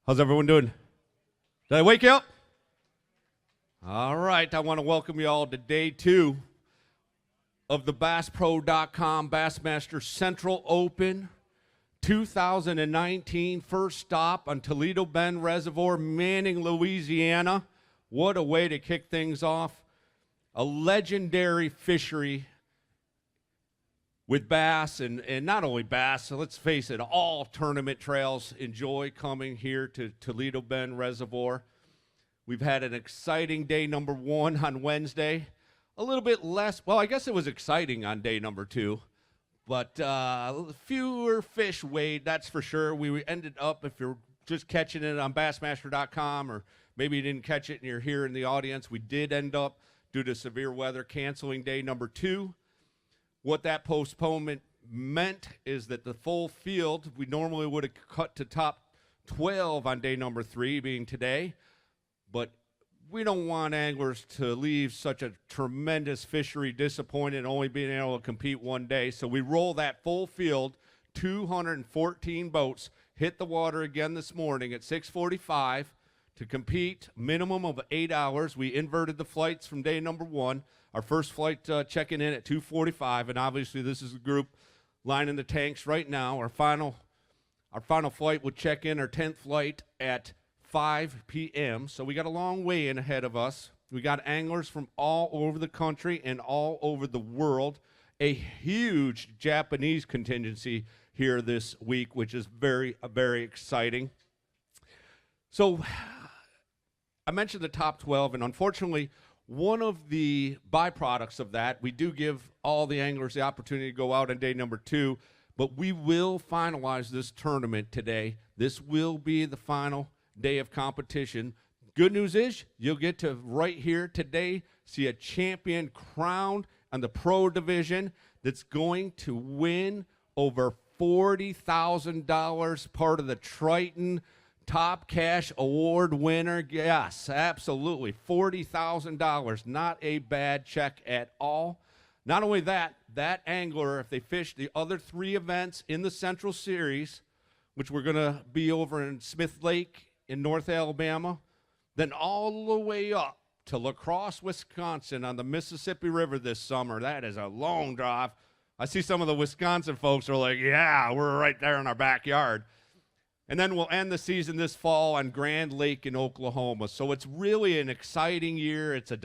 How's everyone doing? Did I wake you up? All right, I want to welcome you all to day 2 of the BassPro.com Bassmaster Central Open 2019. First stop on Toledo Bend Reservoir, Manning, Louisiana. What a way to kick things off. A legendary fishery with bass, and not only bass, so let's face it, all tournament trails enjoy coming here to Toledo Bend Reservoir. We've had an exciting day number 1 on Wednesday. A little bit less, well, I guess it was exciting on day number 2, but fewer fish weighed, that's for sure. We ended up, if you're just catching it on Bassmaster.com, or maybe you didn't catch it and you're here in the audience, we did end up, due to severe weather, canceling day number 2. What that postponement meant is that the full field, we normally would have cut to top 12 on day number 3, being today, but we don't want anglers to leave such a tremendous fishery disappointed, only being able to compete one day. So we roll that full field, 214 boats, hit the water again this morning at 6:45 to compete, minimum of 8 hours. We inverted the flights from day number 1. Our first flight checking in at 2:45, and obviously this is the group lining the tanks right now. Our final flight would check in, our 10th flight, at 5 p.m. So we got a long way in ahead of us. We got anglers from all over the country and all over the world. A huge Japanese contingency here this week, which is very, very exciting. So I mentioned the top 12, and unfortunately, one of the byproducts of that, we do give all the anglers the opportunity to go out on day number 2, but we will finalize this tournament today. This will be the final day of competition. Good news is you'll get to right here today see a champion crowned on the pro division that's going to win over $40,000, part of the Triton Top Cash Award winner. Yes, absolutely. $40,000. Not a bad check at all. Not only that, that angler, if they fish the other 3 events in the Central Series, which we're going to be over in Smith Lake in North Alabama, then all the way up to La Crosse, Wisconsin on the Mississippi River this summer. That is a long drive. I see some of the Wisconsin folks are like, yeah, we're right there in our backyard. And then we'll end the season this fall on Grand Lake in Oklahoma. So it's really an exciting year. It's a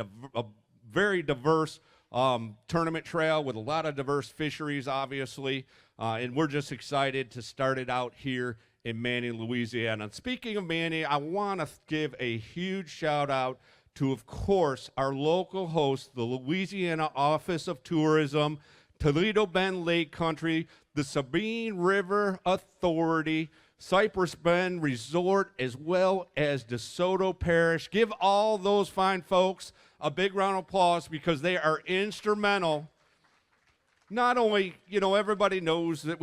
very diverse tournament trail with a lot of diverse fisheries, obviously. And we're just excited to start it out here in Manning, Louisiana. And speaking of Manning, I want to give a huge shout out to, of course, our local host, the Louisiana Office of Tourism, Toledo Bend Lake Country, the Sabine River Authority, Cypress Bend Resort, as well as DeSoto Parish. Give all those fine folks a big round of applause because they are instrumental. Not only, everybody knows that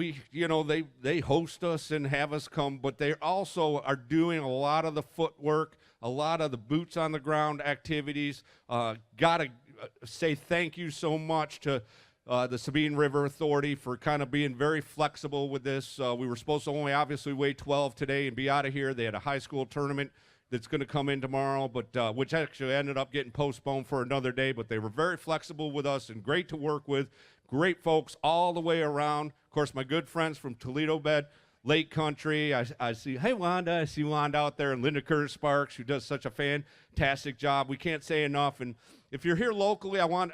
they host us and have us come, but they also are doing a lot of the footwork, a lot of the boots on the ground activities. Gotta say thank you so much to the Sabine River Authority for kind of being very flexible with this. We were supposed to only obviously weigh 12 today and be out of here. They had a high school tournament that's going to come in tomorrow, but which actually ended up getting postponed for another day. But they were very flexible with us and great to work with. Great folks all the way around. Of course, my good friends from Toledo Bend Lake Country. I see, hey, Wanda. I see Wanda out there, and Linda Curtis Sparks, who does such a fantastic job. We can't say enough. And if you're here locally, I want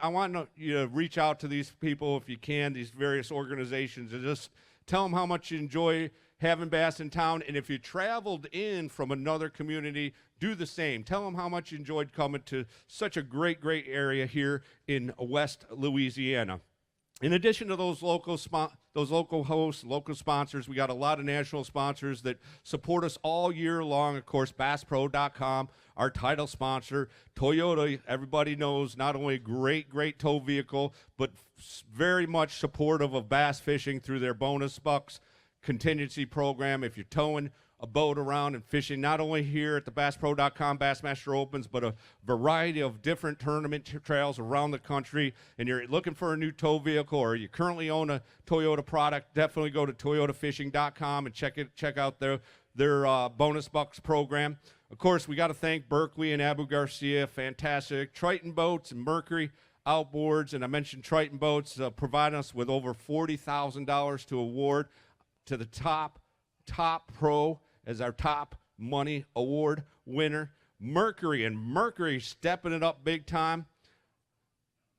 you to reach out to these people if you can, these various organizations, and just tell them how much you enjoy having bass in town. And if you traveled in from another community, do the same. Tell them how much you enjoyed coming to such a great, great area here in West Louisiana. In addition to those local hosts, local sponsors, we got a lot of national sponsors that support us all year long. Of course, BassPro.com, our title sponsor. Toyota, everybody knows, not only a great, great tow vehicle, but very much supportive of bass fishing through their bonus bucks contingency program. If you're towing a boat around and fishing, not only here at the BassPro.com Bassmaster Opens, but a variety of different tournament trails around the country, and you're looking for a new tow vehicle, or you currently own a Toyota product, definitely go to toyotafishing.com and check out their bonus bucks program. Of course, we got to thank Berkeley and Abu Garcia, fantastic. Triton Boats and Mercury Outboards, and I mentioned Triton Boats, providing us with over $40,000 to award to the top pro as our top money award winner. Mercury stepping it up big time.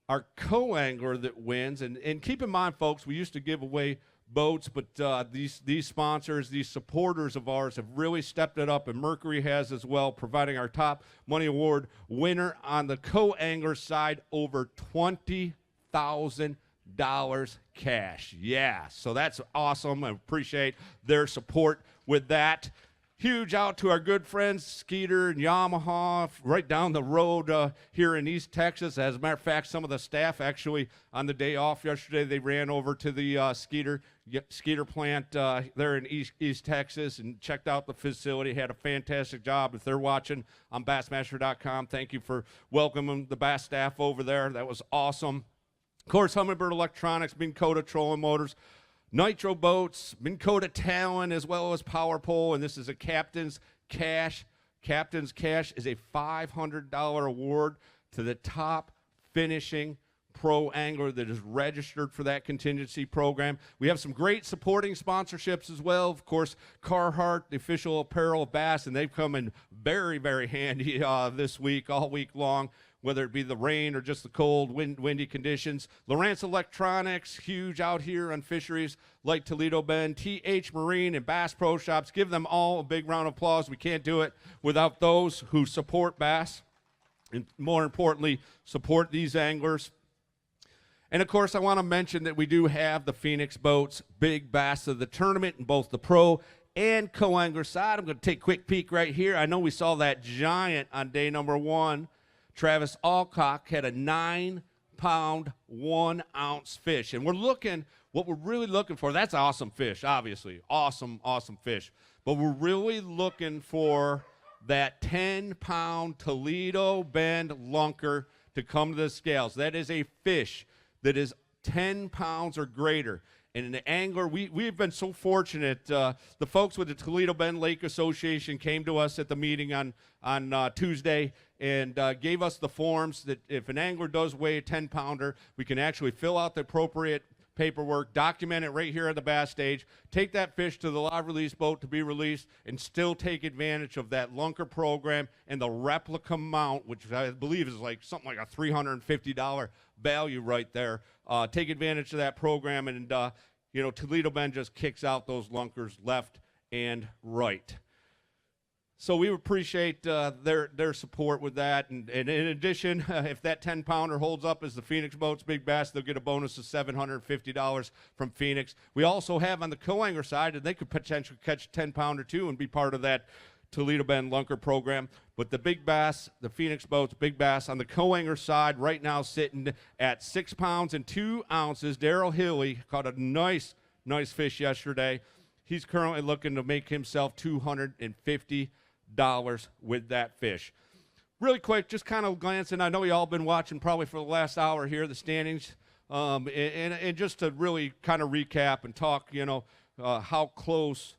Our co-angler that wins, and keep in mind, folks, we used to give away boats, but these sponsors, these supporters of ours have really stepped it up, and Mercury has as well, providing our top money award winner on the co-angler side over $20,000 cash. Yeah, so that's awesome. I appreciate their support with that. Huge out to our good friends, Skeeter and Yamaha, right down the road here in East Texas. As a matter of fact, some of the staff actually on the day off yesterday, they ran over to the Skeeter plant there in East Texas and checked out the facility. Had a fantastic job. If they're watching on Bassmaster.com, thank you for welcoming the Bass staff over there. That was awesome. Of course, Humminbird Electronics, Minn Kota Trolling Motors, Nitro Boats, Minn Kota Talon, as well as Power Pole, and this is a Captain's Cash. Captain's Cash is a $500 award to the top finishing pro angler that is registered for that contingency program. We have some great supporting sponsorships as well. Of course, Carhartt, the official apparel of Bass, and they've come in very, very handy this week, all week long, whether it be the rain or just the cold, windy conditions. Lowrance Electronics, huge out here on fisheries like Toledo Bend. TH Marine and Bass Pro Shops, give them all a big round of applause. We can't do it without those who support Bass and, more importantly, support these anglers. And, of course, I want to mention that we do have the Phoenix Boats Big Bass of the tournament in both the pro and co-angler side. I'm going to take a quick peek right here. I know we saw that giant on day number 1. Travis Alcock had a 9-pound, 1-ounce fish. And what we're really looking for, that's awesome fish, obviously. Awesome, awesome fish. But we're really looking for that 10-pound Toledo Bend Lunker to come to the scales. That is a fish that is 10 pounds or greater. And an angler, we've been so fortunate. The folks with the Toledo Bend Lake Association came to us at the meeting on Tuesday and gave us the forms that if an angler does weigh a 10-pounder, we can actually fill out the appropriate paperwork, document it right here at the Bass stage, take that fish to the live release boat to be released, and still take advantage of that Lunker program and the replica mount, which I believe is like something like a $350 value right there. Take advantage of that program, and Toledo Bend just kicks out those Lunkers left and right. So we appreciate their support with that. And in addition, if that 10-pounder holds up as the Phoenix Boats Big Bass, they'll get a bonus of $750 from Phoenix. We also have on the co-angler side, and they could potentially catch a 10-pounder too and be part of that Toledo Bend Lunker program. But the Big Bass, the Phoenix Boats Big Bass on the co-angler side right now sitting at 6 pounds and 2 ounces. Daryl Hilly caught a nice fish yesterday. He's currently looking to make himself $250 with that fish. Really quick, just kind of glancing. I know you all been watching probably for the last hour here, the standings, and just to really kind of recap and talk, how close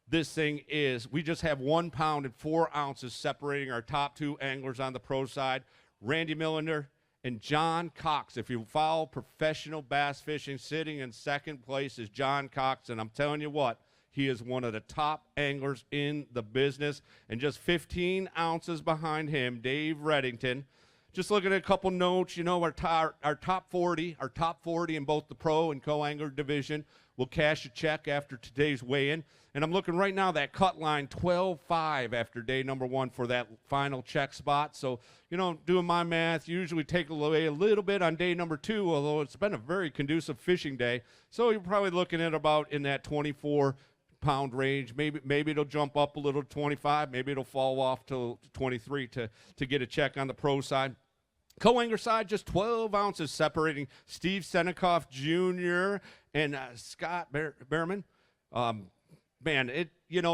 this thing is. We just have 1 pound and 4 ounces separating our top 2 anglers on the pro side, Randy Millender and John Cox. If you follow professional bass fishing, sitting in second place is John Cox, and I'm telling you what, he is one of the top anglers in the business, and just 15 ounces behind him, Dave Reddington. Just looking at a couple notes, our top 40 in both the pro and co-angler division will cash a check after today's weigh-in. And I'm looking right now, that cut line 12.5 after day number 1 for that final check spot. So, doing my math, usually take away a little bit on day number 2, although it's been a very conducive fishing day. So you're probably looking at about in that 24-pound range. Maybe it'll jump up a little to 25. Maybe it'll fall off to 23 to get a check on the pro side. Co-angler side, just 12 ounces separating Steve Senekoff Jr. and Scott Behrman.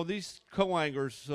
These co-anglers,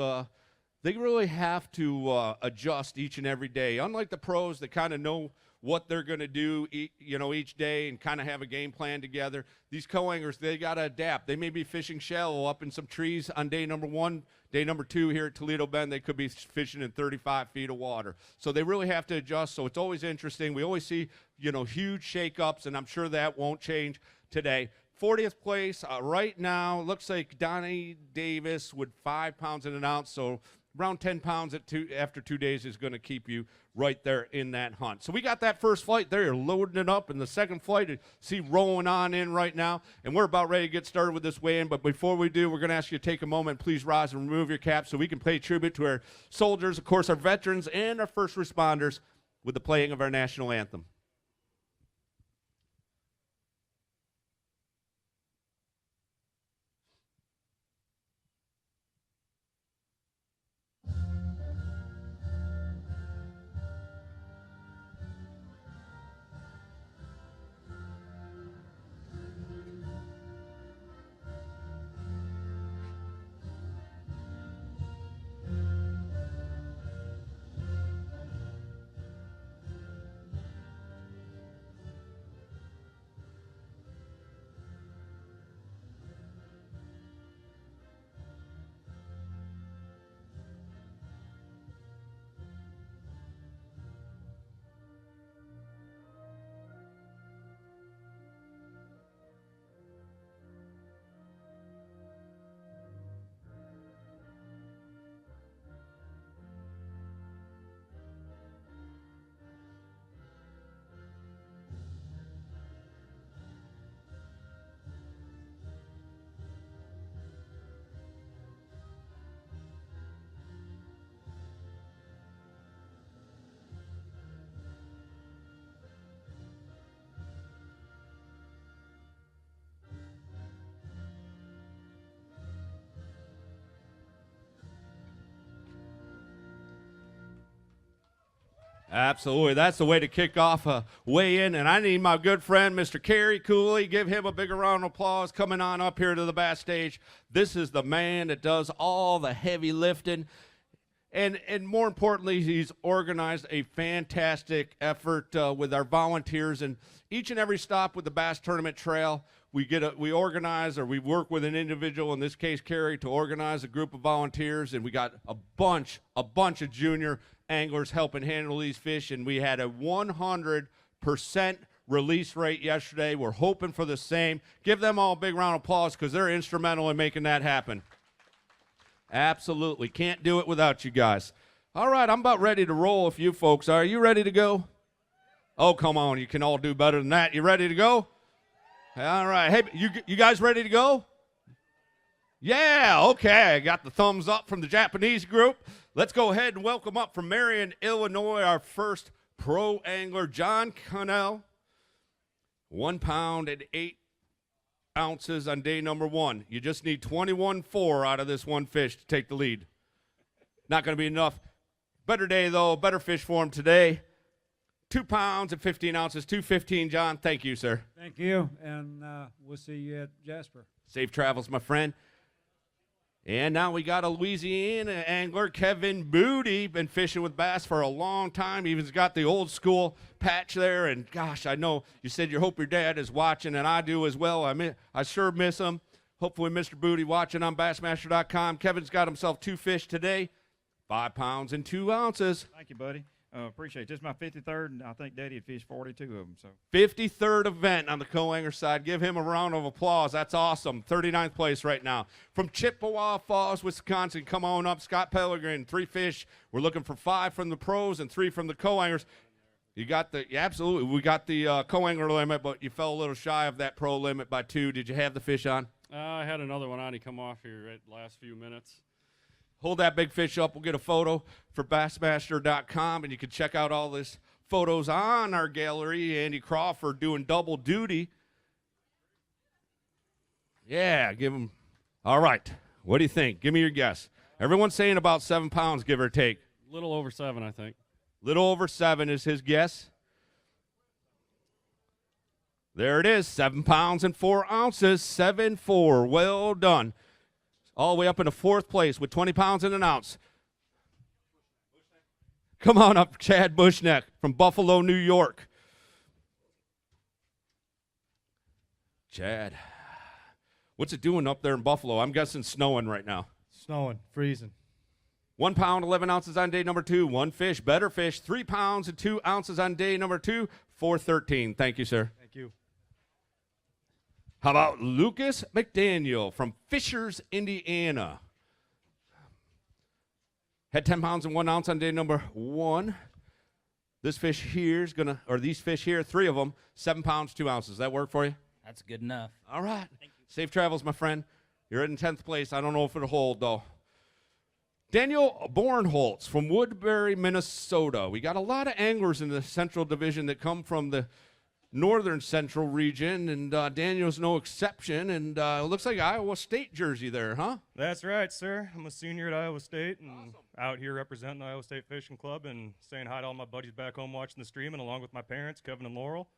they really have to adjust each and every day. Unlike the pros that kind of know what they're going to do, each day and kind of have a game plan together. These co-anglers, they got to adapt. They may be fishing shallow up in some trees on day number 1. Day number 2 here at Toledo Bend, they could be fishing in 35 feet of water. So they really have to adjust. So it's always interesting. We always see, huge shakeups, and I'm sure that won't change today. 40th place right now looks like Donnie Davis with 5 pounds and an ounce. So around 10 pounds after 2 days is going to keep you right there in that hunt. So we got that first flight there. You're loading it up, and the second flight you see rolling on in right now. And we're about ready to get started with this weigh-in. But before we do, we're going to ask you to take a moment. Please rise and remove your cap so we can pay tribute to our soldiers, of course, our veterans, and our first responders with the playing of our national anthem. Absolutely. That's the way to kick off a weigh-in. And I need my good friend, Mr. Kerry Cooley. Give him a bigger round of applause coming on up here to the Bass stage. This is the man that does all the heavy lifting. And more importantly, he's organized a fantastic effort with our volunteers. And each and every stop with the Bass Tournament Trail, we organize, or we work with an individual, in this case Kerry, to organize a group of volunteers. And we got a bunch of junior anglers helping handle these fish, and we had a 100% release rate yesterday. We're hoping for the same. Give them all a big round of applause because they're instrumental in making that happen. Absolutely. Can't do it without you guys. All right, I'm about ready to roll if you folks are. Are you ready to go? Oh, come on. You can all do better than that. You ready to go? All right. Hey, you guys ready to go? Yeah, okay. I got the thumbs up from the Japanese group. Let's go ahead and welcome up from Marion, Illinois, our first pro angler, John Connell. 1 pound and 8 ounces on day number 1. You just need 21.4 out of this one fish to take the lead. Not going to be enough. Better day, though. Better fish for him today. 2 pounds and 15 ounces. 2:15, John. Thank you, sir. Thank you, and we'll see you at Jasper. Safe travels, my friend. And now we got a Louisiana angler, Kevin Booty, been fishing with bass for a long time. He even's got the old school patch there. And gosh, I know you said you hope your dad is watching, and I do as well. I sure miss him. Hopefully Mr. Booty watching on Bassmaster.com. Kevin's got himself 2 fish today, 5 pounds and 2 ounces. Thank you, buddy. Appreciate it. This is my 53rd, and I think Daddy had fished 42 of them. So 53rd event on the co-angler side. Give him a round of applause. That's awesome. 39th place right now. From Chippewa Falls, Wisconsin, come on up. Scott Pellegrin, 3 fish. We're looking for 5 from the pros and 3 from the co-anglers. You got the, yeah, absolutely. We got the co-angler limit, but you fell a little shy of that pro limit by 2. Did you have the fish on? I had another one on. He come off here at the last few minutes. Hold that big fish up. We'll get a photo for Bassmaster.com, and you can check out all this photos on our gallery. Andy Crawford doing double duty. Yeah, give him. All right. What do you think? Give me your guess. Everyone's saying about 7 pounds, give or take. Little over 7, I think. Little over 7 is his guess. There it is, 7 pounds and 4 ounces, 7.4. Well done. All the way up into 4th place with 20 pounds and an ounce. Come on up, Chad Bushneck from Buffalo, New York. Chad, what's it doing up there in Buffalo? I'm guessing snowing right now. Snowing, freezing. 1 pound, 11 ounces on day number 2. One fish, better fish, 3 pounds and 2 ounces on day number 2, 413. Thank you, sir. Thank you. How about Lucas McDaniel from Fishers, Indiana? Had 10 pounds and 1 ounce on day number 1. This fish here is gonna, or these fish here, 3 of them, 7 pounds, 2 ounces. Does that work for you? That's good enough. All right. Safe travels, my friend. You're in 10th place. I don't know if it'll hold, though. Daniel Bornholtz from Woodbury, Minnesota. We got a lot of anglers in the Central Division that come from the Northern Central region, and Daniel's no exception. And it looks like Iowa State jersey there, huh? That's right, sir. I'm a senior at Iowa State and out here representing the Iowa State Fishing Club and saying hi to all my buddies back home watching the stream, and along with my parents, Kevin and Laurel.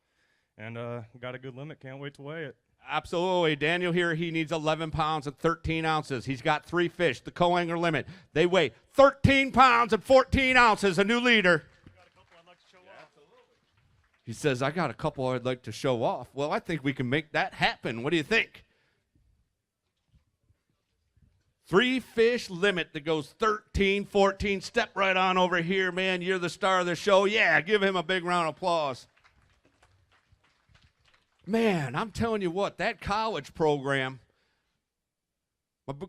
And got a good limit. Can't wait to weigh it. Absolutely. Daniel here, he needs 11 pounds and 13 ounces. He's got 3 fish, the co-angler limit. They weigh 13 pounds and 14 ounces, a new leader. Got a couple I'd like to show off. He says, I got a couple I'd like to show off. Well, I think we can make that happen. What do you think? 3 fish limit that goes 13, 14. Step right on over here, man. You're the star of the show. Yeah, give him a big round of applause. Man, I'm telling you what, that college program,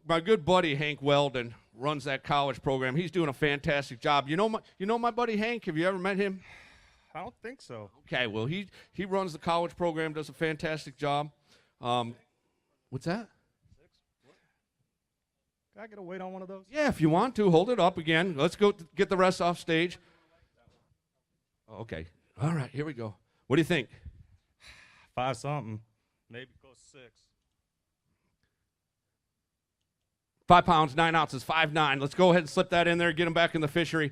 my good buddy Hank Weldon runs that college program. He's doing a fantastic job. You know my buddy Hank? Have you ever met him? I don't think so. Okay, well, he runs the college program, does a fantastic job. What's that? Can I get a weight on one of those? Yeah, if you want to, hold it up again. Let's go get the rest off stage. Okay, all right, here we go. What do you think? 5 something. Maybe close to 6. 5 pounds, 9 ounces, 5'9". Let's go ahead and slip that in there, get him back in the fishery.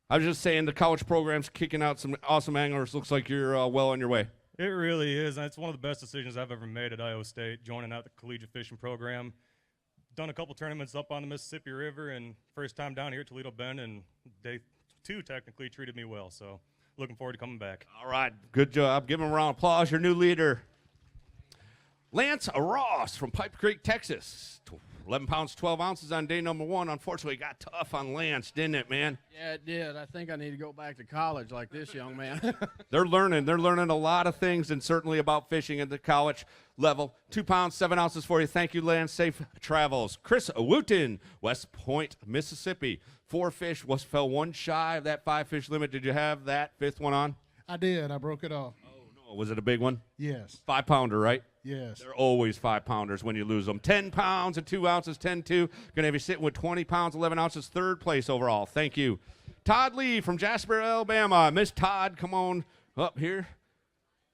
I was just saying the college program's kicking out some awesome anglers. Looks like you're well on your way. It really is, and it's one of the best decisions I've ever made at Iowa State, joining out the collegiate fishing program. Done a couple tournaments up on the Mississippi River, and first time down here at Toledo Bend, and day 2 technically treated me well, so looking forward to coming back. All right, good job. Give him a round of applause. Your new leader, Lance Ross from Pipe Creek, Texas. 11 pounds, 12 ounces on day number 1. Unfortunately, it got tough on Lance, didn't it, man? Yeah, it did. I think I need to go back to college like this young man. They're learning a lot of things, and certainly about fishing at the college level. 2 pounds, 7 ounces for you. Thank you, Lance. Safe travels. Chris Wooten, West Point, Mississippi. 4 fish, fell 1 shy of that 5 fish limit. Did you have that 5th one on? I did. I broke it off. Oh, no. Was it a big one? Yes. 5 pounder, right? Yes. They're always 5 pounders when you lose them. 10 pounds and 2 ounces, 10-2. Gonna have you sitting with 20 pounds, 11 ounces, 3rd place overall. Thank you. Todd Lee from Jasper, Alabama. Miss Todd, come on up here.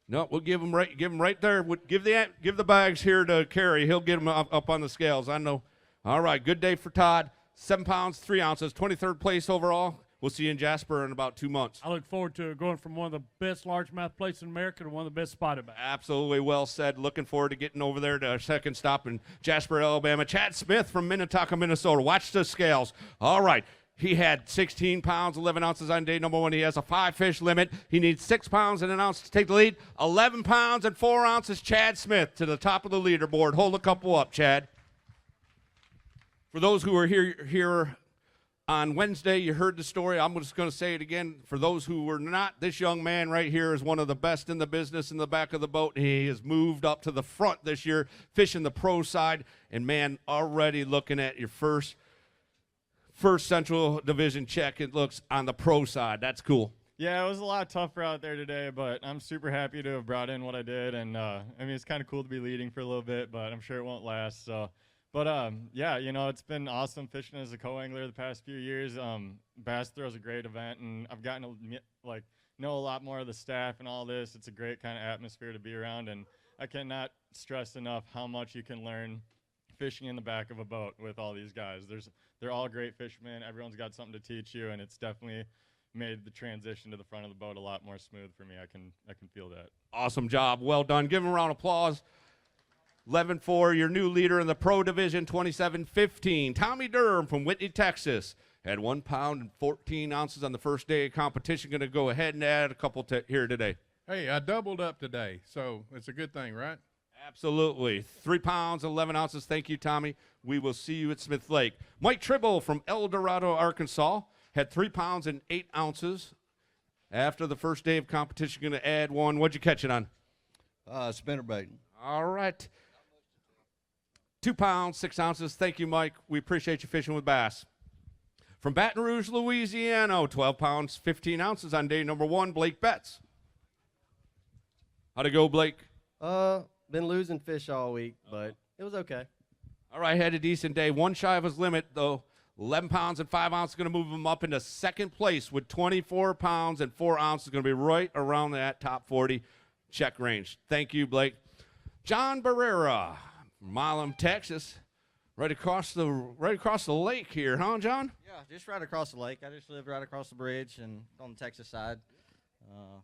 No, we'll give him right there. Give the bags here to Kerry. He'll get them up on the scales. I know. All right, good day for Todd. 7 pounds, 3 ounces, 23rd place overall. We'll see you in Jasper in about 2 months. I look forward to going from one of the best largemouth places in America to one of the best spotted bass. Absolutely well said. Looking forward to getting over there to our second stop in Jasper, Alabama. Chad Smith from Minnetonka, Minnesota. Watch the scales. All right. He had 16 pounds, 11 ounces on day number 1. He has a 5 fish limit. He needs 6 pounds and an ounce to take the lead. 11 pounds and 4 ounces, Chad Smith to the top of the leaderboard. Hold a couple up, Chad. For those who are here on Wednesday, you heard the story. I'm just going to say it again. For those who were not, this young man right here is one of the best in the business in the back of the boat. He has moved up to the front this year, fishing the pro side. And, man, already looking at your first Central Division check, it looks on the pro side. That's cool. Yeah, it was a lot tougher out there today, but I'm super happy to have brought in what I did. And, I mean, it's kind of cool to be leading for a little bit, but I'm sure it won't last. So. But, yeah, you know, it's been awesome fishing as a co-angler the past few years. Bass Throw's a great event, and I've gotten to, know a lot more of the staff and all this. It's a great kind of atmosphere to be around, and I cannot stress enough how much you can learn fishing in the back of a boat with all these guys. They're all great fishermen. Everyone's got something to teach you, and it's definitely made the transition to the front of the boat a lot more smooth for me. I can feel that. Awesome job. Well done. Give him a round of applause. 11-4, your new leader in the pro division, 27-15. Tommy Durham from Whitney, Texas. Had 1 pound and 14 ounces on the first day of competition. Going to go ahead and add a couple here today. Hey, I doubled up today, so it's a good thing, right? Absolutely. 3 pounds, 11 ounces. Thank you, Tommy. We will see you at Smith Lake. Mike Tribble from El Dorado, Arkansas, had 3 pounds and 8 ounces. After the first day of competition, going to add one. What'd you catch it on? Spinnerbait. All right. 2 pounds, 6 ounces. Thank you, Mike. We appreciate you fishing with Bass. From Baton Rouge, Louisiana, 12 pounds, 15 ounces on day number 1, Blake Betts. How'd it go, Blake? Been losing fish all week, but it was okay. All right, had a decent day. One shy of his limit, though. 11 pounds and 5 ounces, going to move him up into second place with 24 pounds and 4 ounces. Going to be right around that top 40 check range. Thank you, Blake. John Barrera, Milam, Texas, right across the lake here, huh, John? Yeah, just right across the lake. I just live right across the bridge and on the Texas side.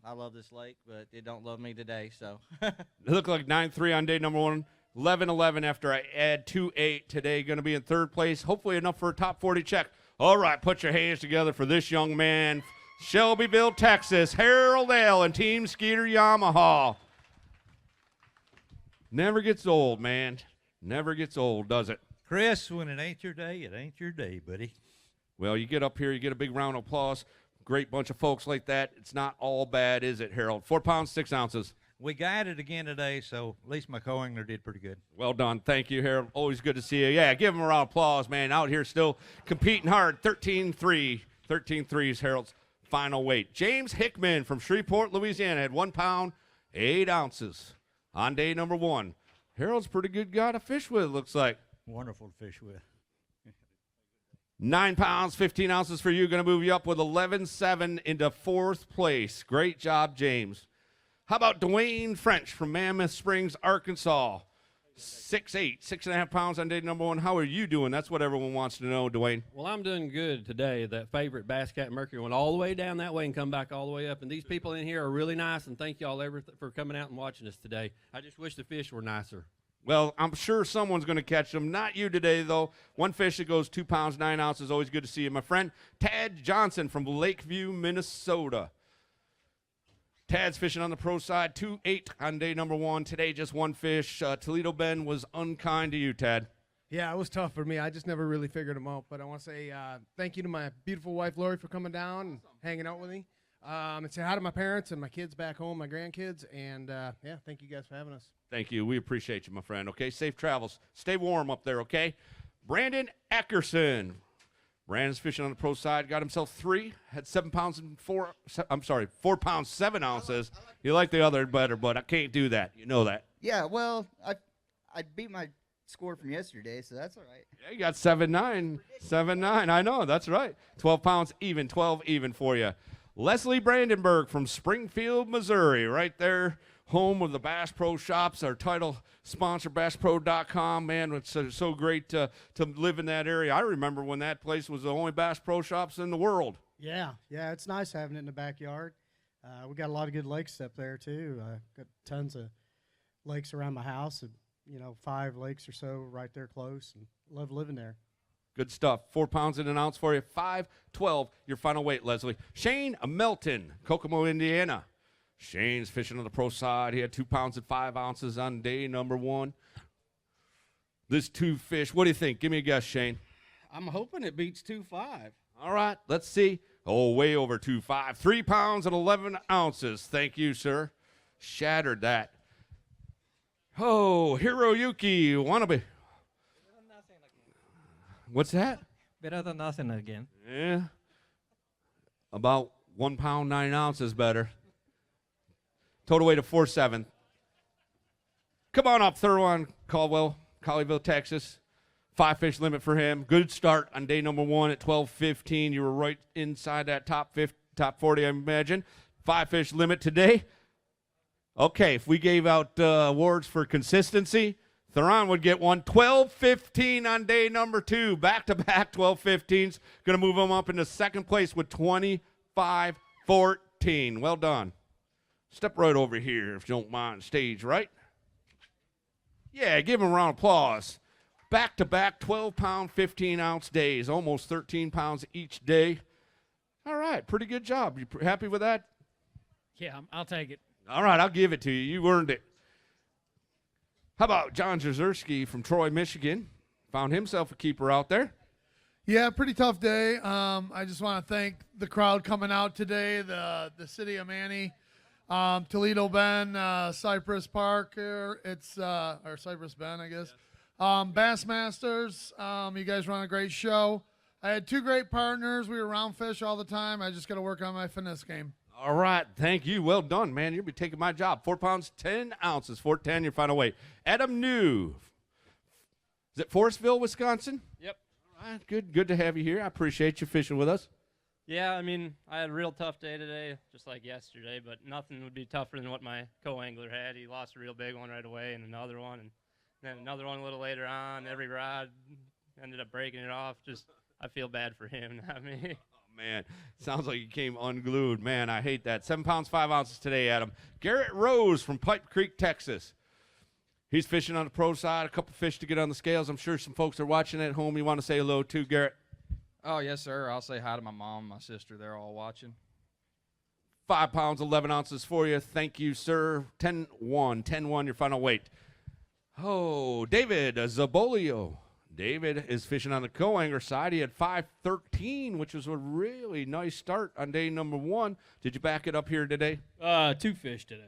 I love this lake, but it don't love me today, so. It looked like 9-3 on day number 1, 11-11 after I add 2-8 today. Going to be in third place, hopefully enough for a top 40 check. All right, put your hands together for this young man, Shelbyville, Texas, Harold L. and Team Skeeter Yamaha. Never gets old, man. Never gets old, does it? Chris, when it ain't your day, it ain't your day, buddy. Well, you get up here, you get a big round of applause. Great bunch of folks like that. It's not all bad, is it, Harold? 4 pounds, 6 ounces. We got it again today, so at least my co-angler did pretty good. Well done. Thank you, Harold. Always good to see you. Yeah, give him a round of applause, man. Out here still competing hard. 13-3. 13-3 is Harold's final weight. James Hickman from Shreveport, Louisiana, had 1 pound, 8 ounces on day number 1. Harold's a pretty good guy to fish with, looks like. Wonderful to fish with. 9 pounds, 15 ounces for you. Going to move you up with 11-7 into 4th place. Great job, James. How about Dwayne French from Mammoth Springs, Arkansas? 6'8", 6.5 pounds on day number 1. How are you doing? That's what everyone wants to know, Dwayne. Well, I'm doing good today. That favorite Bass Cat Mercury went all the way down that way and come back all the way up. And these people in here are really nice, and thank you all for coming out and watching us today. I just wish the fish were nicer. Well, I'm sure someone's going to catch them. Not you today, though. One fish that goes 2 pounds, 9 ounces. Always good to see you. My friend Tad Johnson from Lakeview, Minnesota. Tad's fishing on the pro side, 2-8 on day number 1. Today, just 1 fish. Toledo Bend was unkind to you, Tad. Yeah, it was tough for me. I just never really figured them out. But I want to say thank you to my beautiful wife, Lori, for coming down and hanging out with me. And say hi to my parents and my kids back home, my grandkids. And, yeah, thank you guys for having us. Thank you. We appreciate you, my friend. Okay, safe travels. Stay warm up there, okay? Brandon Eckerson. Brandon's fishing on the pro side. Got himself 3. Had 4 pounds, 7 ounces. You like the other better, but I can't do that. You know that. Yeah, well, I beat my score from yesterday, so that's all right. Yeah, you got 7-9. 7-9. I know, that's right. 12 pounds even, 12 even for you. Leslie Brandenburg from Springfield, Missouri, right there. Home of the Bass Pro Shops, our title sponsor, BassPro.com. Man, it's so great to live in that area. I remember when that place was the only Bass Pro Shops in the world. Yeah, it's nice having it in the backyard. We got a lot of good lakes up there, too. Got tons of lakes around my house, and, 5 lakes or so right there close, and love living there. Good stuff. 4 pounds and an ounce for you. 5-12, your final weight, Leslie. Shane Melton, Kokomo, Indiana. Shane's fishing on the pro side. He had 2 pounds and 5 ounces on day number 1. This 2 fish, what do you think? Give me a guess, Shane. I'm hoping it beats 2.5. All right, let's see. Oh, way over 2.5. 3 pounds and 11 ounces. Thank you, sir. Shattered that. Oh, Hiroyuki Wannabe. What's that? Better than nothing again. Yeah. About 1 pound, 9 ounces better. Total weight of 4.7. Come on up, Thurwan Caldwell, Colleyville, Texas. 5 fish limit for him. Good start on day number 1 at 12:15. You were right inside that top 40, I imagine. 5 fish limit today. Okay, if we gave out awards for consistency, Theron would get one. 12:15 on day number 2. Back-to-back 12:15s. Going to move him up into second place with 25-14. Well done. Step right over here if you don't mind, stage right. Yeah, give him a round of applause. Back-to-back 12-pound, 15-ounce days, almost 13 pounds each day. All right, pretty good job. You happy with that? Yeah, I'll take it. All right, I'll give it to you. You earned it. How about John Jazerski from Troy, Michigan? Found himself a keeper out there. Yeah, pretty tough day. I just want to thank the crowd coming out today, the city of Manny, Toledo Bend, Cypress Park here. It's or Cypress Bend, I guess. Bassmasters, you guys run a great show. I had 2 great partners. We were round fish all the time. I just got to work on my finesse game. All right, thank you. Well done, man. You'll be taking my job. 4 pounds, 10 ounces, 410, your final weight. Adam New. Is it Forestville, Wisconsin? Yep. All right, good to have you here. I appreciate you fishing with us. Yeah, I mean, I had a real tough day today, just like yesterday, but nothing would be tougher than what my co-angler had. He lost a real big one right away and another one, and then another one a little later on. Every rod ended up breaking it off. Just, I feel bad for him, not me. Man, sounds like you came unglued. Man, I hate that. 7 pounds, 5 ounces today, Adam. Garrett Rose from Pipe Creek, Texas. He's fishing on the pro side, a couple fish to get on the scales. I'm sure some folks are watching at home. You want to say hello to Garrett? Oh, yes, sir. I'll say hi to my mom, my sister. They're all watching. 5 pounds, 11 ounces for you. Thank you, sir. 10-1, 10-1, your final weight. Oh, David Zabolio. David is fishing on the co-angler side. He had 5.13, which was a really nice start on day number 1. Did you back it up here today? 2 fish today.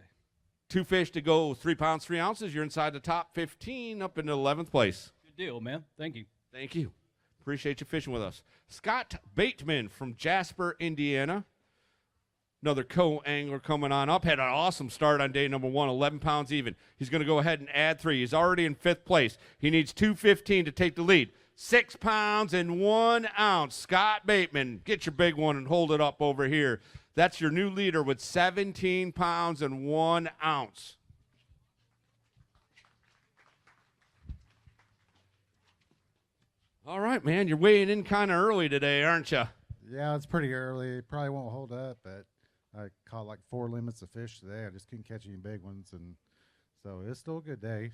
2 fish to go, 3 pounds, 3 ounces. You're inside the top 15, up into 11th place. Good deal, man. Thank you. Thank you. Appreciate you fishing with us. Scott Bateman from Jasper, Indiana. Another co-angler coming on up. Had an awesome start on day number 1, 11 pounds even. He's going to go ahead and add 3. He's already in 5th place. He needs 2:15 to take the lead. 6 pounds and 1 ounce. Scott Bateman, get your big one and hold it up over here. That's your new leader with 17 pounds and 1 ounce. All right, man, you're weighing in kind of early today, aren't you? Yeah, it's pretty early. Probably won't hold up, but I caught like 4 limits of fish today. I just couldn't catch any big ones, and so it's still a good day.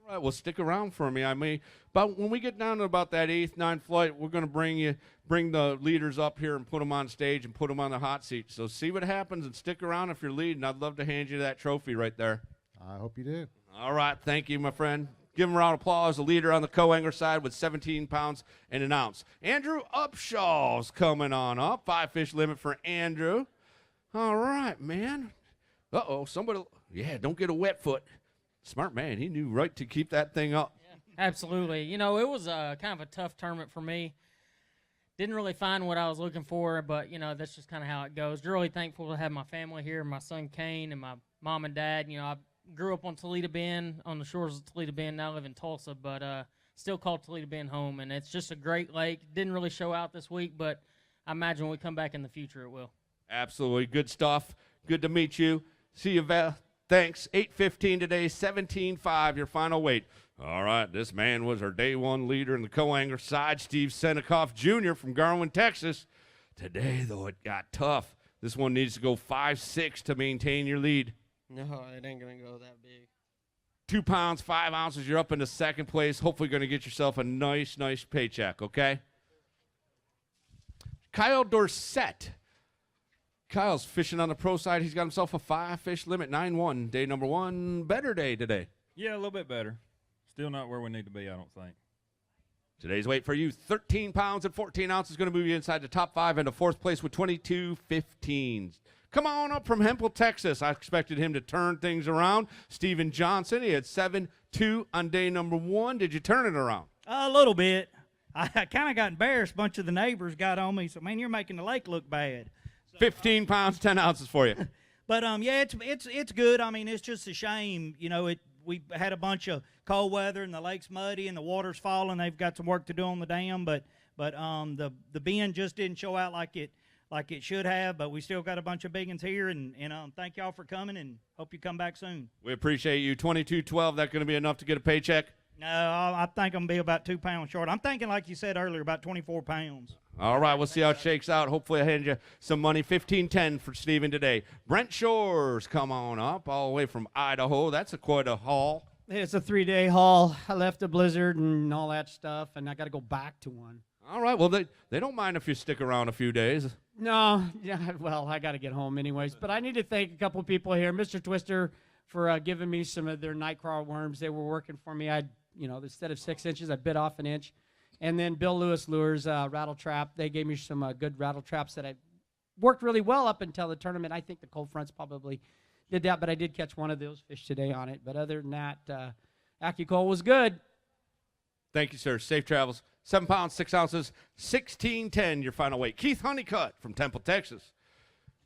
All right, well, stick around for me. I mean, but when we get down to about that 8th, 9th flight, we're going to bring the leaders up here and put them on stage and put them on the hot seat. So see what happens and stick around if you're leading. I'd love to hand you that trophy right there. I hope you do. All right, thank you, my friend. Give him a round of applause. The leader on the co-angler side with 17 pounds and an ounce. Andrew Upshaw's coming on up. 5 fish limit for Andrew. All right, man. Uh-oh, somebody. Yeah, don't get a wet foot. Smart man. He knew right to keep that thing up. Yeah, absolutely. You know, it was kind of a tough tournament for me. Didn't really find what I was looking for, but, you know, that's just kind of how it goes. Really thankful to have my family here, my son Kane and my mom and dad. You know, I grew up on Toledo Bend, on the shores of Toledo Bend. Now I live in Tulsa, but still call Toledo Bend home. And it's just a great lake. Didn't really show out this week, but I imagine when we come back in the future it will. Absolutely. Good stuff. Good to meet you. See you, Val. Thanks. 8:15 today, 17.5, your final weight. All right, this man was our day 1 leader in the co-angler side, Steve Senekoff Jr. from Garwin, Texas. Today, though, it got tough. This one needs to go 5.6 to maintain your lead. No, it ain't going to go that big. 2 pounds, 5 ounces. You're up into 2nd place. Hopefully going to get yourself a nice paycheck, okay? Kyle Dorsett. Kyle's fishing on the pro side. He's got himself a 5 fish limit, 9-1. Day number 1, better day today. Yeah, a little bit better. Still not where we need to be, I don't think. Today's weight for you, 13 pounds and 14 ounces, going to move you inside the top 5 into 4th place with 22.15. Come on up from Hempel, Texas. I expected him to turn things around. Steven Johnson, he had 7-2 on day number 1. Did you turn it around? A little bit. I kind of got embarrassed. A bunch of the neighbors got on me. So, man, you're making the lake look bad. 15 pounds, 10 ounces for you. But, yeah, it's good. I mean, it's just a shame. You know, we had a bunch of cold weather and the lake's muddy and the water's falling. They've got some work to do on the dam. But the bend just didn't show out like it should have, but we still got a bunch of big ones here, and thank y'all for coming, and hope you come back soon. We appreciate you. 22.12, that going to be enough to get a paycheck? No, I think I'm going to be about 2 pounds short. I'm thinking, like you said earlier, about 24 pounds. All right, we'll see how it shakes out. Hopefully I hand you some money. 15-10 for Steven today. Brent Shores, come on up, all the way from Idaho. That's quite a haul. It's a 3-day haul. I left a blizzard and all that stuff, and I got to go back to one. All right, well, they don't mind if you stick around a few days. No, yeah, well, I got to get home anyways. But I need to thank a couple people here. Mr. Twister for giving me some of their night crawl worms. They were working for me. Instead of 6 inches, I bit off an inch. And then Bill Lewis Lures rattle trap. They gave me some good rattle traps that I worked really well up until the tournament. I think the cold fronts probably did that, but I did catch one of those fish today on it. But other than that, AccuCole was good. Thank you, sir. Safe travels. 7 pounds, 6 ounces, 16.10, your final weight. Keith Honeycutt from Temple, Texas.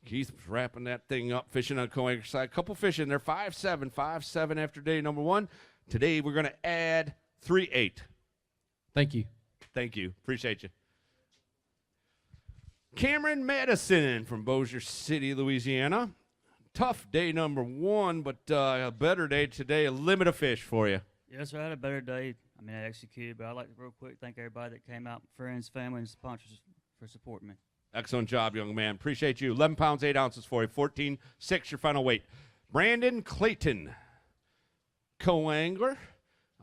Keith was wrapping that thing up, fishing on co-anchor side. Couple fish in there, 5.7 after day number 1. Today we're going to add 3.8. Thank you. Thank you. Appreciate you. Cameron Madison from Bossier City, Louisiana. Tough day number 1, but a better day today. A limit of fish for you. Yes, sir. I had a better day. I mean, I executed, but I'd like to real quick thank everybody that came out, friends, family, and sponsors for supporting me. Excellent job, young man. Appreciate you. 11 pounds, 8 ounces for you. 14.6, your final weight. Brandon Clayton, co-angler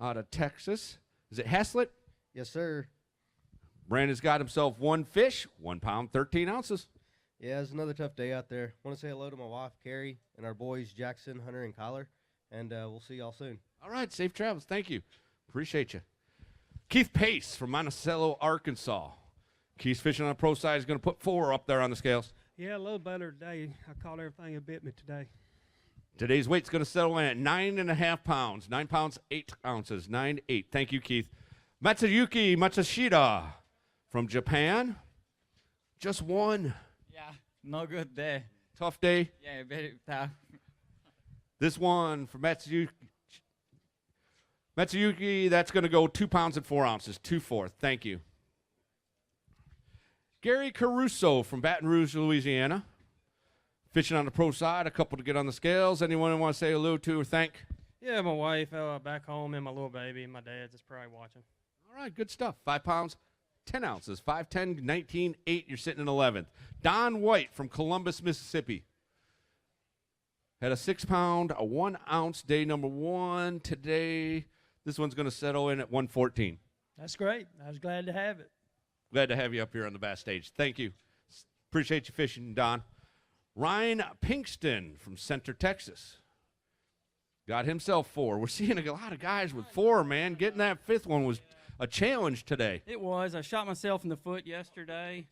out of Texas. Is it Haslett? Yes, sir. Brandon's got himself 1 fish, 1 pound, 13 ounces. Yeah, it's another tough day out there. Want to say hello to my wife, Carrie, and our boys, Jackson, Hunter, and Kyler. And we'll see y'all soon. All right, safe travels. Thank you. Appreciate you. Keith Pace from Monticello, Arkansas. Keith's fishing on the pro side. He's going to put 4 up there on the scales. Yeah, a little better today. I caught everything that bit me today. Today's weight's going to settle in at 9.5 pounds. 9 pounds, 8 ounces. 9.8. Thank you, Keith. Matsuyuki Matsushita from Japan. Just 1. Yeah, no good day. Tough day. Yeah, very tough. This one for Matsuyuki. Matsuyuki, that's going to go 2 pounds and 4 ounces. 2.4. Thank you. Gary Caruso from Baton Rouge, Louisiana. Fishing on the pro side, a couple to get on the scales. Anyone want to say hello to or thank? Yeah, my wife back home and my little baby. My dad's is probably watching. All right, good stuff. 5 pounds, 10 ounces. 5'10", 19.8. You're sitting in 11th. Don White from Columbus, Mississippi. Had a 6 pound, a 1 ounce day number 1 today. This one's going to settle in at 114. That's great. I was glad to have it. Glad to have you up here on the Bass stage. Thank you. Appreciate you fishing, Don. Ryan Pinkston from Center, Texas. Got himself 4. We're seeing a lot of guys with 4, man. Getting that 5th one was a challenge today. It was. I shot myself in the foot yesterday.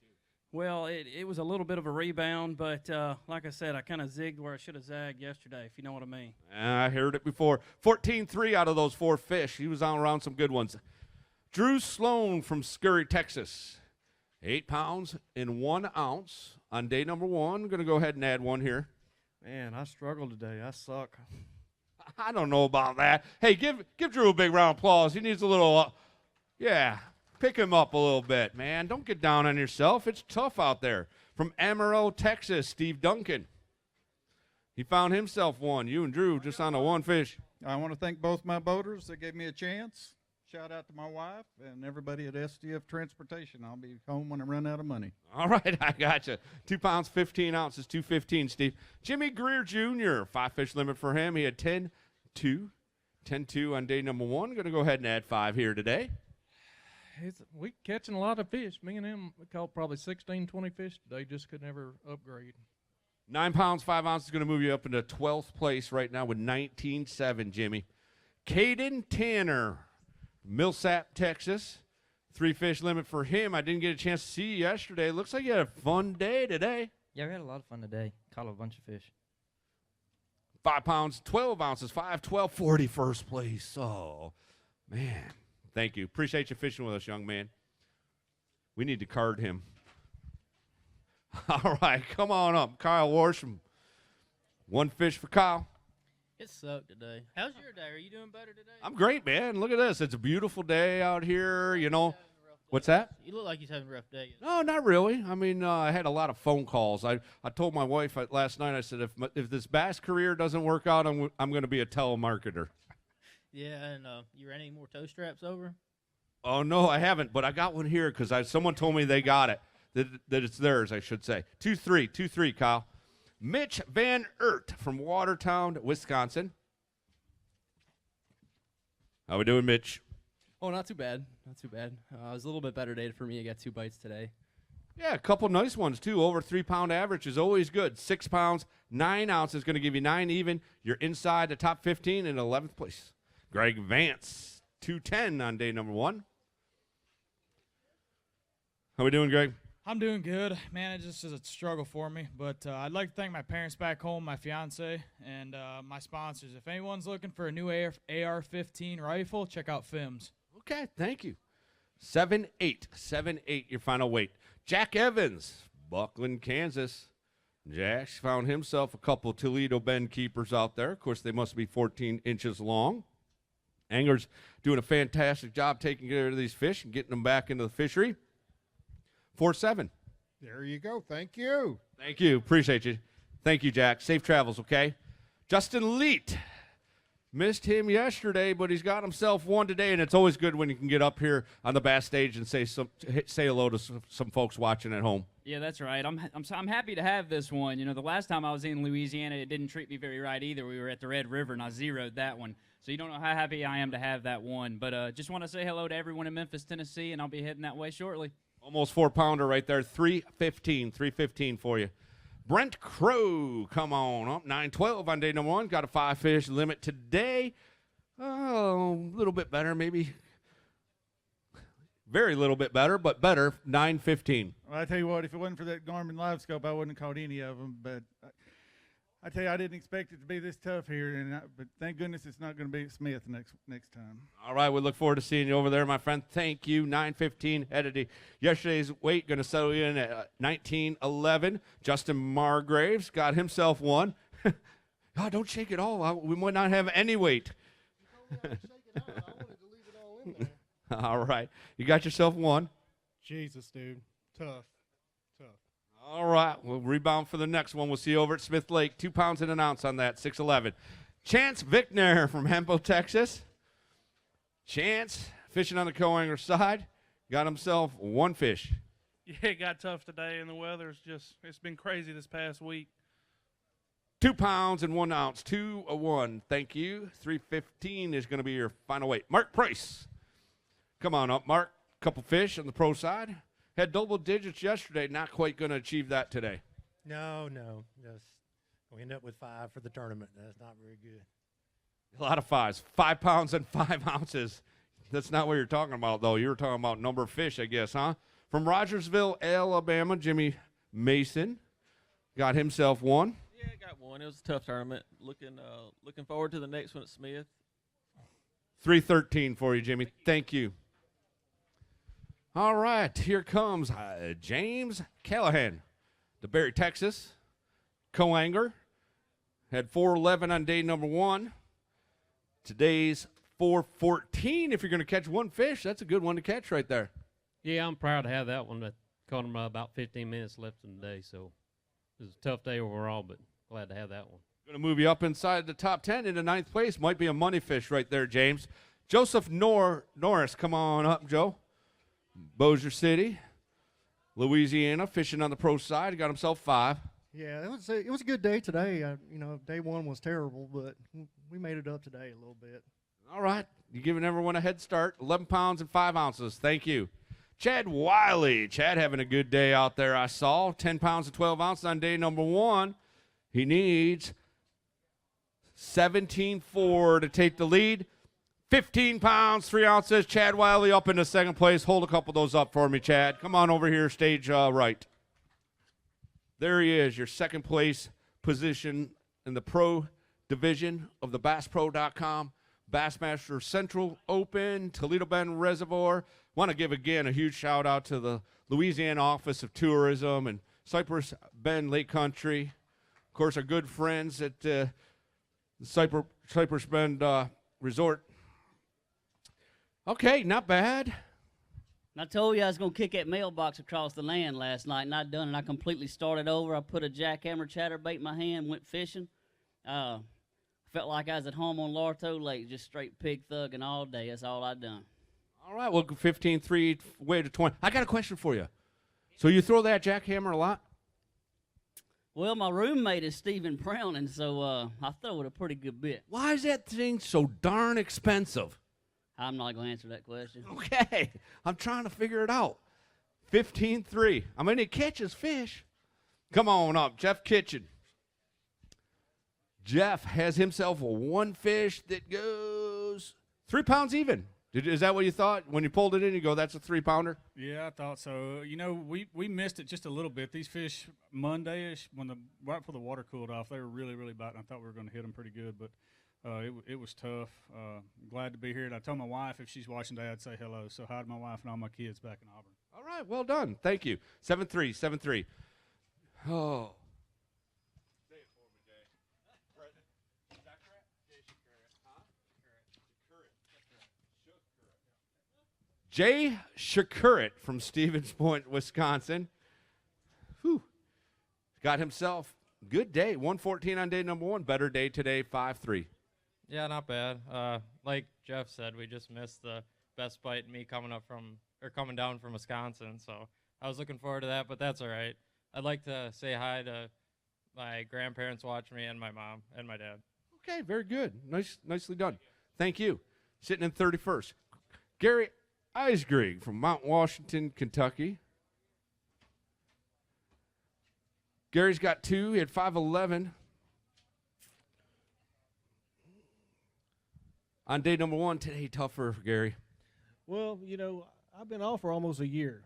Well, it was a little bit of a rebound, but like I said, I kind of zigged where I should have zagged yesterday, if you know what I mean. I heard it before. 14.3 out of those 4 fish. He was on around some good ones. Drew Sloan from Scurry, Texas. 8 pounds and 1 ounce on day number 1. Going to go ahead and add 1 here. Man, I struggled today. I suck. I don't know about that. Hey, give Drew a big round of applause. He needs a little, pick him up a little bit, man. Don't get down on yourself. It's tough out there. From Amarillo, Texas, Steve Duncan. He found himself 1. You and Drew just on a 1 fish. I want to thank both my boaters that gave me a chance. Shout out to my wife and everybody at SDF Transportation. I'll be home when I run out of money. All right, I got you. 2 pounds, 15 ounces, 215, Steve. Jimmy Greer Jr., 5 fish limit for him. He had 10-2. 10-2 on day number 1. Going to go ahead and add 5 here today. We catching a lot of fish. Me and him caught probably 16, 20 fish today. Just could never upgrade. 9 pounds, 5 ounces is going to move you up into 12th place right now with 19.7, Jimmy. Caden Tanner, Millsap, Texas. 3 fish limit for him. I didn't get a chance to see you yesterday. Looks like you had a fun day today. Yeah, we had a lot of fun today. Caught a bunch of fish. 5 pounds, 12 ounces, 5-12, 41st place. Oh, man. Thank you. Appreciate you fishing with us, young man. We need to card him. All right, come on up. Kyle Warsham. 1 fish for Kyle. It sucked today. How's your day? Are you doing better today? I'm great, man. Look at this. It's a beautiful day out here, you know. What's that? You look like you're having a rough day. No, not really. I mean, I had a lot of phone calls. I told my wife last night, I said, if this bass career doesn't work out, I'm going to be a telemarketer. Yeah, and you ran any more toe straps over? Oh, no, I haven't, but I got one here because someone told me they got it, that it's theirs, I should say. 2-3, Kyle. Mitch Van Ert from Watertown, Wisconsin. How we doing, Mitch? Oh, not too bad. Not too bad. It was a little bit better day for me. I got 2 bites today. Yeah, a couple nice ones, too. Over 3 pound average is always good. 6 pounds, 9 ounces, going to give you 9 even. You're inside the top 15 in 11th place. Greg Vance, 210 on day number 1. How we doing, Greg? I'm doing good. Man, it just is a struggle for me. But I'd like to thank my parents back home, my fiance, and my sponsors. If anyone's looking for a new AR-15 rifle, check out FIMS. Okay, thank you. 7-8. 7-8, your final weight. Jack Evans, Buckland, Kansas. Jack's found himself a couple Toledo Bend keepers out there. Of course, they must be 14 inches long. Angler's doing a fantastic job taking care of these fish and getting them back into the fishery. 4-7. There you go. Thank you. Thank you. Appreciate you. Thank you, Jack. Safe travels, okay? Justin Leet. Missed him yesterday, but he's got himself one today, and it's always good when you can get up here on the Bass stage and say hello to some folks watching at home. Yeah, that's right. I'm happy to have this one. You know, the last time I was in Louisiana, it didn't treat me very right either. We were at the Red River, and I zeroed that one. So you don't know how happy I am to have that one. But just want to say hello to everyone in Memphis, Tennessee, and I'll be heading that way shortly. Almost 4-pounder right there, 315, 315 for you. Brent Crow, come on up, 9-12 on day number 1. Got a 5-fish limit today. Oh, a little bit better, maybe. Very little bit better, but better, 9-15. Well, I tell you what, if it wasn't for that Garmin Live Scope, I wouldn't have caught any of them. But I tell you, I didn't expect it to be this tough here, but thank goodness it's not going to be at Smith next time. All right, we look forward to seeing you over there, my friend. Thank you. 9-15 headed to yesterday's weight, going to settle you in at 19-11. Justin Margraves got himself one. Oh, don't shake it all. We might not have any weight. All right, you got yourself one. Jesus, dude, tough. All right, we'll rebound for the next one. We'll see you over at Smith Lake. 2 pounds and an ounce on that, 6'11". Chance Vickner from Hempo, Texas. Chance, fishing on the co-angler side, got himself one fish. Yeah, it got tough today, and the weather's it's been crazy this past week. 2 pounds and 1 ounce, 2-1. Thank you. 315 is going to be your final weight. Mark Price. Come on up, Mark. Couple fish on the pro side. Had double digits yesterday, not quite going to achieve that today. No. Just we end up with 5 for the tournament. That's not very good. A lot of 5s. 5 pounds and 5 ounces. That's not what you're talking about, though. You were talking about number of fish, I guess, huh? From Rogersville, Alabama, Jimmy Mason got himself one. Yeah, I got one. It was a tough tournament. Looking forward to the next one at Smith. 313 for you, Jimmy. Thank you. All right, here comes James Callahan, DeBerry, Texas, co-angler. Had 411 on day number 1. Today's 414. If you're going to catch one fish, that's a good one to catch right there. Yeah, I'm proud to have that one. I caught him about 15 minutes left in the day, so it was a tough day overall, but glad to have that one. Going to move you up inside the top 10 into 9th place. Might be a money fish right there, James. Joseph Norris, come on up, Joe. Bossier City, Louisiana, fishing on the pro side. Got himself 5. Yeah, it was a good day today. Day 1 was terrible, but we made it up today a little bit. All right, you're giving everyone a head start. 11 pounds and 5 ounces. Thank you. Chad Wiley. Chad having a good day out there, I saw. 10 pounds and 12 ounces on day number 1. He needs 17.4 to take the lead. 15 pounds, 3 ounces. Chad Wiley up into 2nd place. Hold a couple of those up for me, Chad. Come on over here, stage right. There he is, your 2nd place position in the pro division of the BassPro.com Bassmaster Central Open, Toledo Bend Reservoir. Want to give again a huge shout out to the Louisiana Office of Tourism and Cypress Bend Lake Country. Of course, our good friends at the Cypress Bend Resort. Okay, not bad. I told you I was going to kick that mailbox across the land last night, and I done it. I completely started over. I put a jackhammer chatterbait in my hand, went fishing. Felt like I was at home on Larto Lake, just straight pig thugging all day. That's all I done. All right, well, 15-3, way to 20. I got a question for you. So you throw that jackhammer a lot? Well, my roommate is Stephen Brown, and so I throw it a pretty good bit. Why is that thing so darn expensive? I'm not going to answer that question. Okay, I'm trying to figure it out. 15-3. I mean, it catches fish. Come on up, Jeff Kitchen. Jeff has himself one fish that goes 3 pounds even. Is that what you thought? When you pulled it in, you go, that's a 3-pounder? Yeah, I thought so. You know, we missed it just a little bit. These fish Monday-ish, right before the water cooled off, they were really, really biting. I thought we were going to hit them pretty good, but it was tough. Glad to be here. And I told my wife if she's watching today, I'd say hello. So hi to my wife and all my kids back in Auburn. All right, well done. Thank you. 7-3, 7-3. Oh. Jay Shakurit from Stevens Point, Wisconsin. Whew. Got himself good day. 114 on day number 1. Better day today, 5-3. Yeah, not bad. Like Jeff said, we just missed the best bite and me coming down from Wisconsin. So I was looking forward to that, but that's all right. I'd like to say hi to my grandparents watching me and my mom and my dad. Okay, very good. Nicely done. Thank you. Sitting in 31st. Gary Eisgrig from Mount Washington, Kentucky. Gary's got 2. He had 511. On day number 1 today, tougher for Gary. Well, you know, I've been off for almost a year,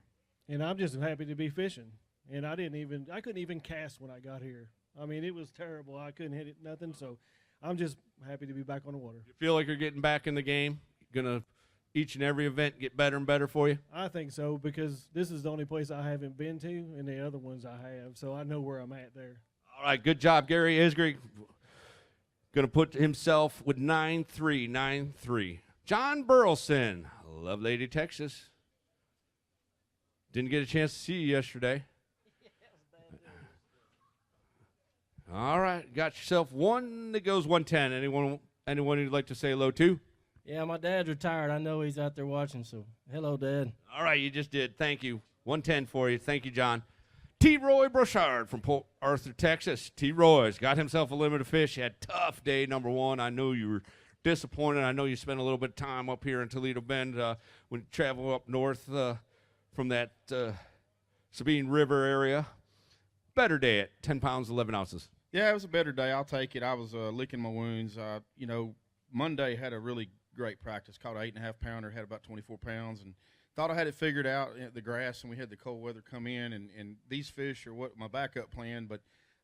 and I'm just happy to be fishing. And I couldn't even cast when I got here. I mean, it was terrible. I couldn't hit it, nothing. So I'm just happy to be back on the water. You feel like you're getting back in the game? Gonna each and every event get better and better for you? I think so, because this is the only place I haven't been to, and the other ones I have. So I know where I'm at there. All right, good job, Gary Eisgrig. Going to put himself with 9-3, 9-3. John Burleson, Lovelady, Texas. Didn't get a chance to see you yesterday. All right, got yourself one that goes 110. Anyone you'd like to say hello to? Yeah, my dad's retired. I know he's out there watching, so hello, Dad. All right, you just did. Thank you. 110 for you. Thank you, John. T. Roy Brochard from Port Arthur, Texas. T. Roy's got himself a limit of fish. He had tough day number 1. I know you were disappointed. I know you spent a little bit of time up here in Toledo Bend when you travel up north from that Sabine River area. Better day at 10 pounds, 11 ounces. Yeah, it was a better day. I'll take it. I was licking my wounds. You know, Monday had a really great practice. Caught an 8.5 pounder, had about 24 pounds, and thought I had it figured out at the grass, and we had the cold weather come in, and these fish are what my backup plan, but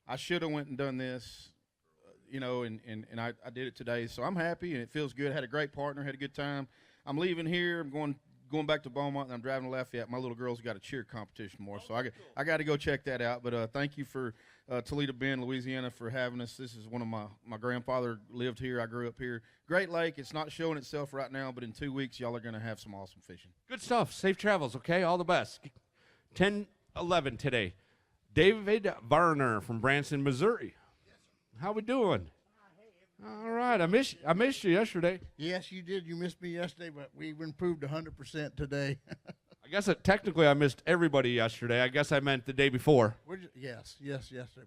I should have went and done this, you know, and I did it today. So I'm happy, and it feels good. Had a great partner, had a good time. I'm leaving here. I'm going back to Beaumont, and I'm driving to Lafayette. My little girl's got a cheer competition tomorrow, so I got to go check that out. But thank you for Toledo Bend, Louisiana, for having us. This is one of my grandfather lived here. I grew up here. Great lake. It's not showing itself right now, but in 2 weeks, y'all are going to have some awesome fishing. Good stuff. Safe travels, okay? All the best. 10-11 today. David Varner from Branson, Missouri. How we doing? All right. I missed you yesterday. Yes, you did. You missed me yesterday, but we've improved 100% today. I guess technically I missed everybody yesterday. I guess I meant the day before. Yes.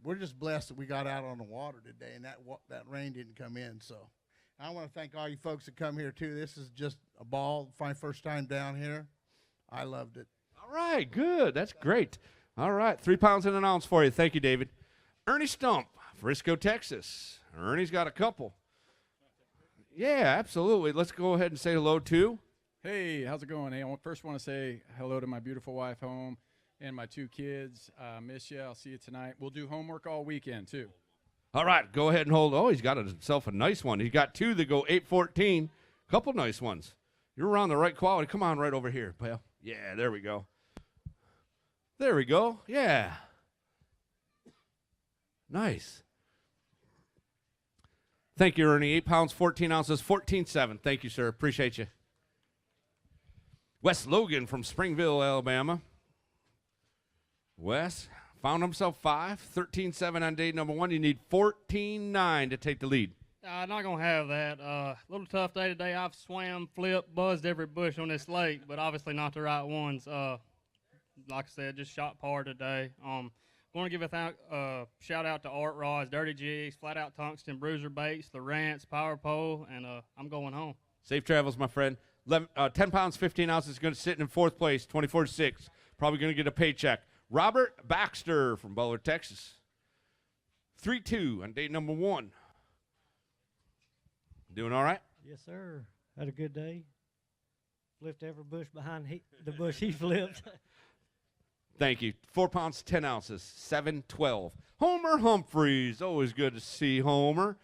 We're just blessed that we got out on the water today, and that rain didn't come in. So I want to thank all you folks that come here, too. This is just a ball. My first time down here. I loved it. All right, good. That's great. All right, 3 pounds and an ounce for you. Thank you, David. Ernie Stump, Frisco, Texas. Ernie's got a couple. Yeah, absolutely. Let's go ahead and say hello to. Hey, how's it going? Hey, I first want to say hello to my beautiful wife home and my 2 kids. Miss you. I'll see you tonight. We'll do homework all weekend, too. All right, go ahead and hold. Oh, he's got himself a nice one. He's got 2 that go 8-14. Couple nice ones. You're around the right quality. Come on right over here, pal. Yeah, there we go. There we go. Yeah. Nice. Thank you, Ernie. 8 pounds, 14 ounces, 14.7. Thank you, sir. Appreciate you. Wes Logan from Springville, Alabama. Wes found himself 5, 13.7 on day number 1. You need 14.9 to take the lead. Not going to have that. Little tough day today. I've swam, flipped, buzzed every bush on this lake, but obviously not the right ones. Like I said, just shot par today. Want to give a shout out to Art Rods, Dirty Jigs, Flat Out Tungsten, Bruiser Baits, The Rants, Power Pole, and I'm going home. Safe travels, my friend. 10 pounds, 15 ounces, going to sit in 4th place, 24-6. Probably going to get a paycheck. Robert Baxter from Butler, Texas. 3-2 on day number 1. Doing all right? Yes, sir. Had a good day. Flipped every bush behind the bush he flipped. Thank you. 4 pounds, 10 ounces, 712. Homer Humphreys. Always good to see Homer.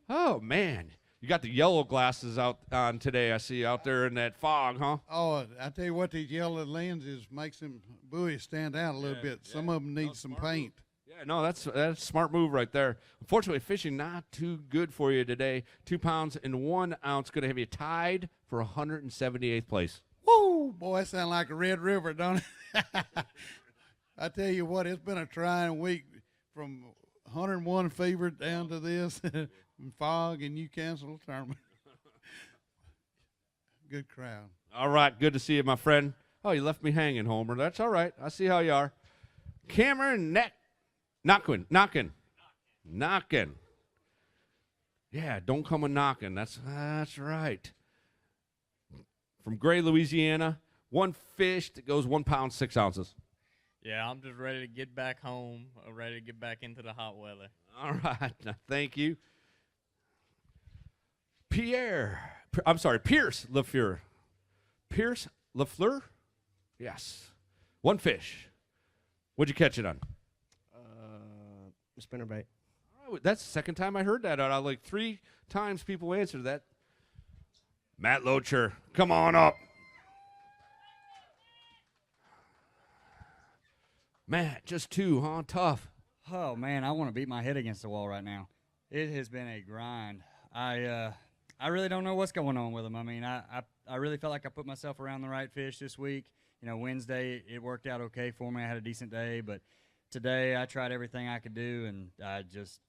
Oh, man. You got the yellow glasses out on today, I see, out there in that fog, huh? Oh, I tell you what, these yellow lenses makes them buoys stand out a little bit. Some of them need some paint. Yeah, no, that's a smart move right there. Unfortunately, fishing not too good for you today. 2 pounds and 1 ounce going to have you tied for 178th place. Woo! Boy, that sounds like a Red River, don't it? I tell you what, it's been a trying week from 101 fever down to this, and fog, and you cancel the tournament. Good crowd. All right, good to see you, my friend. Oh, you left me hanging, Homer. That's all right. I see how you are. Cameron Knocking. Yeah, don't come a knocking. That's right. From Gray, Louisiana, 1 fish that goes 1 pound, 6 ounces. Yeah, I'm just ready to get back home. I'm ready to get back into the hot weather. All right, thank you. Pierce LaFleur. Pierce LaFleur? Yes. 1 fish. What'd you catch it on? Spinnerbait. All right, that's the second time I heard that. Like 3 times people answered that. Matt Locher, come on up. Matt, just 2, huh? Tough. Oh, man, I want to beat my head against the wall right now. It has been a grind. I really don't know what's going on with them. I mean, I really felt like I put myself around the right fish this week. You know, Wednesday, it worked out okay for me. I had a decent day, but today I tried everything I could do, and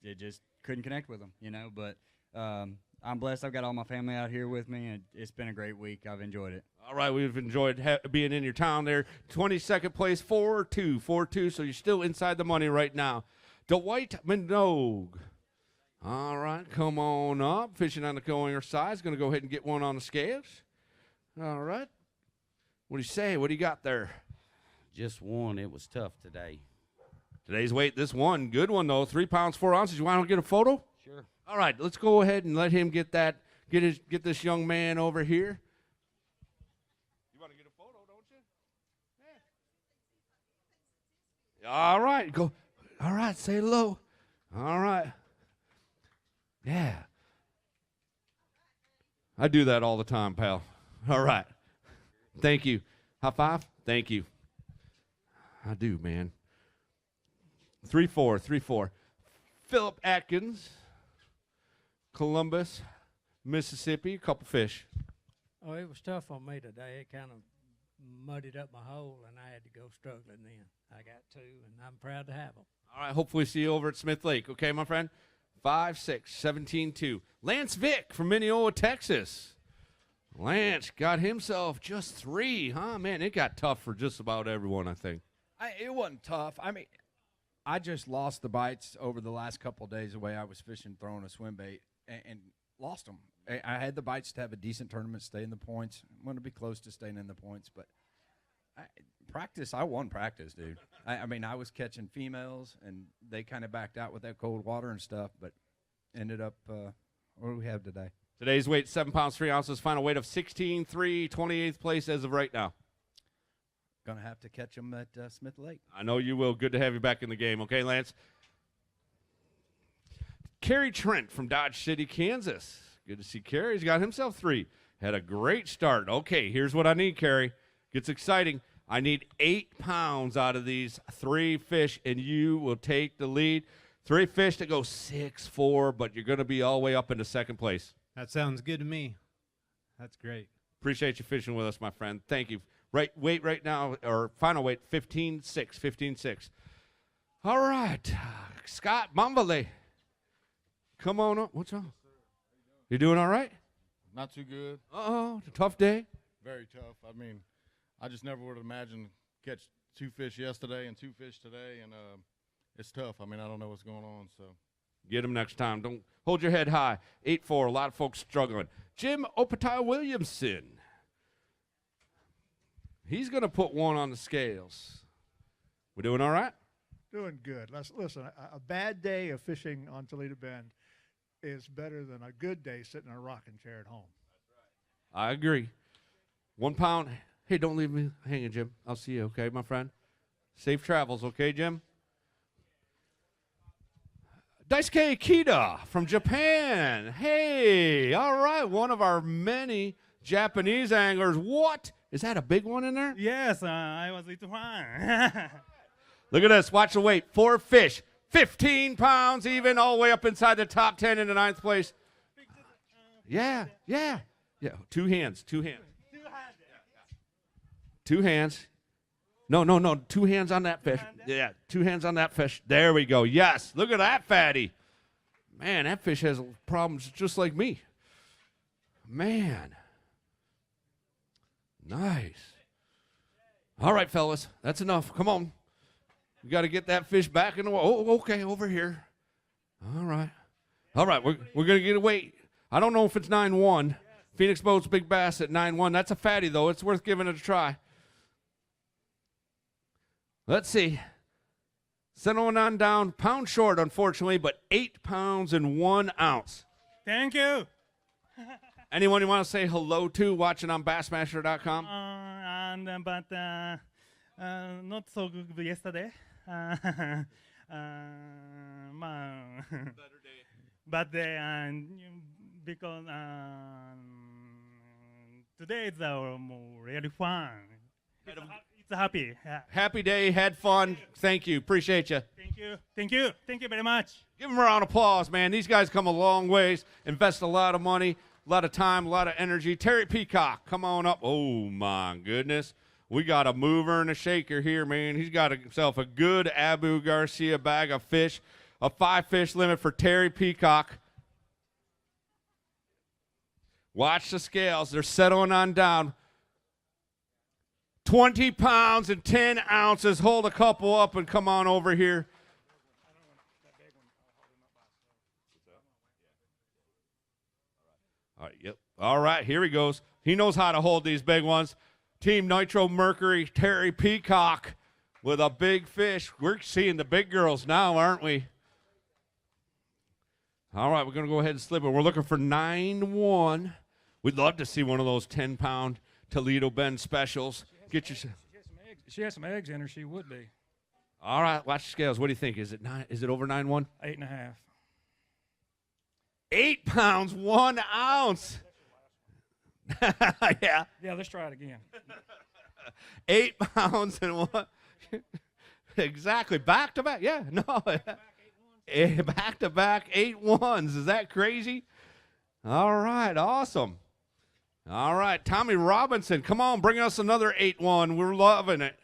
it just couldn't connect with them, you know. But I'm blessed. I've got all my family out here with me, and it's been a great week. I've enjoyed it. All right, we've enjoyed being in your town there. 22nd place, 4-2, so you're still inside the money right now. Dwight Minogue. All right, come on up. Fishing on the going side. Is going to go ahead and get one on the scales. All right. What do you say? What do you got there? Just one. It was tough today. Today's weight, this one, good one though, 3 pounds, 4 ounces. You want to get a photo? Sure. All right, let's go ahead and let him get that. Get this young man over here. You want to get a photo, don't you? Yeah. All right, go. All right, say hello. All right. Yeah. I do that all the time, pal. All right. Thank you. High five. Thank you. I do, man. 3-4. Philip Atkins, Columbus, Mississippi. A couple fish. Oh, it was tough on me today. It kind of muddied up my hole, and I had to go struggling then. I got 2, and I'm proud to have them. All right, hopefully see you over at Smith Lake. Okay, my friend? 5-6, 17-2. Lance Vick from Mineola, Texas. Lance got himself just 3, huh? Man, it got tough for just about everyone, I think. It wasn't tough. I mean, I just lost the bites over the last couple of days the way I was fishing, throwing a swim bait, and lost them. I had the bites to have a decent tournament, stay in the points. I'm going to be close to staying in the points, but I won practice, dude. I mean, I was catching females, and they kind of backed out with that cold water and stuff, but ended up what do we have today? Today's weight, 7 pounds, 3 ounces. Final weight of 16-3, 28th place as of right now. Going to have to catch them at Smith Lake. I know you will. Good to have you back in the game. Okay, Lance? Kerry Trent from Dodge City, Kansas. Good to see Kerry. He's got himself 3. Had a great start. Okay, here's what I need, Kerry. Gets exciting. I need 8 pounds out of these 3 fish, and you will take the lead. 3 fish to go 6-4, but you're going to be all the way up into second place. That sounds good to me. That's great. Appreciate you fishing with us, my friend. Thank you. Weight right now, or final weight, 15-6. All right. Scott Bombale. Come on up. What's wrong? You doing all right? Not too good. Uh-oh. It's a tough day. Very tough. I mean, I just never would have imagined catch 2 fish yesterday and 2 fish today, and it's tough. I mean, I don't know what's going on, so. Get them next time. Don't hold your head high. 8-4. A lot of folks struggling. Jim Opatai Williamson. He's going to put 1 on the scales. We doing all right? Doing good. Listen, a bad day of fishing on Toledo Bend is better than a good day sitting in a rocking chair at home. I agree. 1 pound. Hey, don't leave me hanging, Jim. I'll see you, okay, my friend? Safe travels, okay, Jim? Daisuke Ikeda from Japan. Hey, all right, one of our many Japanese anglers. What? Is that a big one in there? Yes, I was with fun. Look at this. Watch the weight. 4 fish. 15 pounds even, all the way up inside the top 10 in the 9th place. Yeah. 2 hands. 2 hands. 2 hands. No. 2 hands on that fish. Yeah, 2 hands on that fish. There we go. Yes. Look at that fatty. Man, that fish has problems just like me. Man. Nice. All right, fellas. That's enough. Come on. We got to get that fish back in the water. Oh, okay, over here. All right. We're going to get a weight. I don't know if it's 9-1. Phoenix Boats Big Bass at 9-1. That's a fatty, though. It's worth giving it a try. Let's see. Settling on down. Pound short, unfortunately, but 8 pounds and 1 ounce. Thank you. Anyone you want to say hello to watching on Bassmaster.com? Not so good yesterday. But because today is really fun. It's happy. Yeah. Happy day, had fun. Thank you. Appreciate you. Thank you very much. Give them a round of applause, man. These guys come a long ways, invest a lot of money, a lot of time, a lot of energy. Terry Peacock, come on up. Oh, my goodness. We got a mover and a shaker here, man. He's got himself a good Abu Garcia bag of fish, a 5-fish limit for Terry Peacock. Watch the scales. They're settling on down. 20 pounds and 10 ounces. Hold a couple up and come on over here. All right, yep. All right, here he goes. He knows how to hold these big ones. Team Nitro Mercury, Terry Peacock with a big fish. We're seeing the big girls now, aren't we? All right, we're going to go ahead and slip it. We're looking for 9-1. We'd love to see one of those 10-pound Toledo Bend specials. Get your. She has some eggs in her. She would be. All right, watch the scales. What do you think? Is it over 9-1? 8.5. 8 pounds, 1 ounce. Yeah. Yeah, let's try it again. 8 pounds and 1. Exactly. Back to back. Yeah. No. Back to back 8 ones. Is that crazy? All right. Awesome. All right. Tommy Robinson, come on. Bring us another 8-1. We're loving it.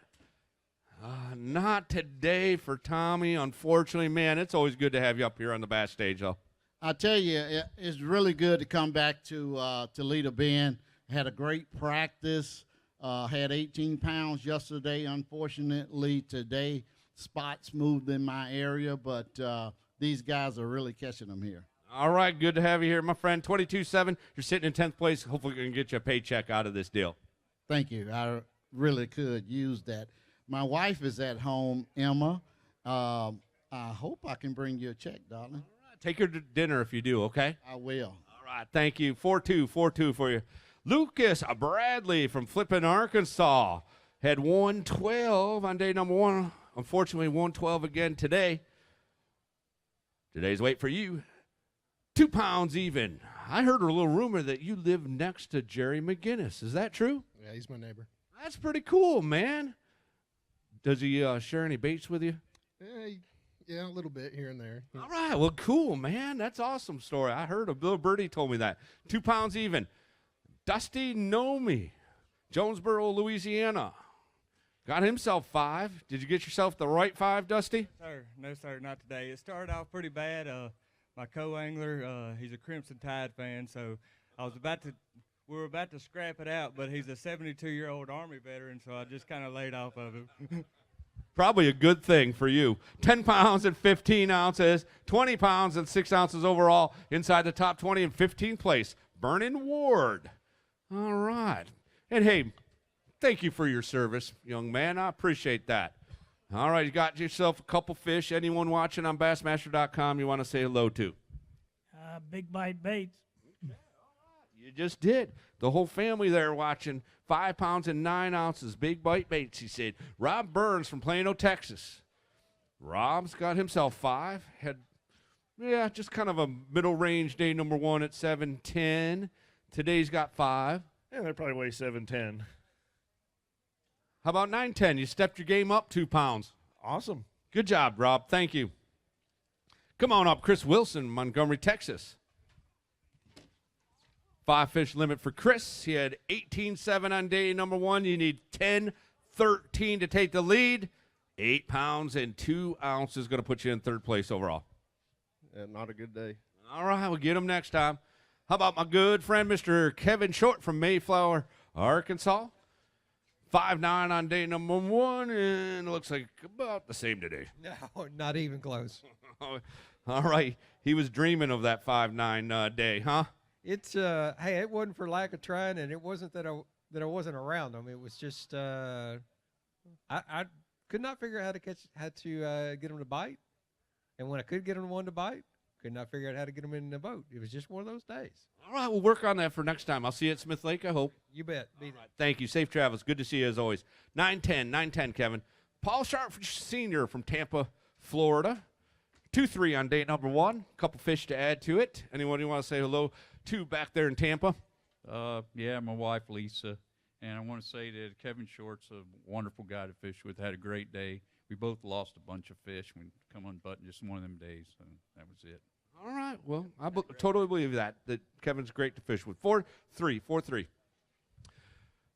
Not today for Tommy, unfortunately. Man, it's always good to have you up here on the bass stage, though. I tell you, it's really good to come back to Toledo Bend. Had a great practice. Had 18 pounds yesterday. Unfortunately, today spots moved in my area, but these guys are really catching them here. All right, good to have you here, my friend. 22-7. You're sitting in 10th place. Hopefully, we can get you a paycheck out of this deal. Thank you. I really could use that. My wife is at home, Emma. I hope I can bring you a check, darling. Take her to dinner if you do, okay? I will. All right, thank you. 4-2 for you. Lucas Bradley from Flippin, Arkansas had 112 on day number 1. Unfortunately, 112 again today. Today's weight for you, 2 pounds even. I heard a little rumor that you live next to Jerry McGinnis. Is that true? Yeah, he's my neighbor. That's pretty cool, man. Does he share any baits with you? Yeah, a little bit here and there. All right, well, cool, man. That's awesome story. I heard a little birdie told me that. 2 pounds even. Dusty Nomi, Jonesboro, Louisiana. Got himself 5. Did you get yourself the right 5, Dusty? No, sir, not today. It started off pretty bad. My co-angler, he's a Crimson Tide fan, so we were about to scrap it out, but he's a 72-year-old Army veteran, so I just kind of laid off of him. Probably a good thing for you. 10 pounds and 15 ounces, 20 pounds and 6 ounces overall inside the top 20 in 15th place. Vernon Ward. All right. And, hey, thank you for your service, young man. I appreciate that. All right, you got yourself a couple fish. Anyone watching on Bassmaster.com you want to say hello to? Big Bite Baits. You just did. The whole family there watching. 5 pounds and 9 ounces. Big Bite Baits, he said. Rob Burns from Plano, Texas. Rob's got himself 5. Had, just kind of a middle range day number 1 at 710. Today's got 5. Yeah, they probably weigh 710. How about 910? You stepped your game up 2 pounds. Awesome. Good job, Rob. Thank you. Come on up, Chris Wilson, Montgomery, Texas. 5 fish limit for Chris. He had 18.7 on day number 1. You need 10.13 to take the lead. 8 pounds and 2 ounces going to put you in 3rd place overall. Not a good day. All right, we'll get him next time. How about my good friend, Mr. Kevin Short from Mayflower, Arkansas? 5.9 on day number 1, and it looks like about the same today. No, not even close. All right. He was dreaming of that 5.9 day, huh? It's hey, it wasn't for lack of trying, and it wasn't that I wasn't around them. It was just I could not figure out how to get them to bite, and when I could get them one to bite, could not figure out how to get them in the boat. It was just one of those days. All right, we'll work on that for next time. I'll see you at Smith Lake, I hope. You bet. Thank you. Safe travels. Good to see you as always. 910, Kevin. Paul Sharp Sr. from Tampa, Florida. 2-3 on day number 1. Couple fish to add to it. Anyone you want to say hello to back there in Tampa? Yeah, my wife Lisa, and I want to say that Kevin Short's a wonderful guy to fish with. Had a great day. We both lost a bunch of fish. We come unbuttoned just one of them days, so that was it. All right. Well, I totally believe that Kevin's great to fish with. 4-3.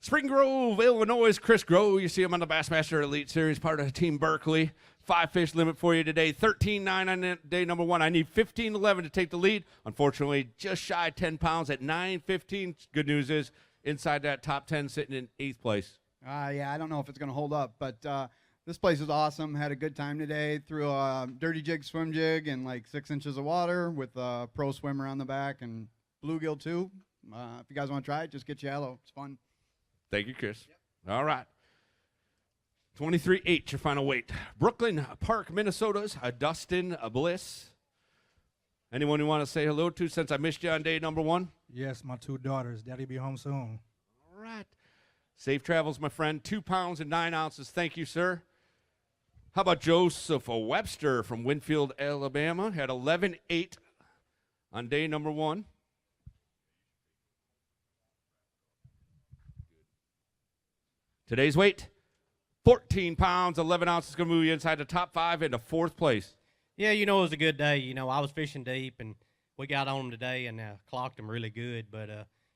Spring Grove, Illinois, Chris Grove. You see him on the Bassmaster Elite Series, part of Team Berkeley. 5 fish limit for you today. 13.9 on day number 1. I need 15.11 to take the lead. Unfortunately, just shy of 10 pounds at 9.15. Good news is inside that top 10, sitting in 8th place. Yeah, I don't know if it's going to hold up, but this place is awesome. Had a good time today. Threw a dirty jig swim jig in like 6 inches of water with a pro swimmer on the back and bluegill too. If you guys want to try it, just get yellow. It's fun. Thank you, Chris. Yep. All right. 23.8, your final weight. Brooklyn Park, Minnesota's Dustin Bliss. Anyone you want to say hello to since I missed you on day number 1? Yes, my 2 daughters. Daddy be home soon. All right. Safe travels, my friend. 2 pounds and 9 ounces. Thank you, sir. How about Joseph Webster from Winfield, Alabama? Had 11.8 on day number 1. Today's weight, 14 pounds, 11 ounces, going to move you inside the top 5 into 4th place. Yeah, it was a good day. I was fishing deep, and we got on them today and clocked them really good. But,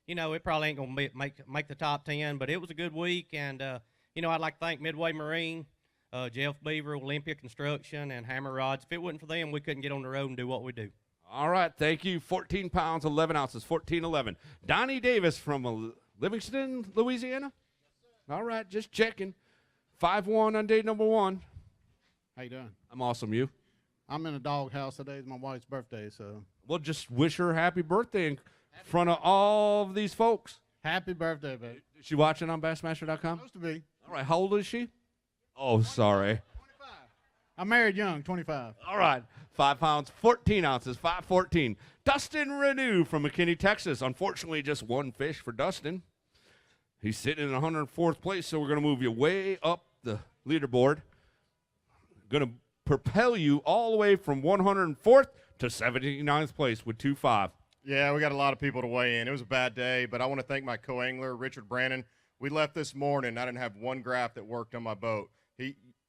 it probably ain't going to make the top 10, but it was a good week. And, I'd like to thank Midway Marine, Jeff Beaver, Olympia Construction, and Hammer Rods. If it wasn't for them, we couldn't get on the road and do what we do. All right, thank you. 14 pounds, 11 ounces, 14.11. Donnie Davis from Livingston, Louisiana. All right, just checking. 5-1 on day number 1. How you doing? I'm awesome. You? I'm in a doghouse today. It's my wife's birthday, so. Well, just wish her happy birthday in front of all of these folks. Happy birthday, babe. Is she watching on Bassmaster.com? Supposed to be. All right, how old is she? Oh, sorry. 25. I'm married young, 25. All right, 5 pounds, 14 ounces, 5.14. Dustin Renew from McKinney, Texas. Unfortunately, just 1 fish for Dustin. He's sitting in 104th place, so we're going to move you way up the leaderboard. Going to propel you all the way from 104th to 79th place with 2.5. Yeah, we got a lot of people to weigh in. It was a bad day, but I want to thank my co-angler, Richard Brannon. We left this morning. I didn't have one graph that worked on my boat.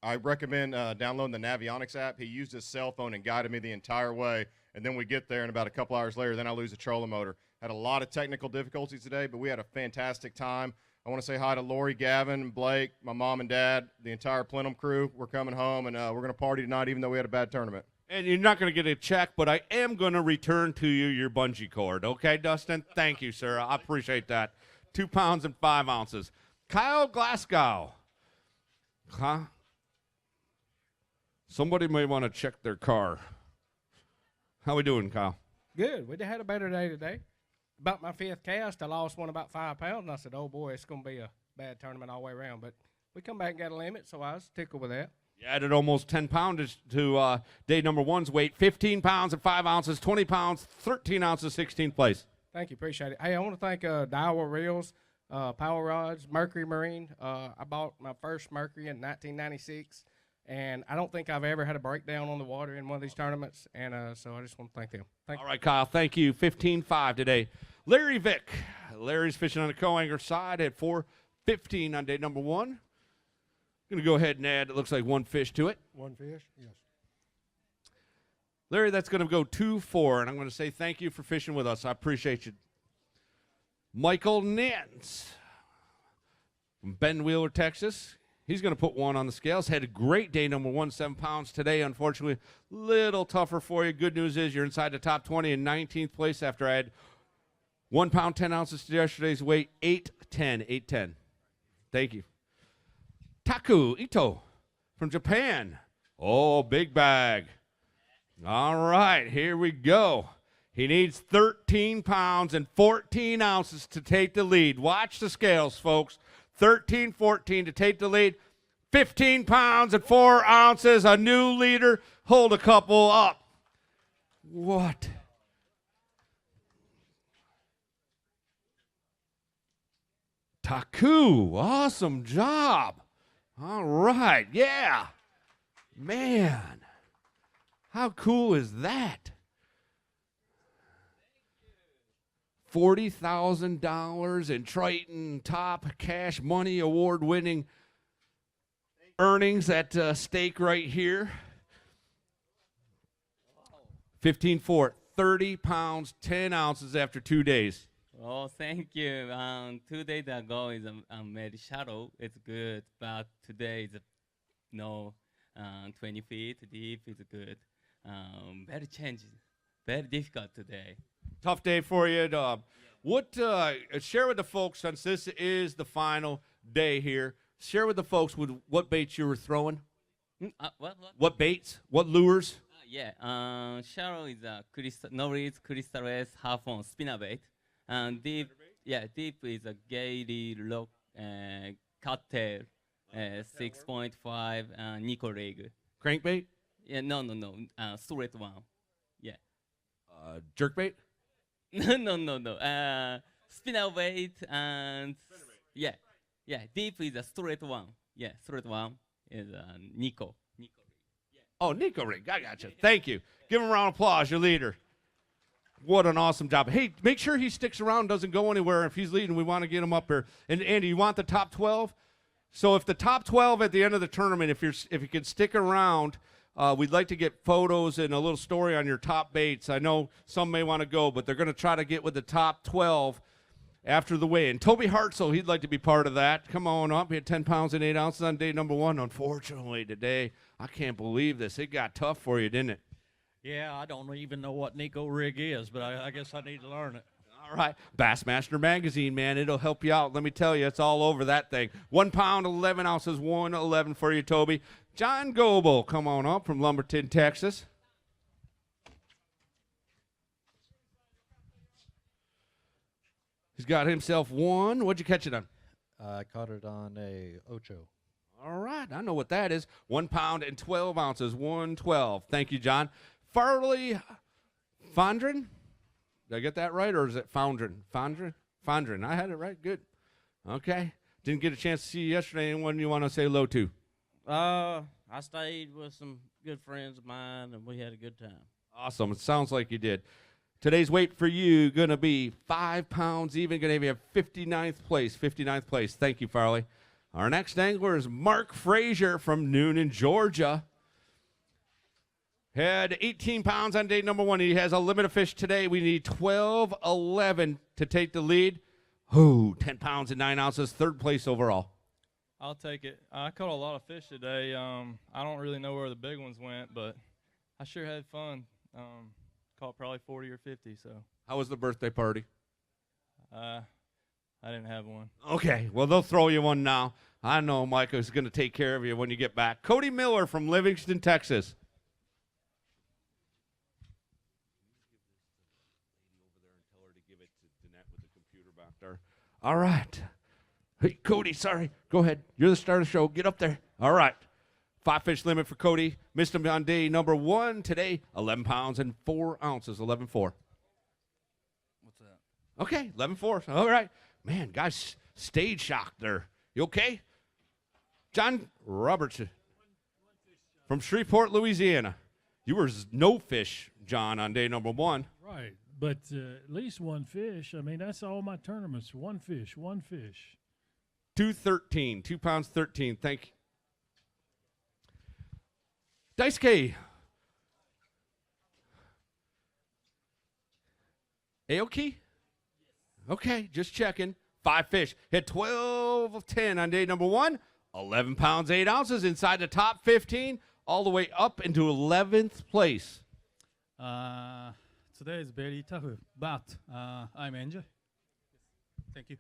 I recommend downloading the Navionics app. He used his cell phone and guided me the entire way, and then we get there, and about a couple hours later, then I lose a trolling motor. Had a lot of technical difficulties today, but we had a fantastic time. I want to say hi to Lori, Gavin, and Blake, my mom and dad, the entire Plenum crew. We're coming home, and we're going to party tonight even though we had a bad tournament. And you're not going to get a check, but I am going to return to you your bungee cord. Okay, Dustin? Thank you, sir. I appreciate that. 2 pounds and 5 ounces. Kyle Glasgow. Huh? Somebody may want to check their car. How we doing, Kyle? Good. We had a better day today. About my 5th cast, I lost one about 5 pounds, and I said, oh, boy, it's going to be a bad tournament all the way around. But we come back and got a limit, so I was tickled with that. You added almost 10 poundage to day number one's weight. 15 pounds and 5 ounces, 20 pounds, 13 ounces, 16th place. Thank you, appreciate it. Hey, I want to thank Daiwa Reels, Power Rods, Mercury Marine. I bought my first Mercury in 1996, and I don't think I've ever had a breakdown on the water in one of these tournaments, and so I just want to thank them. Thank All right, Kyle, thank you. 15-5 today. Larry Vick. Larry's fishing on the co-angler side at 4:15 on day number one. Going to go ahead and add, it looks like one fish to it. One fish, yes. Larry, that's going to go 2-4, and I'm going to say thank you for fishing with us. I appreciate you. Michael Nance from Ben Wheeler, Texas. He's going to put one on the scales. Had a great day, number one, 7 pounds today. Unfortunately, a little tougher for you. Good news is you're inside the top 20 in 19th place after I had 1 pound, 10 ounces to yesterday's weight, 8-10. Thank you. Taku Ito from Japan. Oh, big bag. All right, here we go. He needs 13 pounds and 14 ounces to take the lead. Watch the scales, folks. 13-14 to take the lead. 15 pounds and 4 ounces, a new leader. Hold a couple up. What? Taku, awesome job. All right, yeah. Man, how cool is that? $40,000 in Triton top cash money award-winning earnings at stake right here. 15-4, 30 pounds, 10 ounces after 2 days. Oh, thank you. 2 days ago is made shallow. It's good, but today is 20 feet deep. Is good. Very changing, very difficult today. Tough day for you. What share with the folks, since this is the final day here, share with the folks what baits you were throwing. What baits? What lures? Yeah, shallow is Norris Crystal S half-on spinnerbait. And deep, deep is a Gaily lock cattail 6.5 Nico rig. Crankbait? Yeah, no, straight one. Yeah. Jerkbait? No. Spinnerbait and deep is a straight one. Yeah, straight one is Nico. Oh, Nico rig. I got you. Thank you. Give him a round of applause, your leader. What an awesome job. Hey, make sure he sticks around, doesn't go anywhere. If he's leading, we want to get him up here. And Andy, you want the top 12? So if the top 12 at the end of the tournament, if you can stick around, we'd like to get photos and a little story on your top baits. I know some may want to go, but they're going to try to get with the top 12 after the weigh. And Toby Hartzell, he'd like to be part of that. Come on up. He had 10 pounds and 8 ounces on day number one. Unfortunately, today, I can't believe this. It got tough for you, didn't it? Yeah, I don't even know what Nico rig is, but I guess I need to learn it. All right. Bassmaster magazine, man. It'll help you out. Let me tell you, it's all over that thing. 1 pound, 11 ounces, 111 for you, Toby. John Goebel, come on up from Lumberton, Texas. He's got himself one. What'd you catch it on? I caught it on a Ocho. All right. I know what that is. 1 pound and 12 ounces, 112. Thank you, John. Farley Fondren? Did I get that right, or is it Foundren? Fondren. I had it right. Good. Okay. Didn't get a chance to see you yesterday. Anyone you want to say hello to? I stayed with some good friends of mine, and we had a good time. Awesome. It sounds like you did. Today's weight for you going to be 5 pounds even. Going to have 59th place. Thank you, Farley. Our next angler is Mark Frazier from Noonan, Georgia. Had 18 pounds on day number one. He has a limit of fish today. We need 12-11 to take the lead. 10 pounds and 9 ounces, 3rd place overall. I'll take it. I caught a lot of fish today. I don't really know where the big ones went, but I sure had fun. Caught probably 40 or 50. So. How was the birthday party? I didn't have one. Okay, well, they'll throw you one now. I know Micah's going to take care of you when you get back. Cody Miller from Livingston, Texas. All right. Hey, Cody, sorry. Go ahead. You're the star of the show. Get up there. All right. 5 fish limit for Cody. Missed him on day number 1 today. 11 pounds and 4 ounces. 11.4. What's that? Okay, 11.4. All right. Man, guys, stage shock there. You okay? John Robertson from Shreveport, Louisiana. You were no fish, John, on day number 1. Right, but at least one fish. I mean, that's all my tournaments. One fish, one fish. 213, 2 pounds 13. Thank you. Dice K. Aoki? Okay, just checking. 5 fish. Hit 12 of 10 on day number 1. 11 pounds, 8 ounces inside the top 15, all the way up into 11th place. Today is very tough, but I'm enjoy. Thank you.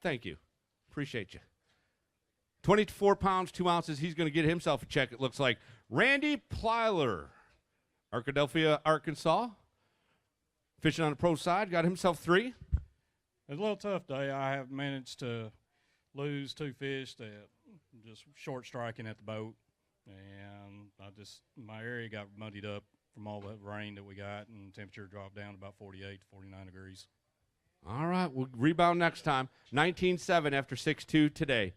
Thank you. Appreciate you. 24 pounds, 2 ounces. He's going to get himself a check, it looks like. Randy Plyler, Arkadelphia, Arkansas. Fishing on the pro side, got himself 3. It's a little tough day. I have managed to lose 2 fish that just short striking at the boat, and my area got muddied up from all the rain that we got, and temperature dropped down to about 48 to 49 degrees. All right, we'll rebound next time. 19-7 after 6-2 today.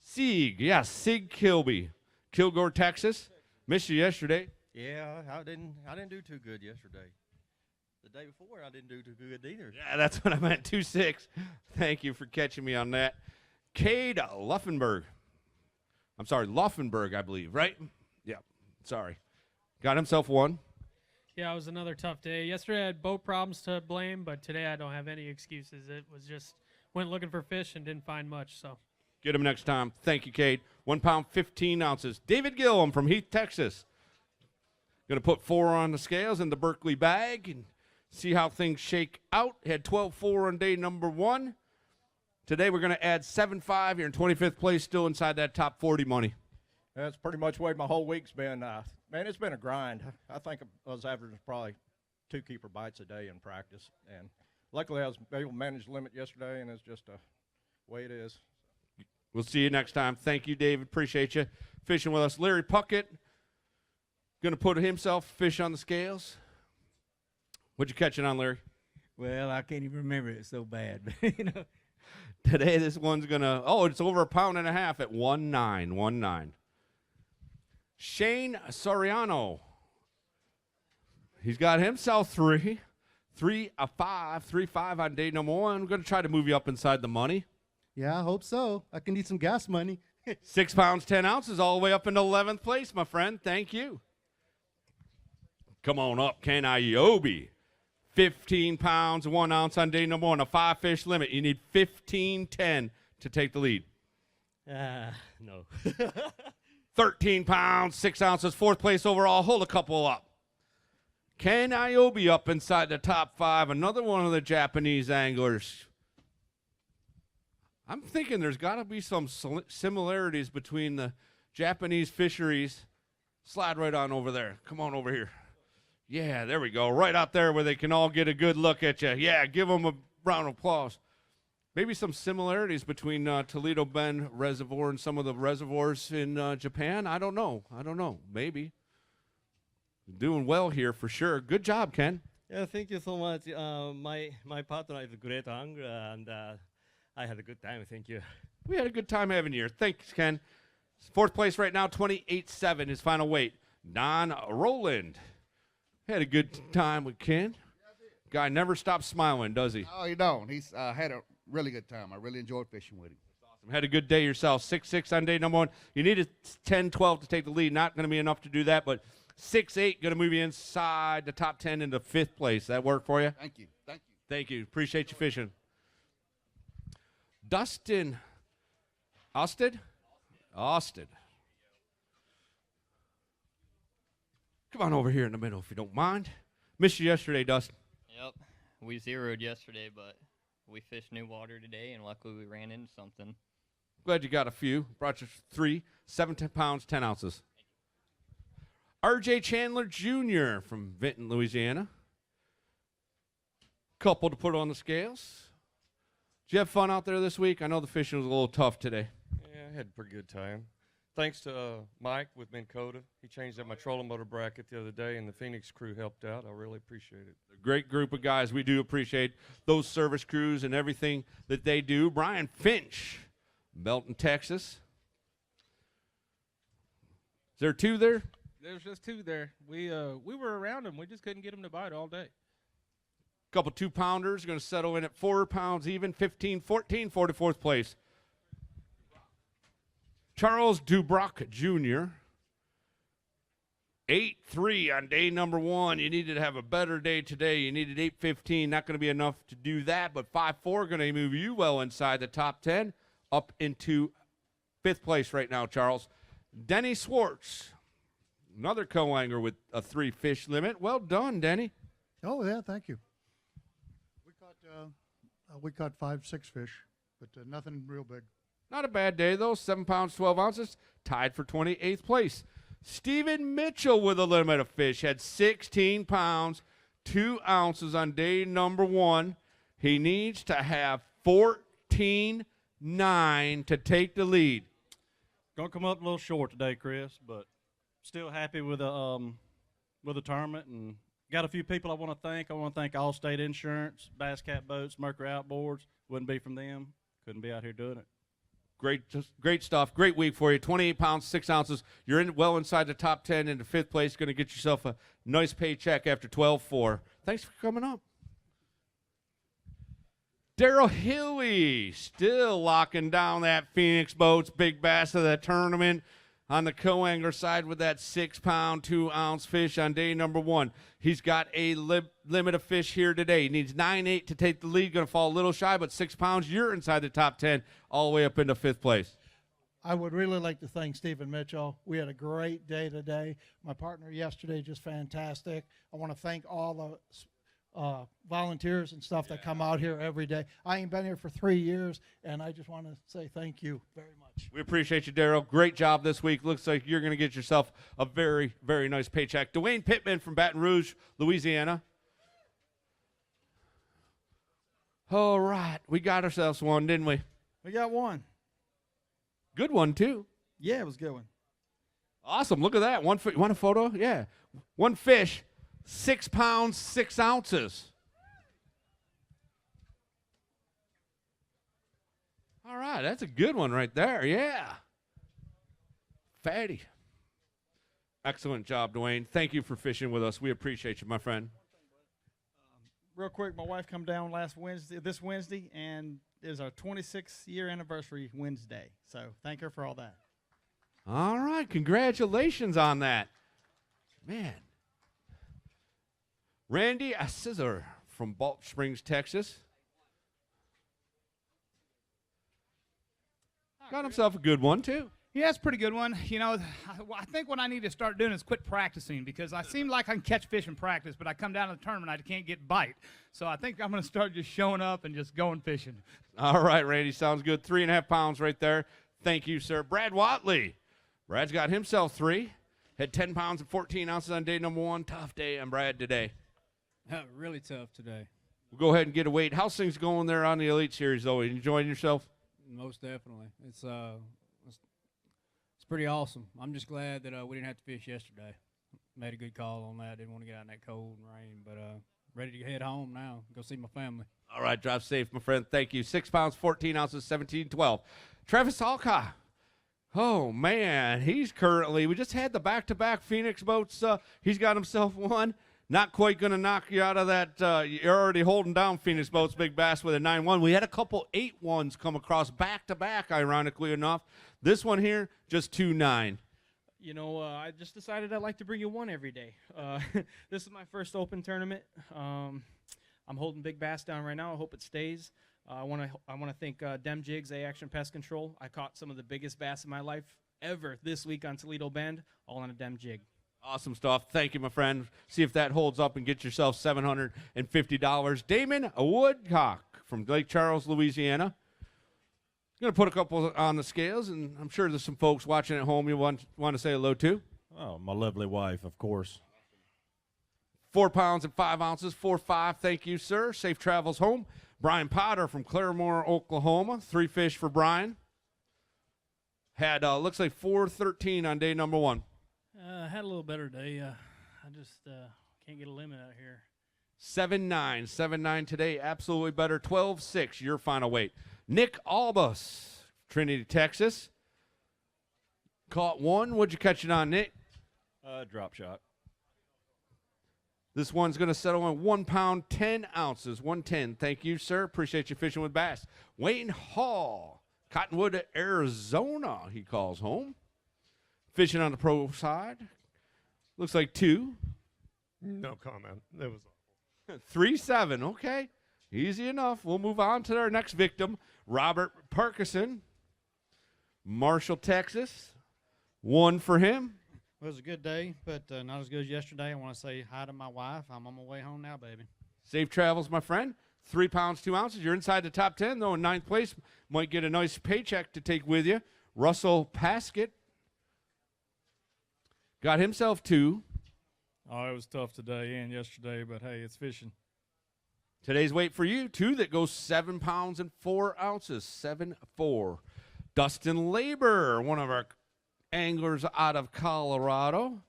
Sieg, yes, Sieg Kilby, Kilgore, Texas. Missed you yesterday. Yeah, I didn't do too good yesterday. The day before, I didn't do too good either. Yeah, that's what I meant, 2-6. Thank you for catching me on that. Cade Luffenberg. I'm sorry, Luffenberg, I believe, right? Yeah, sorry. Got himself 1. Yeah, it was another tough day. Yesterday I had boat problems to blame, but today I don't have any excuses. It was just went looking for fish and didn't find much, so. Get him next time. Thank you, Cade. 1 pound, 15 ounces. David Gillum from Heath, Texas. Going to put 4 on the scales in the Berkeley bag and see how things shake out. Had 12.4 on day number 1. Today we're going to add 7.5. You're in 25th place, still inside that top 40 money. That's pretty much the way my whole week's been. Man, it's been a grind. I think I was averaging probably 2 keeper bites a day in practice. And luckily I was able to manage the limit yesterday, and it's just the way it is. We'll see you next time. Thank you, David. Appreciate you fishing with us. Larry Puckett going to put himself fish on the scales. What'd you catch it on, Larry? Well, I can't even remember it. It's so bad. But, you know. Today this one's going to, it's over 1.5 pounds at 1.9. Shane Soriano. He's got himself 3. 3 of 5. 3.5 on day number 1. We're going to try to move you up inside the money. Yeah, I hope so. I can need some gas money. 6 pounds, 10 ounces, all the way up into 11th place, my friend. Thank you. Come on up, Ken Iobi. 15 pounds, 1 ounce on day number 1. A 5 fish limit. You need 15.10 to take the lead. No. 13 pounds, 6 ounces, 4th place overall. Hold a couple up. Ken Iobi up inside the top 5. Another one of the Japanese anglers. I'm thinking there's got to be some similarities between the Japanese fisheries. Slide right on over there. Come on over here. Yeah, there we go. Right out there where they can all get a good look at you. Yeah, give them a round of applause. Maybe some similarities between Toledo Bend Reservoir and some of the reservoirs in Japan. I don't know. Maybe. Doing well here for sure. Good job, Ken. Yeah, thank you so much. My partner is a great angler, and I had a good time. Thank you. We had a good time having you here. Thanks, Ken. 4th place right now, 28.7, his final weight. Don Rowland. Had a good time with Ken. Guy never stops smiling, does he? Oh, he don't. He's had a really good time. I really enjoyed fishing with him. Awesome. Had a good day yourself. 6.6 on day number 1. You needed 10-12 to take the lead. Not going to be enough to do that, but 6.8 going to move you inside the top 10 into 5th place. That work for you? Thank you. Thank you. Thank you. Appreciate you fishing. Dustin Austin. Come on over here in the middle if you don't mind. Missed you yesterday, Dustin. Yep. We zeroed yesterday, but we fished new water today, and luckily we ran into something. Glad you got a few. Brought you 3, 17 pounds, 10 ounces. R.J. Chandler Jr. from Vinton, Louisiana. Couple to put on the scales. Did you have fun out there this week? I know the fishing was a little tough today. Yeah, I had a pretty good time. Thanks to Mike with Minn Kota. He changed out my trolling motor bracket the other day, and the Phoenix crew helped out. I really appreciate it. A great group of guys. We do appreciate those service crews and everything that they do. Brian Finch, Belton, Texas. Is there two there? There's just two there. We were around them. We just couldn't get them to bite all day. Couple 2-pounders going to settle in at 4 pounds even, 15-14, 44th place. Charles Dubrock Jr., 8-3 on day number 1. You needed to have a better day today. You needed 8-15. Not going to be enough to do that, but 5-4 going to move you well inside the top 10, up into 5th place right now, Charles. Denny Swartz, another co-angler with a 3-fish limit. Well done, Denny. Oh, yeah, thank you. We caught 5, 6 fish, but nothing real big. Not a bad day, though. 7 pounds, 12 ounces, tied for 28th place. Stephen Mitchell with a limit of fish had 16 pounds, 2 ounces on day number 1. He needs to have 14-9 to take the lead. Gonna come up a little short today, Chris, but still happy with the tournament, and got a few people I want to thank. I want to thank Allstate Insurance, Bass Cat Boats, Mercury Outboards. Wouldn't be from them, couldn't be out here doing it. Great stuff. Great week for you. 28 pounds, 6 ounces. You're well inside the top 10 into 5th place. Going to get yourself a nice paycheck after 12-4. Thanks for coming up. Daryl Hilly still locking down that Phoenix Boats Big Bass of the tournament on the co-angler side with that 6-pound, 2-ounce fish on day number 1. He's got a limit of fish here today. He needs 9-8 to take the lead. Going to fall a little shy, but 6 pounds. You're inside the top 10 all the way up into 5th place. I would really like to thank Stephen Mitchell. We had a great day today. My partner yesterday, just fantastic. I want to thank all the volunteers and stuff that come out here every day. I ain't been here for 3 years, and I just want to say thank you very much. We appreciate you, Daryl. Great job this week. Looks like you're going to get yourself a very, very nice paycheck. Dwayne Pittman from Baton Rouge, Louisiana. All right. We got ourselves one, didn't we? We got one. Good one, too. Yeah, it was a good one. Awesome. Look at that. Want a photo? Yeah. One fish. 6 pounds, 6 ounces. All right, that's a good one right there. Yeah. Fatty. Excellent job, Dwayne. Thank you for fishing with us. We appreciate you, my friend. Real quick, my wife come down this Wednesday, and it is our 26th-year anniversary Wednesday. So thank her for all that. All right, congratulations on that. Man. Randy Assizor from Balch Springs, Texas. Got himself a good one, too. Yeah, it's a pretty good one. You know, I think what I need to start doing is quit practicing, because I seem like I can catch fish in practice, but I come down to the tournament, I can't get bite. So I think I'm going to start just showing up and just going fishing. All right, Randy, sounds good. 3.5 pounds right there. Thank you, sir. Brad Watley. Brad's got himself 3. Had 10 pounds and 14 ounces on day number 1. Tough day on Brad today. Really tough today. We'll go ahead and get a weight. How's things going there on the Elite Series, though? You enjoying yourself? Most definitely. It's pretty awesome. I'm just glad that we didn't have to fish yesterday. Made a good call on that. Didn't want to get out in that cold and rain, but ready to head home now. Go see my family. All right, drive safe, my friend. Thank you. 6 pounds, 14 ounces, 17-12. Travis Alka. Oh, man. He's currently, we just had the back-to-back Phoenix Boats. He's got himself one. Not quite going to knock you out of that. You're already holding down Phoenix Boats Big Bass with a 9-1. We had a couple 8-1s come across back-to-back, ironically enough. This one here, just 2-9. You know, I just decided I'd like to bring you one every day. This is my first open tournament. I'm holding Big Bass down right now. I hope it stays. I want to thank Dem Jigs, A-Action Pest Control. I caught some of the biggest bass in my life ever this week on Toledo Bend, all on a Dem Jig. Awesome stuff. Thank you, my friend. See if that holds up and get yourself $750. Damon Woodcock from Lake Charles, Louisiana. Going to put a couple on the scales, and I'm sure there's some folks watching at home you want to say hello to. Oh, my lovely wife, of course. 4 pounds and 5 ounces, 4.5. Thank you, sir. Safe travels home. Brian Potter from Claremore, Oklahoma. 3 fish for Brian. Had, looks like 413 on day number 1. Had a little better day. I just can't get a limit out here. 7-9. 7-9 today. Absolutely better. 12-6, your final weight. Nick Albus, Trinity, Texas. Caught 1. What'd you catch it on, Nick? Drop shot. This one's going to settle on 1 pound, 10 ounces, 110. Thank you, sir. Appreciate you fishing with Bass. Wayne Hall, Cottonwood, Arizona, he calls home. Fishing on the pro side. Looks like 2. No comment. That was 3-7. Okay. Easy enough. We'll move on to our next victim, Robert Parkinson, Marshall, Texas. 1 for him. Well, it was a good day, but not as good as yesterday. I want to say hi to my wife. I'm on my way home now, baby. Safe travels, my friend. 3 pounds, 2 ounces. You're inside the top 10, though, in 9th place. Might get a nice paycheck to take with you. Russell Paskett got himself 2. Oh, it was tough today and yesterday, but hey, it's fishing. Today's weight for you, 2 that goes 7 pounds and 4 ounces. 7-4. Dustin Labor, one of our anglers out of Colorado,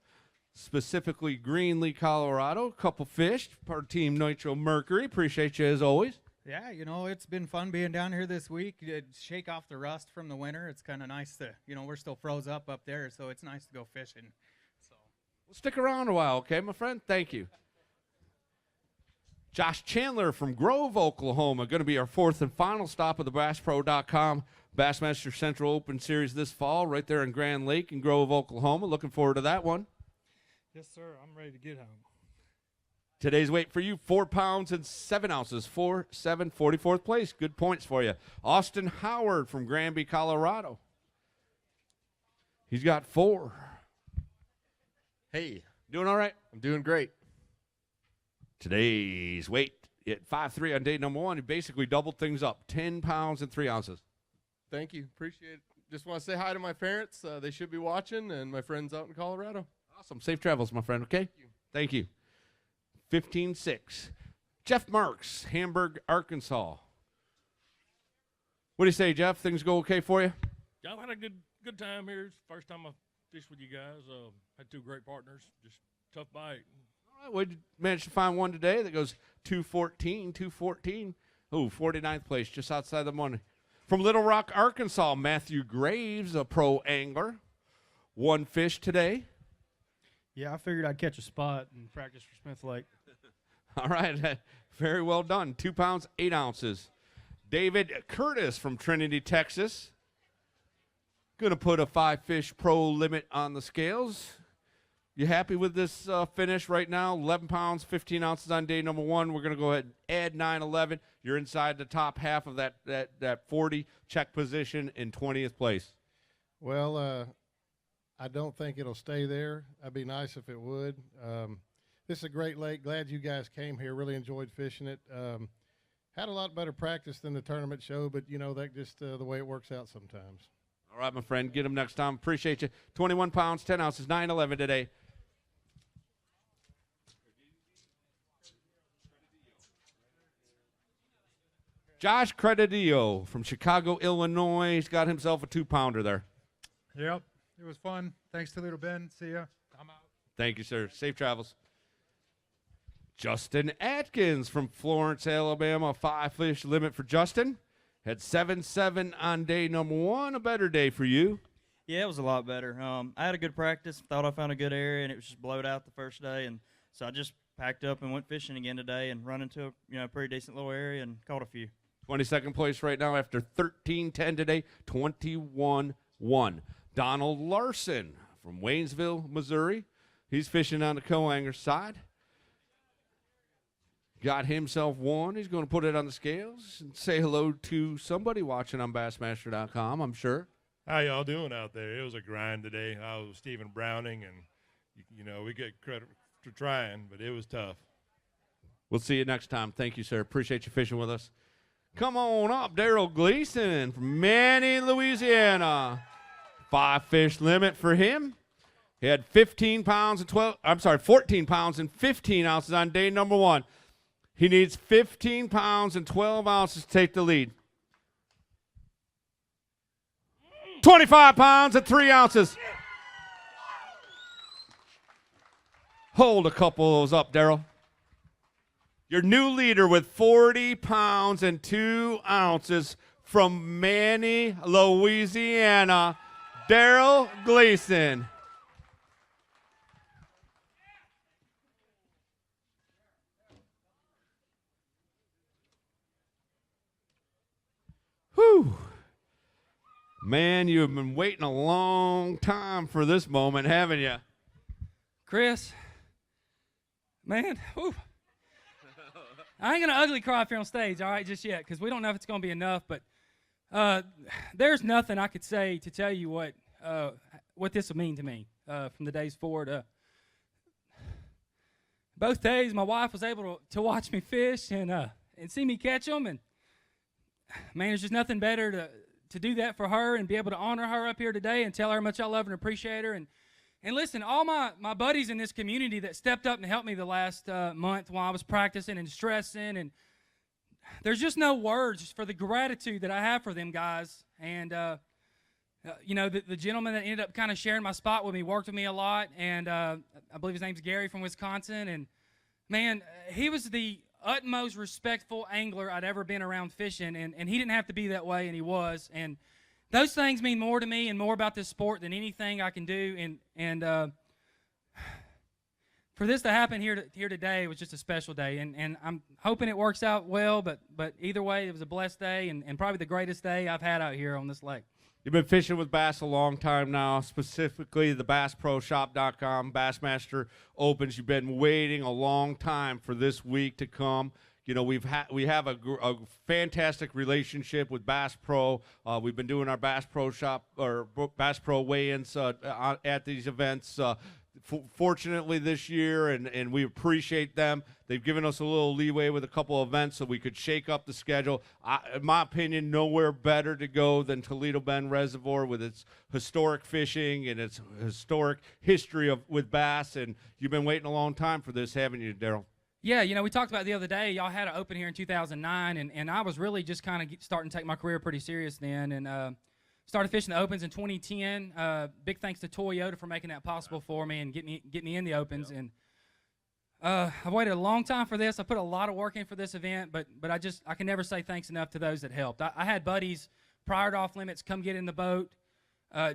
specifically Greenlee, Colorado. Couple fish, part of Team Nitro Mercury. Appreciate you as always. Yeah, you know, it's been fun being down here this week. Shake off the rust from the winter. It's kind of nice to, you know, we're still froze up there, so it's nice to go fishing. We'll stick around a while, okay, my friend? Thank you. Josh Chandler from Grove, Oklahoma, going to be our 4th and final stop of the BassPro.com Bassmaster Central Open Series this fall, right there in Grand Lake in Grove, Oklahoma. Looking forward to that one. Yes, sir. I'm ready to get home. Today's weight for you, 4 pounds and 7 ounces, 4-7, 44th place. Good points for you. Austin Howard from Granby, Colorado. He's got 4. Hey. Doing all right? I'm doing great. Today's weight at 5'3" on day number 1. He basically doubled things up, 10 pounds and 3 ounces. Thank you. Appreciate it. Just want to say hi to my parents. They should be watching, and my friends out in Colorado. Awesome. Safe travels, my friend, okay? Thank you. 15-6. Jeff Marks, Hamburg, Arkansas. What do you say, Jeff? Things go okay for you? Yeah, I've had a good time here. It's the first time I've fished with you guys. Had 2 great partners. Just tough bite. All right, we managed to find one today that goes 214. Oh, 49th place, just outside the money. From Little Rock, Arkansas, Matthew Graves, a pro angler. 1 fish today. Yeah, I figured I'd catch a spot and practice for Smith Lake. All right, very well done. 2 pounds, 8 ounces. David Curtis from Trinity, Texas. Going to put a 5-fish pro limit on the scales. You happy with this finish right now? 11 pounds, 15 ounces on day number 1. We're going to go ahead and add 9-11. You're inside the top half of that 40 check position in 20th place. Well, I don't think it'll stay there. That'd be nice if it would. This is a great lake. Glad you guys came here. Really enjoyed fishing it. Had a lot better practice than the tournament show, but, you know, that just the way it works out sometimes. All right, my friend. Get them next time. Appreciate you. 21 pounds, 10 ounces, 9-11 today. Josh Credidillo from Chicago, Illinois. He's got himself a 2-pounder there. Yep. It was fun. Thanks to Little Ben. See ya. I'm out. Thank you, sir. Safe travels. Justin Atkins from Florence, Alabama. 5-fish limit for Justin. Had 7-7 on day number 1. A better day for you. Yeah, it was a lot better. I had a good practice. Thought I found a good area, and it was just blowed out the first day. And so I just packed up and went fishing again today and run into a pretty decent little area and caught a few. 22nd place right now after 13-10 today, 21-1. Donald Larson from Waynesville, Missouri. He's fishing on the co-angler side. Got himself 1. He's going to put it on the scales and say hello to somebody watching on Bassmaster.com, I'm sure. How y'all doing out there? It was a grind today. I was Stephen Browning, and, you know, we get credit for trying, but it was tough. We'll see you next time. Thank you, sir. Appreciate you fishing with us. Come on up, Daryl Gleason from Manning, Louisiana. 5-fish limit for him. He had 14 pounds and 15 ounces on day number 1. He needs 15 pounds and 12 ounces to take the lead. 25 pounds and 3 ounces. Hold a couple of those up, Daryl. Your new leader with 40 pounds and 2 ounces from Manny, Louisiana, Daryl Gleason. Whew. Man, you have been waiting a long time for this moment, haven't you? Chris, man, whew. I ain't going to ugly cry up here on stage, all right, just yet, because we don't know if it's going to be enough, but there's nothing I could say to tell you what this will mean to me from the days forward. Both days, my wife was able to watch me fish and see me catch them, and man, there's just nothing better to do that for her and be able to honor her up here today and tell her how much I love and appreciate her. And listen, all my buddies in this community that stepped up and helped me the last month while I was practicing and stressing, and there's just no words for the gratitude that I have for them guys. And, you know, the gentleman that ended up kind of sharing my spot with me worked with me a lot, and I believe his name's Gary from Wisconsin. And, man, he was the utmost respectful angler I'd ever been around fishing, and he didn't have to be that way, and he was. And those things mean more to me and more about this sport than anything I can do. And for this to happen here today was just a special day. And I'm hoping it works out well, but either way, it was a blessed day and probably the greatest day I've had out here on this lake. You've been fishing with Bass a long time now, specifically the BassProShop.com, Bassmaster Opens. You've been waiting a long time for this week to come. You know, we have a fantastic relationship with Bass Pro. We've been doing our Bass Pro Shop or Bass Pro weigh-ins at these events. Fortunately this year, and we appreciate them. They've given us a little leeway with a couple of events so we could shake up the schedule. In my opinion, nowhere better to go than Toledo Bend Reservoir with its historic fishing and its historic history with bass. And you've been waiting a long time for this, haven't you, Daryl? Yeah, you know, we talked about it the other day. Y'all had it open here in 2009, and I was really just kind of starting to take my career pretty serious then, and started fishing the Opens in 2010. Big thanks to Toledo for making that possible for me and get me in the Opens. And I've waited a long time for this. I put a lot of work in for this event, but I can never say thanks enough to those that helped. I had buddies prior to Off Limits come get in the boat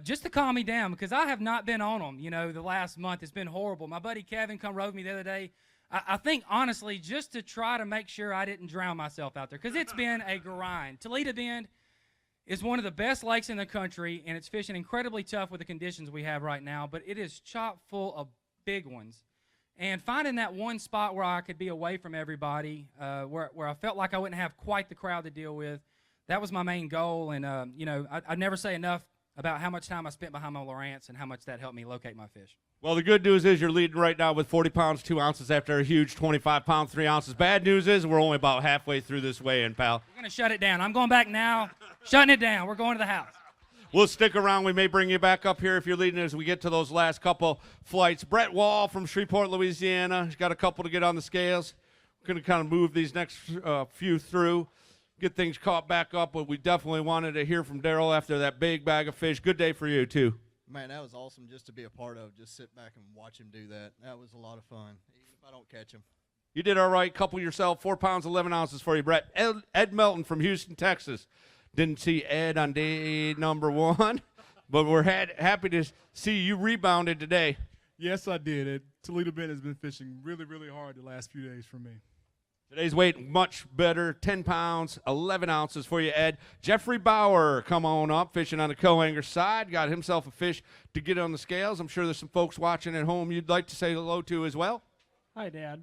just to calm me down because I have not been on them. You know, the last month it's been horrible. My buddy Kevin come rode me the other day. I think, honestly, just to try to make sure I didn't drown myself out there because it's been a grind. Toledo Bend is one of the best lakes in the country, and it's fishing incredibly tough with the conditions we have right now, but it is chock full of big ones. And finding that one spot where I could be away from everybody, where I felt like I wouldn't have quite the crowd to deal with, that was my main goal. And, you know, I'd never say enough about how much time I spent behind my Lowrance and how much that helped me locate my fish. Well, the good news is you're leading right now with 40 pounds, 2 ounces after a huge 25 pounds, 3 ounces. Bad news is we're only about halfway through this weigh-in, pal. We're going to shut it down. I'm going back now. Shutting it down. We're going to the house. We'll stick around. We may bring you back up here if you're leading as we get to those last couple flights. Brett Wall from Shreveport, Louisiana. He's got a couple to get on the scales. We're going to kind of move these next few through, get things caught back up, but we definitely wanted to hear from Daryl after that big bag of fish. Good day for you, too. Man, that was awesome just to be a part of. Just sit back and watch him do that. That was a lot of fun, even if I don't catch him. You did all right. Couple yourself. 4 pounds, 11 ounces for you, Brett. Ed Melton from Houston, Texas. Didn't see Ed on day number 1, but we're happy to see you rebounded today. Yes, I did. Toledo Bend has been fishing really, really hard the last few days for me. Today's weight much better, 10 pounds, 11 ounces for you, Ed. Jeffrey Bauer, come on up, fishing on the co-hanger side. Got himself a fish to get on the scales. I'm sure there's some folks watching at home you'd like to say hello to as well. Hi, Dad.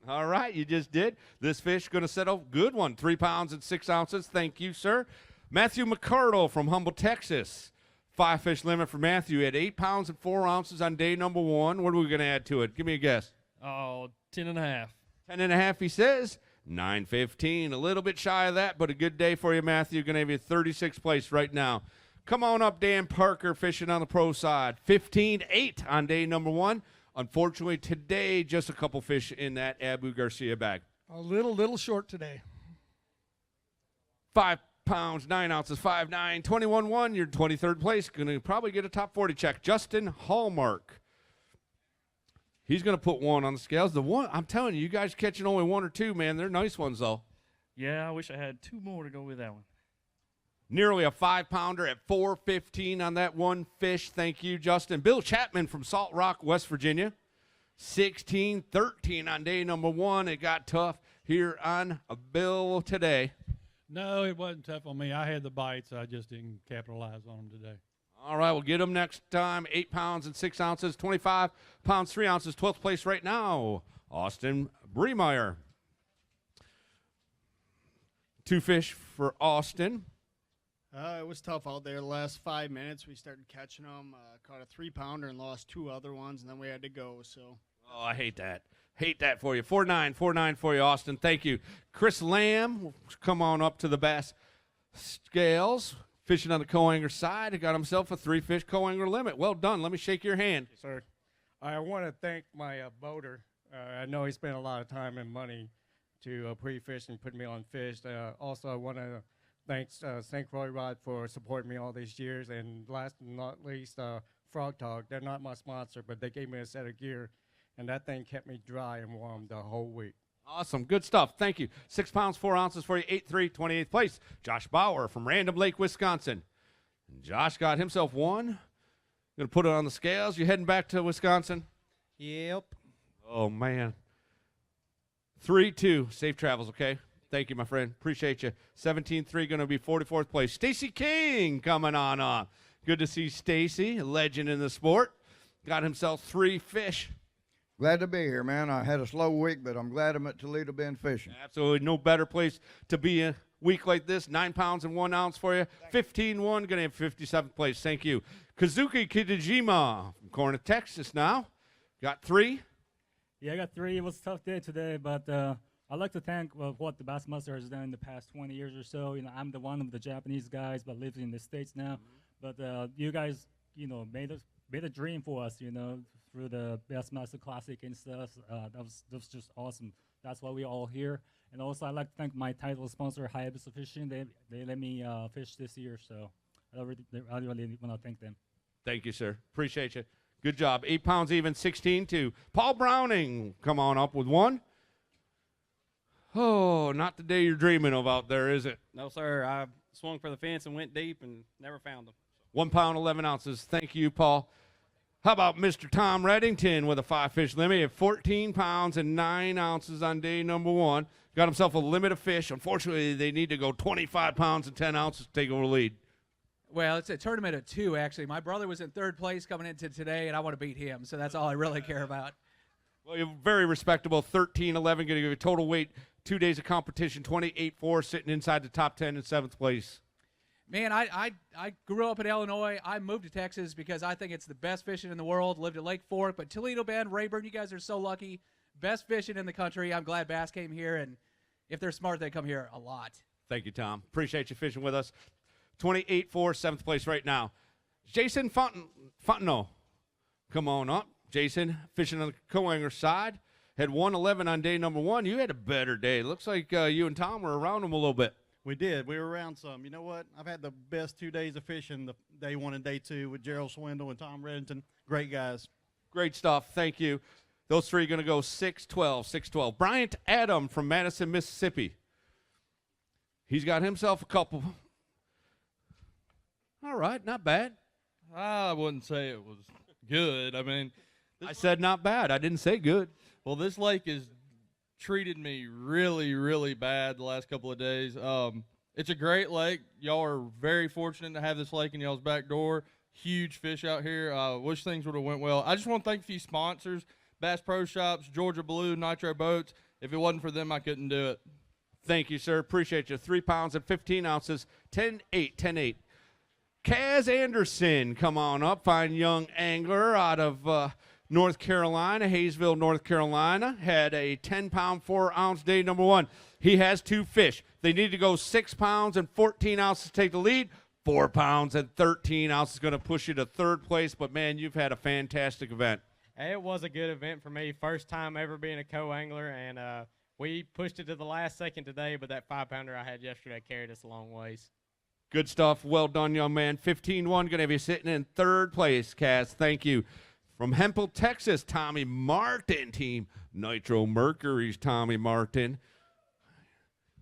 All right, you just did. This fish going to settle. Good one, 3 pounds and 6 ounces. Thank you, sir. Matthew McCardle from Humble, Texas. 5 fish limit for Matthew. He had 8 pounds and 4 ounces on day number 1. What are we going to add to it? Give me a guess. Oh, 10.5. 10.5, he says. 9:15, a little bit shy of that, but a good day for you, Matthew. Going to have you 36th place right now. Come on up, Dan Parker, fishing on the pro side. 15.8 on day number 1. Unfortunately, today, just a couple fish in that Abu Garcia bag. A little short today. 5 pounds, 9 ounces, 5'9", 21-1. You're 23rd place. Going to probably get a top 40 check. Justin Hallmark. He's going to put 1 on the scales. The one, I'm telling you, you guys catching only 1 or 2, man. They're nice ones, though. Yeah, I wish I had 2 more to go with that one. Nearly a 5-pounder at 4.15 on that one fish. Thank you, Justin. Bill Chapman from Salt Rock, West Virginia. 16-13 on day number 1. It got tough here on Bill today. No, it wasn't tough on me. I had the bites. I just didn't capitalize on them today. All right, we'll get them next time. 8 pounds and 6 ounces, 25 pounds, 3 ounces, 12th place right now. Austin Bremeyer. 2 fish for Austin. It was tough out there. The last 5 minutes, we started catching them. Caught a 3-pounder and lost 2 other ones, and then we had to go. So. Oh, I hate that. Hate that for you. 4.9 for you, Austin. Thank you. Chris Lamb, come on up to the bass scales. Fishing on the co-angler side. He got himself a 3-fish co-angler limit. Well done. Let me shake your hand. Yes, sir. I want to thank my boater. I know he spent a lot of time and money to pre-fish and put me on fish. Also, I want to thank St. Croix Rod for supporting me all these years. And last but not least, Frog Talk. They're not my sponsor, but they gave me a set of gear. And that thing kept me dry and warm the whole week. Awesome. Good stuff. Thank you. 6 pounds, 4 ounces for you. 8.3, 28th place. Josh Bauer from Random Lake, Wisconsin. And Josh got himself 1. Going to put it on the scales. You heading back to Wisconsin? Yep. Oh, man. 3-2. Safe travels, okay? Thank you, my friend. Appreciate you. 17-3 going to be 44th place. Stacy King coming on up. Good to see Stacy, a legend in the sport. Got himself 3 fish. Glad to be here, man. I had a slow week, but I'm glad I'm at Toledo Bend fishing. Absolutely no better place to be a week like this. 9 pounds and 1 ounce for you. 15-1, going to have 57th place. Thank you. Kazuki Kitajima from Corner, Texas now. Got 3. Yeah, I got 3. It was a tough day today, but I'd like to thank what the Bassmaster has done in the past 20 years or so. You know, I'm the one of the Japanese guys, but lives in the States now. But you guys, you know, made a dream for us, you know, through the Bassmaster Classic and stuff. That was just awesome. That's why we're all here. And also, I'd like to thank my title sponsor, Hayabusa Fishing. They let me fish this year, so I really want to thank them. Thank you, sir. Appreciate you. Good job. 8 pounds even, 16-2. Paul Browning, come on up with 1. Oh, not the day you're dreaming of out there, is it? No, sir. I swung for the fence and went deep and never found them. 1 pound, 11 ounces. Thank you, Paul. How about Mr. Tom Reddington with a 5-fish limit at 14 pounds and 9 ounces on day number 1. Got himself a limit of fish. Unfortunately, they need to go 25 pounds and 10 ounces to take over the lead. Well, it's a tournament of 2, actually. My brother was in 3rd place coming into today, and I want to beat him, so that's all I really care about. Well, you're very respectable. 13-11, going to give you a total weight. 2 days of competition, 28-4, sitting inside the top 10 in 7th place. Man, I grew up in Illinois. I moved to Texas because I think it's the best fishing in the world. Lived at Lake Fork, but Toledo Bend, Rayburn, you guys are so lucky. Best fishing in the country. I'm glad Bass came here, and if they're smart, they come here a lot. Thank you, Tom. Appreciate you fishing with us. 28-4, 7th place right now. Jason Fontenot, come on up. Jason, fishing on the co-angler side. Had 111 on day number 1. You had a better day. Looks like you and Tom were around him a little bit. We did. We were around some. You know what? I've had the best 2 days of fishing, the day 1 and day 2 with Gerald Swindle and Tom Reddington. Great guys. Great stuff. Thank you. Those 3 are going to go 6-12, 6-12. Bryant Adam from Madison, Mississippi. He's got himself a couple. All right, not bad. I wouldn't say it was good. I mean, I said not bad. I didn't say good. Well, this lake has treated me really, really bad the last couple of days. It's a great lake. Y'all are very fortunate to have this lake in y'all's back door. Huge fish out here. Wish things would have went well. I just want to thank a few sponsors, Bass Pro Shops, Georgia Blue, Nitro Boats. If it wasn't for them, I couldn't do it. Thank you, sir. Appreciate you. 3 pounds and 15 ounces, 10-8, 10-8. Kaz Anderson, come on up. Fine young angler out of North Carolina, Hayesville, North Carolina. Had a 10-pound, 4-ounce day number 1. He has 2 fish. They need to go 6 pounds and 14 ounces to take the lead. 4 pounds and 13 ounces is going to push you to 3rd place. But, man, you've had a fantastic event. It was a good event for me. First time ever being a co-angler, and We pushed it to the last second today, but that 5-pounder I had yesterday carried us a long ways. Good stuff. Well done, young man. 15-1. Going to have you sitting in third place, Cass. Thank you. From Hempel, Texas, Tommy Martin. Team Nitro Mercury's Tommy Martin.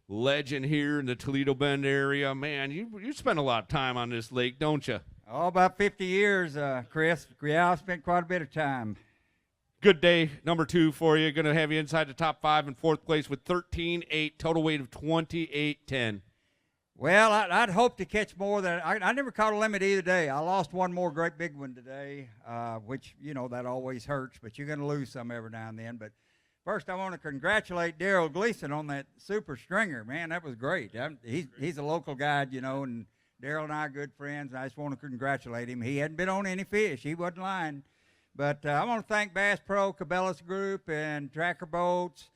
Legend here in the Toledo Bend area. Man, you spend a lot of time on this lake, don't you? Oh, about 50 years, Chris. Yeah, I spent quite a bit of time. Good day, number 2 for you. Going to have you inside the top 5 in fourth place with 13.8, total weight of 28.10. Well, I'd hope to catch more than I never caught a limit either day. I lost one more great big one today, which, you know, that always hurts, but you're going to lose some every now and then. But first, I want to congratulate Daryl Gleason on that super stringer. Man, that was great. He's a local guide, you know, and Daryl and I are good friends. I just want to congratulate him. He hadn't been on any fish. He wasn't lying. But I want to thank Bass Pro, Cabela's Group, and Tracker Boats,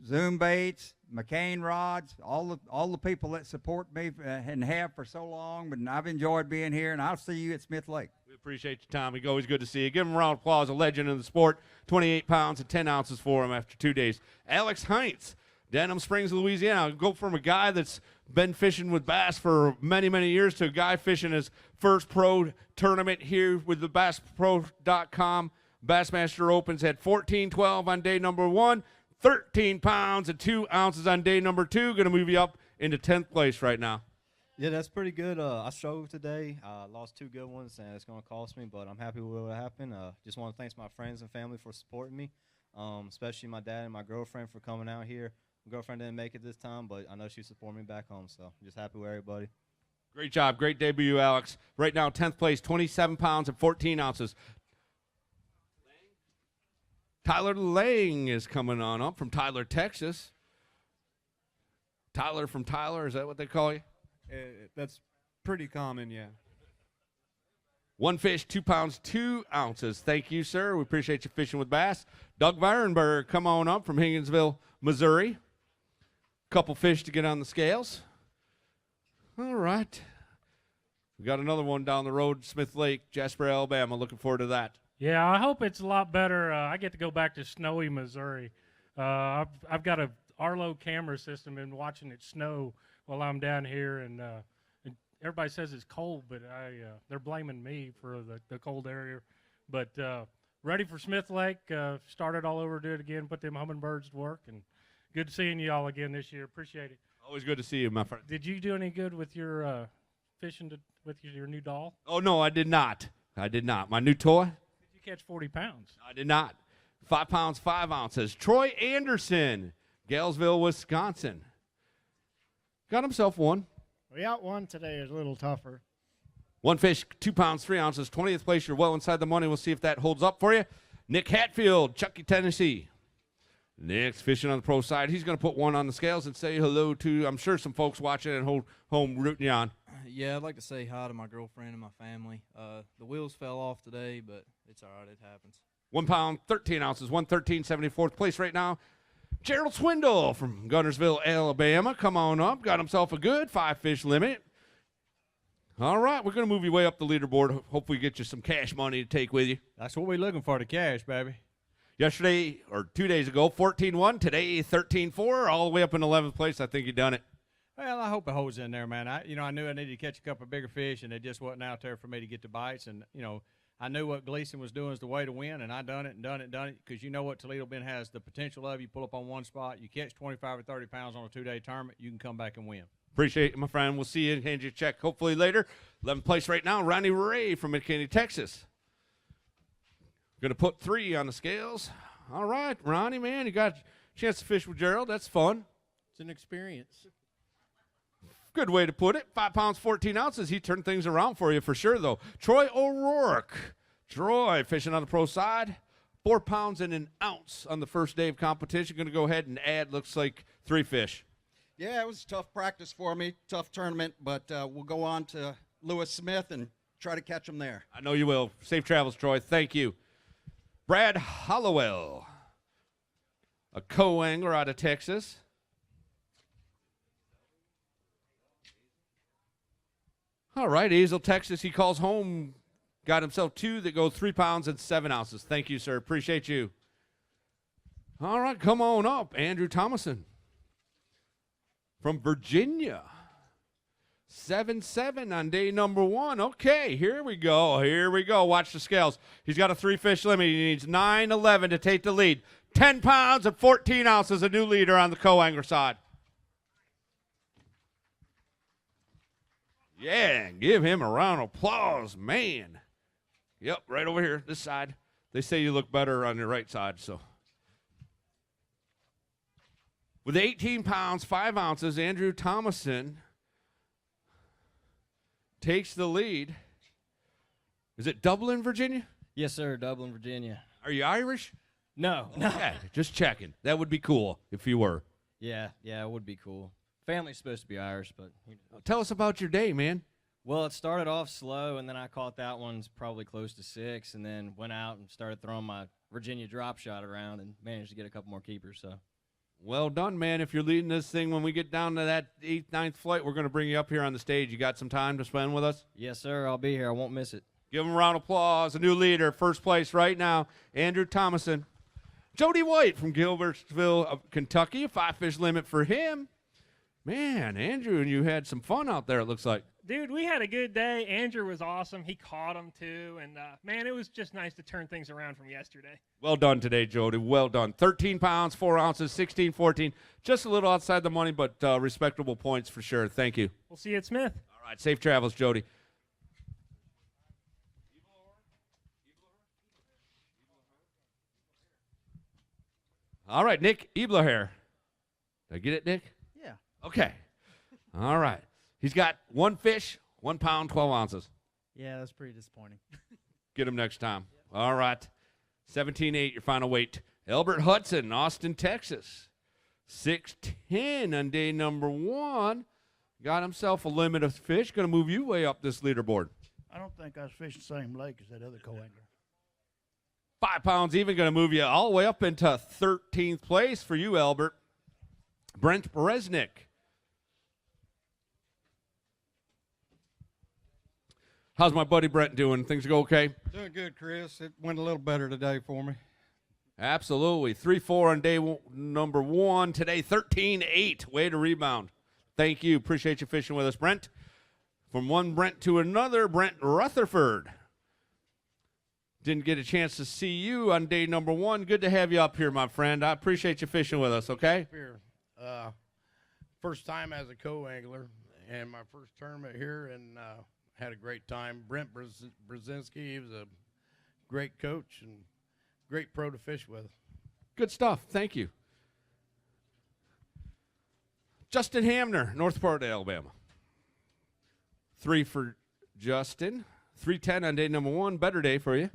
Zoom Baits, McCain Rods, all the people that support me and have for so long. But I've enjoyed being here, and I'll see you at Smith Lake. We appreciate you, Tommy. Always good to see you. Give him a round of applause. A legend in the sport. 28 pounds and 10 ounces for him after 2 days. Alex Heinz, Denham Springs, Louisiana. Go from a guy that's been fishing with bass for many, many years to a guy fishing his first pro tournament here with the BassPro.com. Bassmaster Opens at 14-12 on day number 1. 13 pounds and 2 ounces on day number 2. Going to move you up into 10th place right now. Yeah, that's pretty good. I struggled today. Lost 2 good ones, and it's going to cost me, but I'm happy with what happened. Just want to thank my friends and family for supporting me, especially my dad and my girlfriend for coming out here. My girlfriend didn't make it this time, but I know she supported me back home, so I'm just happy with everybody. Great job. Great debut, Alex. Right now, 10th place, 27 pounds and 14 ounces. Tyler Lang is coming on up from Tyler, Texas. Tyler from Tyler, is that what they call you? That's pretty common, yeah. 1 fish, 2 pounds, 2 ounces. Thank you, sir. We appreciate you fishing with bass. Doug Varenberg, come on up from Higginsville, Missouri. Couple fish to get on the scales. All right. We got another one down the road, Smith Lake, Jasper, Alabama. Looking forward to that. Yeah, I hope it's a lot better. I get to go back to snowy Missouri. I've got a Arlo camera system and watching it snow while I'm down here, and everybody says it's cold, but they're blaming me for the cold area. But ready for Smith Lake. Started all over, do it again, put them hummingbirds to work, and good seeing you all again this year. Appreciate it. Always good to see you, my friend. Did you do any good with your fishing with your new doll? Oh, no, I did not. I did not. My new toy? Did you catch 40 pounds? I did not. 5 pounds, 5 ounces. Troy Anderson, Galesville, Wisconsin. Got himself one. We out one today is a little tougher. 1 fish, 2 pounds, 3 ounces. 20th place. You're well inside the money. We'll see if that holds up for you. Nick Hatfield, Chucky, Tennessee. Nick's fishing on the pro side. He's going to put one on the scales and say hello to, I'm sure, some folks watching at home rooting you on. Yeah, I'd like to say hi to my girlfriend and my family. The wheels fell off today, but it's all right. It happens. 1 pound, 13 ounces, 113, 74th place right now. Gerald Swindle from Gunnersville, Alabama. Come on up. Got himself a good 5-fish limit. All right, we're going to move you way up the leaderboard. Hopefully get you some cash money to take with you. That's what we're looking for, the cash, baby. Yesterday, or 2 days ago, 14-1. Today, 13-4. All the way up in 11th place. I think you done it. Well, I hope it holds in there, man. I knew I needed to catch a couple of bigger fish, and it just wasn't out there for me to get the bites. And, I knew what Gleason was doing is the way to win, and I done it because you know what Toledo Bend has the potential of. You pull up on one spot, you catch 25 or 30 pounds on a 2-day tournament, you can come back and win. Appreciate it, my friend. We'll see you and hand you a check hopefully later. 11th place right now, Ronnie Ray from McKinney, Texas. Going to put 3 on the scales. All right, Ronnie, man, you got a chance to fish with Gerald. That's fun. It's an experience. Good way to put it. 5 pounds, 14 ounces. He turned things around for you for sure, though. Troy O'Rourke. Troy fishing on the pro side. 4 pounds and an ounce on the first day of competition. Going to go ahead and add, looks like 3 fish. Yeah, it was tough practice for me, tough tournament, but we'll go on to Lewis Smith and try to catch him there. I know you will. Safe travels, Troy. Thank you. Brad Hollowell, a co-angler out of Texas. All right, Hazel, Texas. He calls home. Got himself 2 that go 3 pounds and 7 ounces. Thank you, sir. Appreciate you. All right, come on up, Andrew Thomason from Virginia. 7-7 on day number 1. Okay, here we go. Here we go. Watch the scales. He's got a 3-fish limit. He needs 9-11 to take the lead. 10 pounds and 14 ounces, a new leader on the co-angler side. Yeah, give him a round of applause, man. Yep, right over here, this side. They say you look better on your right side, so. With 18 pounds, 5 ounces, Andrew Thomason takes the lead. Is it Dublin, Virginia? Yes, sir, Dublin, Virginia. Are you Irish? No. Okay, just checking. That would be cool if you were. Yeah, it would be cool. Family's supposed to be Irish, but. Tell us about your day, man. Well, it started off slow, and then I caught that one's probably close to 6, and then went out and started throwing my Virginia drop shot around and managed to get a couple more keepers, so. Well done, man. If you're leading this thing, when we get down to that 8th, 9th flight, we're going to bring you up here on the stage. You got some time to spend with us? Yes, sir. I'll be here. I won't miss it. Give him a round of applause. A new leader, first place right now, Andrew Thomason. Jody White from Gilbertsville, Kentucky. A 5-fish limit for him. Man, Andrew, you had some fun out there, it looks like. Dude, we had a good day. Andrew was awesome. He caught them, too. And, man, it was just nice to turn things around from yesterday. Well done today, Jody. Well done. 13 pounds, 4 ounces, 16-14. Just a little outside the money, but respectable points for sure. Thank you. We'll see you at Smith. All right, safe travels, Jody. All right, Nick Eblaher. Did I get it, Nick? Yeah. Okay. All right. He's got 1 fish, 1 pound, 12 ounces. Yeah, that's pretty disappointing. Get him next time. All right. 17-8, your final weight. Albert Hudson, Austin, Texas. 6'10" on day number 1. Got himself a limit of fish. Going to move you way up this leaderboard. I don't think I was fishing the same lake as that other co-angler. 5 pounds even, going to move you all the way up into 13th place for you, Albert. Brent Beresnick. How's my buddy Brent doing? Things go okay? Doing good, Chris. It went a little better today for me. Absolutely. 3-4 on day number 1. Today, 13-8. Way to rebound. Thank you. Appreciate you fishing with us, Brent. From one Brent to another, Brent Rutherford. Didn't get a chance to see you on day number 1. Good to have you up here, my friend. I appreciate you fishing with us, okay? Here. First time as a co-angler, and my first tournament here, and had a great time. Brent Brzezinski, he was a great coach and great pro to fish with. Good stuff. Thank you. Justin Hamner, Northport, Alabama. 3 for Justin. 3:10 on day number 1. Better day for you.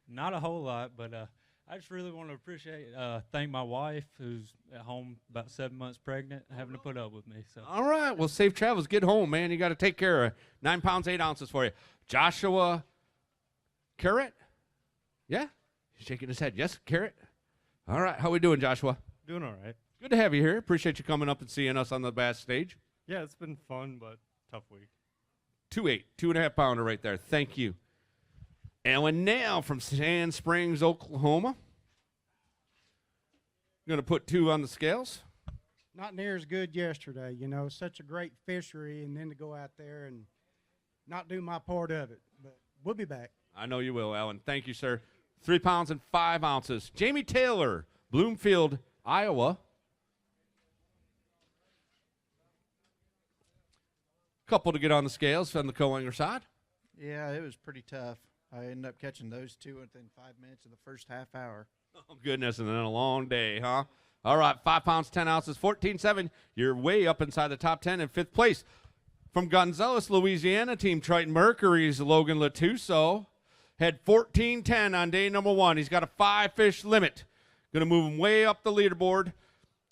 Not a whole lot, but I just really want to thank my wife, who's at home about 7 months pregnant, having to put up with me. So. All right. Well, safe travels. Get home, man. You got to take care of 9 pounds, 8 ounces for you. Joshua Carrot? Yeah? He's shaking his head. Yes, Carrot? All right. How we doing, Joshua? Doing all right. Good to have you here. Appreciate you coming up and seeing us on the Bass stage. Yeah, it's been fun, but tough week. 2.8, 2.5 pounder right there. Thank you. Alan Nail from Sand Springs, Oklahoma. Going to put 2 on the scales. Not near as good yesterday, you know, such a great fishery, and then to go out there and not do my part of it. But we'll be back. I know you will, Alan. Thank you, sir. 3 pounds and 5 ounces. Jamie Taylor, Bloomfield, Iowa. Couple to get on the scales from the co-angler side. Yeah, it was pretty tough. I ended up catching those 2 within 5 minutes of the first half hour. Oh, goodness, and then a long day, huh? All right, 5 pounds, 10 ounces, 14.7. You're way up inside the top 10 in 5th place. From Gonzales, Louisiana, Team Triton Mercury's Logan Latuso had 14.10 on day number 1. He's got a 5-fish limit. Going to move him way up the leaderboard.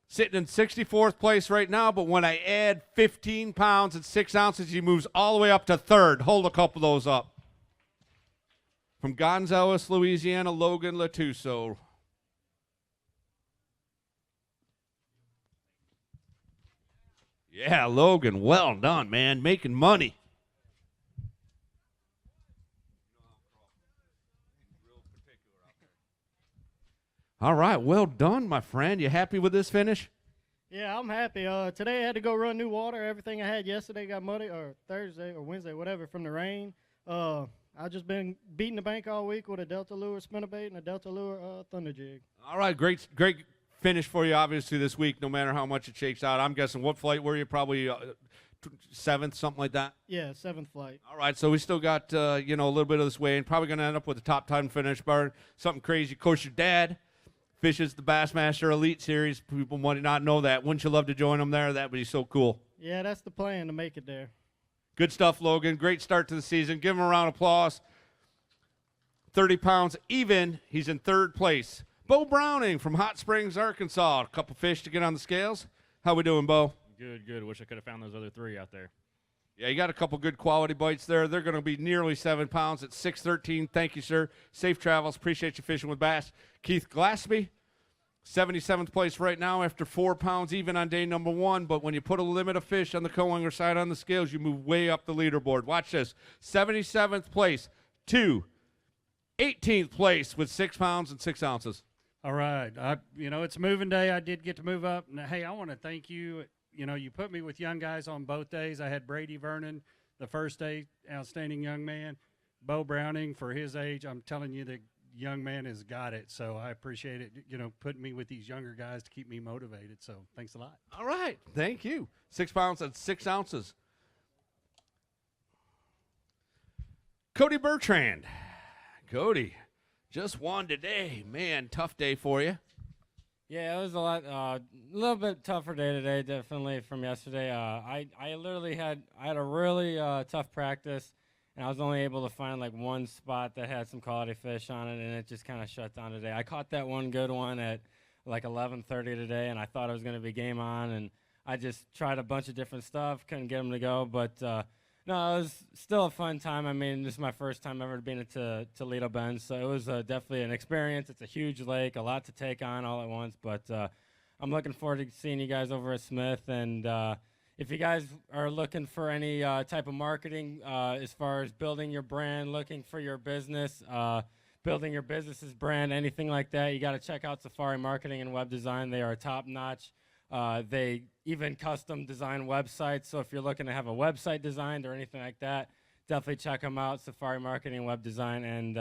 Sitting in 64th place right now, but when I add 15 pounds and 6 ounces, he moves all the way up to 3rd. Hold a couple of those up. From Gonzales, Louisiana, Logan Latuso. Yeah, Logan, well done, man. Making money. All right, well done, my friend. You happy with this finish? Yeah, I'm happy. Today I had to go run new water. Everything I had yesterday got muddy, or Thursday or Wednesday, whatever, from the rain. I just been beating the bank all week with a Delta Lure spinnerbait and a Delta Lure thunder jig. All right, great finish for you, obviously, this week, no matter how much it shakes out. I'm guessing, what flight were you? Probably 7th, something like that? Yeah, 7th flight. All right, so we still got, a little bit of this way, and probably going to end up with a top 10 finish, bar something crazy. Of course, your dad fishes the Bassmaster Elite Series. People might not know that. Wouldn't you love to join them there? That would be so cool. Yeah, that's the plan, to make it there. Good stuff, Logan. Great start to the season. Give him a round of applause. 30 pounds even. He's in 3rd place. Bo Browning from Hot Springs, Arkansas. A couple fish to get on the scales. How we doing, Bo? Good. Wish I could have found those other 3 out there. Yeah, you got a couple good quality bites there. They're going to be nearly 7 pounds at 6:13. Thank you, sir. Safe travels. Appreciate you fishing with Bass. Keith Glassby, 77th place right now after 4 pounds even on day number 1. But when you put a limit of fish on the co-angler side on the scales, you move way up the leaderboard. Watch this. 77th place to 18th place with 6 pounds and 6 ounces. All right. It's a moving day. I did get to move up. And, hey, I want to thank you. You put me with young guys on both days. I had Brady Vernon the first day, outstanding young man. Bo Browning, for his age, I'm telling you, the young man has got it. So I appreciate it, putting me with these younger guys to keep me motivated. So thanks a lot. All right. Thank you. 6 pounds and 6 ounces. Cody Bertrand. Cody, just won today. Man, tough day for you. Yeah, it was a little bit tougher day today, definitely from yesterday. I literally had a really tough practice, and I was only able to find like one spot that had some quality fish on it, and it just kind of shut down today. I caught that one good one at like 11:30 today, and I thought it was going to be game on, and I just tried a bunch of different stuff, couldn't get them to go, but no, it was still a fun time. I mean, this is my first time ever being to Toledo Bend, so it was definitely an experience. It's a huge lake, a lot to take on all at once, but I'm looking forward to seeing you guys over at Smith. And if you guys are looking for any type of marketing as far as building your brand, looking for your business, building your business's brand, anything like that, you got to check out Safari Marketing and Web Design. They are top-notch. They even custom design websites, so if you're looking to have a website designed or anything like that, definitely check them out, Safari Marketing and Web Design. And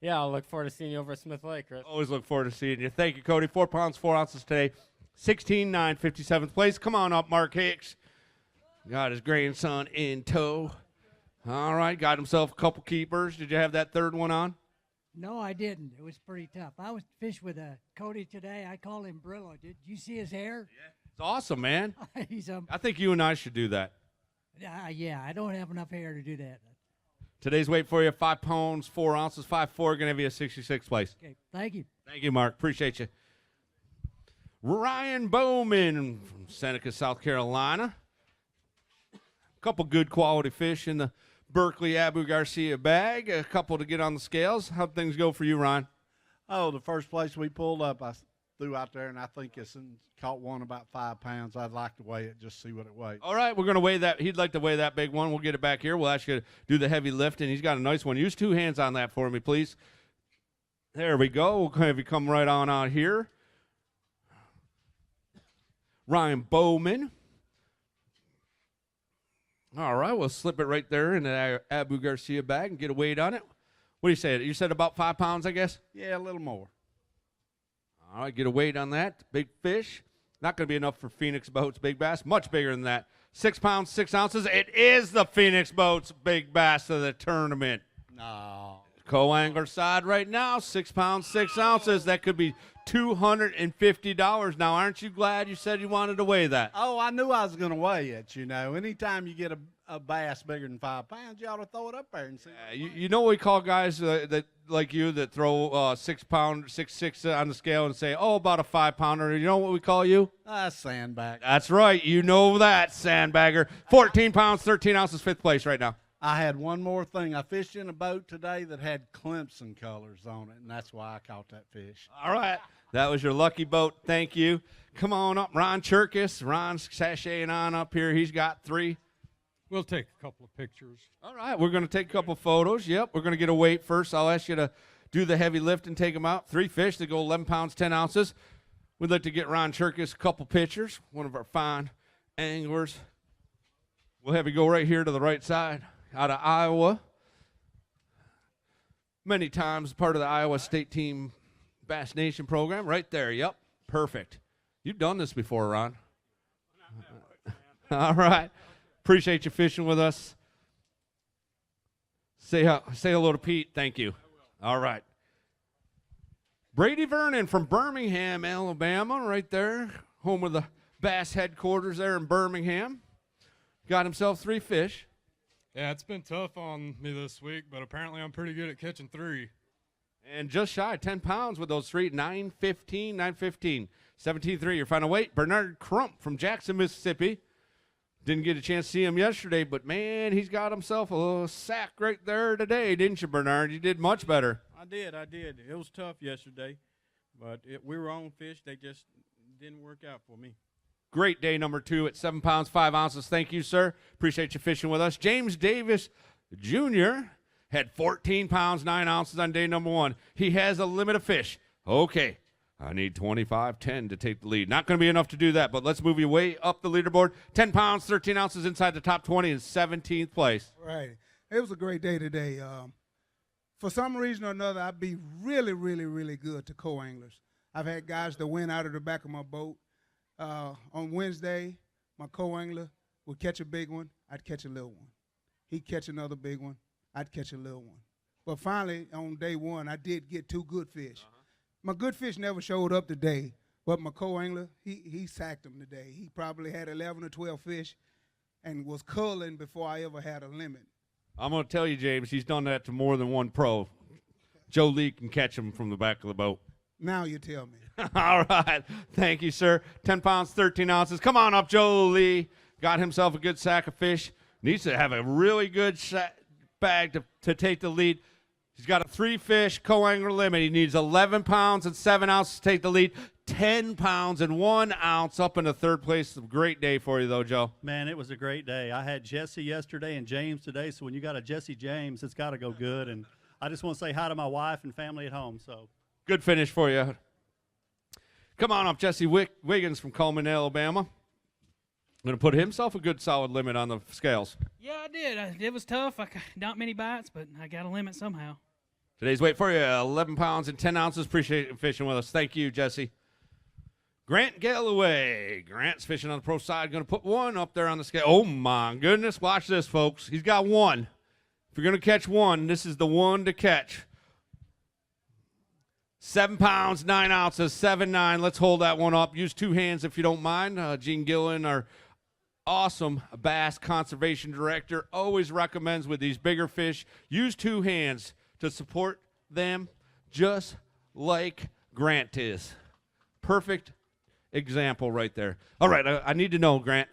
yeah, I'll look forward to seeing you over at Smith Lake, Chris. Always look forward to seeing you. Thank you, Cody. 4 pounds, 4 ounces today. 16-9, 57th place. Come on up, Mark Hicks. Got his grandson in tow. All right, got himself a couple keepers. Did you have that 3rd one on? No, I didn't. It was pretty tough. I was fish with Cody today. I call him Brillo. Did you see his hair? Yeah. It's awesome, man. He's I think you and I should do that. Yeah, I don't have enough hair to do that. Today's weight for you, 5 pounds, 4 ounces, 5'4", going to have you a 66th place. Okay, thank you. Thank you, Mark. Appreciate you. Ryan Bowman from Seneca, South Carolina. A couple good quality fish in the Berkeley Abu Garcia bag. A couple to get on the scales. How'd things go for you, Ryan? Oh, the first place we pulled up, I threw out there, and I think caught one about 5 pounds. I'd like to weigh it, just see what it weighs. All right, we're going to weigh that. He'd like to weigh that big one. We'll get it back here. We'll ask you to do the heavy lifting. He's got a nice one. Use 2 hands on that for me, please. There we go. We'll have you come right on out here. Ryan Bowman. All right, we'll slip it right there in the Abu Garcia bag and get a weight on it. What do you say? You said about 5 pounds, I guess? Yeah, a little more. All right, get a weight on that. Big fish. Not going to be enough for Phoenix Boats Big Bass. Much bigger than that. 6 pounds, 6 ounces. It is the Phoenix Boats Big Bass of the tournament. No. Co-angler side right now, 6 pounds, 6 ounces. That could be $250. Now, aren't you glad you said you wanted to weigh that? Oh, I knew I was going to weigh it, Anytime you get a bass bigger than 5 pounds, you ought to throw it up there and see. You know what we call guys that like you that throw 6 pound, 6 on the scale and say, oh, about a 5 pounder. You know what we call you? Sandbag. That's right. You know that, sandbagger. 14 pounds, 13 ounces, 5th place right now. I had one more thing. I fished in a boat today that had Clemson colors on it, and that's why I caught that fish. All right. That was your lucky boat. Thank you. Come on up, Ron Cherkis. Ron's sashaying on up here. He's got 3. We'll take a couple of pictures. All right. We're going to take a couple photos. Yep. We're going to get a weight first. I'll ask you to do the heavy lift and take them out. 3 fish that go 11 pounds, 10 ounces. We'd like to get Ron Cherkis a couple pictures, one of our fine anglers. We'll have you go right here to the right side, out of Iowa. Many times part of the Iowa State Team Bass Nation program. Right there, yep, perfect. You've done this before, Ron. All right. Appreciate you fishing with us. Say hello to Pete. Thank you. All right. Brady Vernon from Birmingham, Alabama, right there. Home of the Bass headquarters there in Birmingham. Got himself 3 fish. Yeah, it's been tough on me this week, but apparently I'm pretty good at catching 3. And just shy, 10 pounds with those 3, 9:15, 9:15. 17.3, your final weight. Bernard Crump from Jackson, Mississippi. Didn't get a chance to see him yesterday, but, man, he's got himself a little sack right there today, didn't you, Bernard? You did much better. I did. It was tough yesterday, but we were on fish. They just didn't work out for me. Great day number 2 at 7 pounds, 5 ounces. Thank you, sir. Appreciate you fishing with us. James Davis Jr. had 14 pounds, 9 ounces on day number 1. He has a limit of fish. Okay. I need 25-10 to take the lead. Not going to be enough to do that, but let's move you way up the leaderboard. 10 pounds, 13 ounces inside the top 20 in 17th place. Right. It was a great day today. For some reason or another, I'd be really, really, really good to co-anglers. I've had guys that went out of the back of my boat. On Wednesday, my co-angler would catch a big one. I'd catch a little one. He'd catch another big one. I'd catch a little one. But finally, on day 1, I did get 2 good fish. My good fish never showed up today, but my co-angler, he sacked them today. He probably had 11 or 12 fish and was culling before I ever had a limit. I'm going to tell you, James, he's done that to more than one pro. Joe Lee can catch him from the back of the boat. Now you tell me. All right. Thank you, sir. 10 pounds, 13 ounces. Come on up, Joe Lee. Got himself a good sack of fish. Needs to have a really good bag to take the lead. He's got a 3-fish co-angler limit. He needs 11 pounds and 7 ounces to take the lead. 10 pounds and 1 ounce up into 3rd place. A great day for you, though, Joe. Man, it was a great day. I had Jesse yesterday and James today, so when you got a Jesse James, it's got to go good. And I just want to say hi to my wife and family at home. So good finish for you. Come on up, Jesse Wiggins from Coleman, Alabama. Going to put himself a good solid limit on the scales. Yeah, I did. It was tough. Not many bites, but I got a limit somehow. Today's weight for you, 11 pounds and 10 ounces. Appreciate you fishing with us. Thank you, Jesse. Grant Galloway. Grant's fishing on the pro side. Going to put 1 up there on the scale. Oh, my goodness. Watch this, folks. He's got 1. If you're going to catch 1, this is the one to catch. 7 pounds, 9 ounces, 7.9. Let's hold that one up. Use 2 hands if you don't mind. Gene Gillen, our awesome bass conservation director, always recommends with these bigger fish, use 2 hands to support them just like Grant is. Perfect example right there. All right, I need to know, Grant,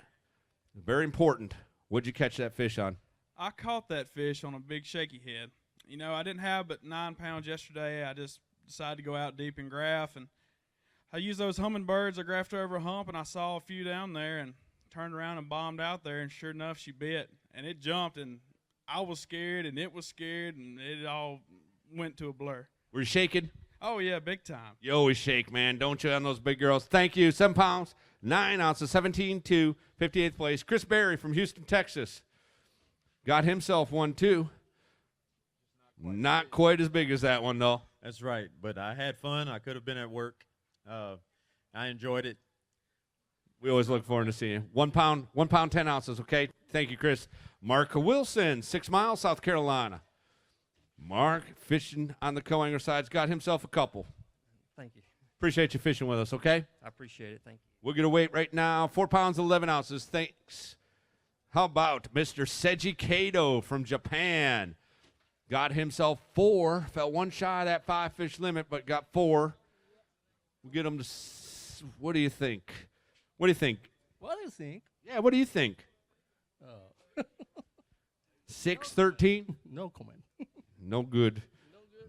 very important, what'd you catch that fish on? I caught that fish on a big shaky head. You know, I didn't have but 9 pounds yesterday. I just decided to go out deep and graph, and I used those hummingbirds. I graphed over a hump, and I saw a few down there, and turned around and bombed out there, and sure enough, she bit, and it jumped, and I was scared, and it was scared, and it all went to a blur. Were you shaking? Oh, yeah, big time. You always shake, man, don't you, on those big girls? Thank you. 7 pounds, 9 ounces, 17.2, 58th place. Chris Berry from Houston, Texas. Got himself 1, too. Not quite as big as that one, though. That's right, but I had fun. I could have been at work. I enjoyed it. We always look forward to seeing you. 1 pound, 10 ounces, okay? Thank you, Chris. Mark Wilson, 6 Mile, South Carolina. Mark, fishing on the co-angler side's got himself a couple. Thank you. Appreciate you fishing with us, okay? I appreciate it. Thank you. We'll get a weight right now, 4 pounds, 11 ounces. Thanks. How about Mr. Seiji Kato from Japan? Got himself 4. Fell 1 shy of that 5-fish limit, but got 4. We'll get him to, what do you think? What do you think? What do you think? Yeah, what do you think? 6-13? No comment. No good.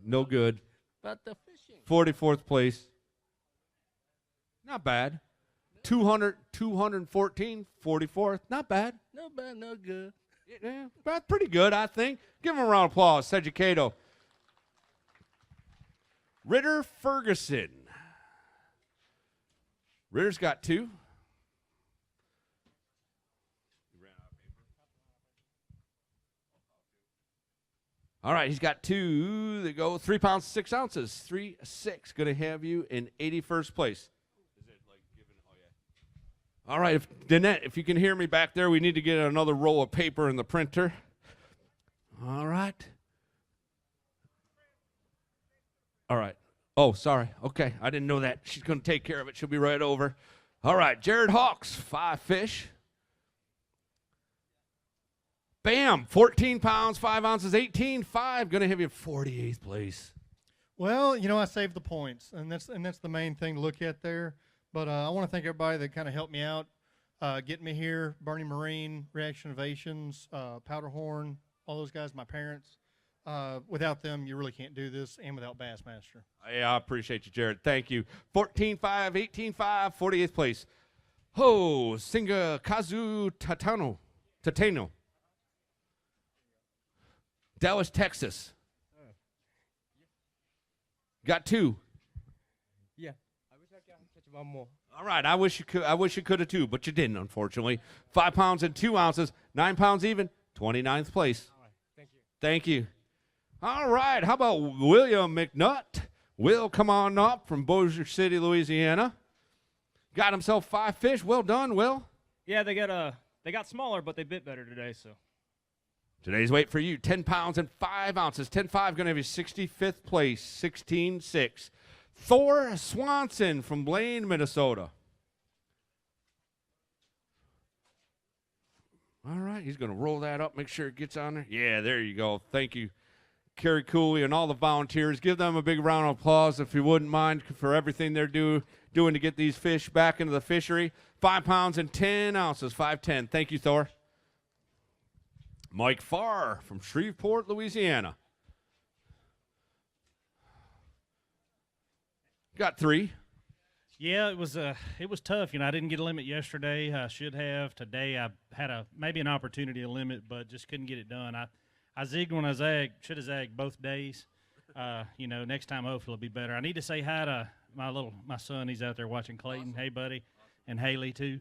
No good. But the fishing. 44th place. Not bad. 214, 44th. Not bad. No bad, no good. Yeah, that's pretty good, I think. Give him a round of applause, Seiji Kato. Ritter Ferguson. Ritter's got 2. All right, he's got 2 that go 3 pounds 6 ounces. 3-6. Going to have you in 81st place. All right, Danette, if you can hear me back there, we need to get another roll of paper in the printer. All right. All right. Oh, sorry. Okay, I didn't know that. She's going to take care of it. She'll be right over. All right, Jared Hawks, 5 fish. Bam, 14 pounds, 5 ounces, 18.5. Going to have you 48th place. Well, you know, I saved the points, and that's the main thing to look at there. But I want to thank everybody that kind of helped me out, getting me here. Bernie Marine, Reaction Innovations, Powderhorn, all those guys, my parents. Without them, you really can't do this, and without Bassmaster. Yeah, I appreciate you, Jared. Thank you. 14.5, 18.5, 48th place. Ho, Singa Kazu Tatano. Dallas, Texas. Got 2. Yeah. I wish I could catch one more. All right, I wish you could have too, but you didn't, unfortunately. 5 pounds and 2 ounces, 9 pounds even, 29th place. All right. Thank you. Thank you. All right, how about William McNutt? Will, come on up from Bossier City, Louisiana. Got himself 5 fish. Well done, Will. Yeah, they got smaller, but they bit better today. So today's weight for you, 10 pounds and 5 ounces. 10.5 going to have you 65th place, 16.6. Thor Swanson from Blaine, Minnesota. All right, he's going to roll that up, make sure it gets on there. Yeah, there you go. Thank you, Kerry Cooley and all the volunteers. Give them a big round of applause, if you wouldn't mind, for everything they're doing to get these fish back into the fishery. 5 pounds and 10 ounces, 5.10. Thank you, Thor. Mike Farr from Shreveport, Louisiana. Got 3. Yeah, it was tough. You know, I didn't get a limit yesterday. I should have. Today I had maybe an opportunity to limit, but just couldn't get it done. I zigged when I zagged. Should have zagged both days. You know, next time hopefully it'll be better. I need to say hi to my son. He's out there watching Clayton. Awesome. Hey, buddy, and Haley too.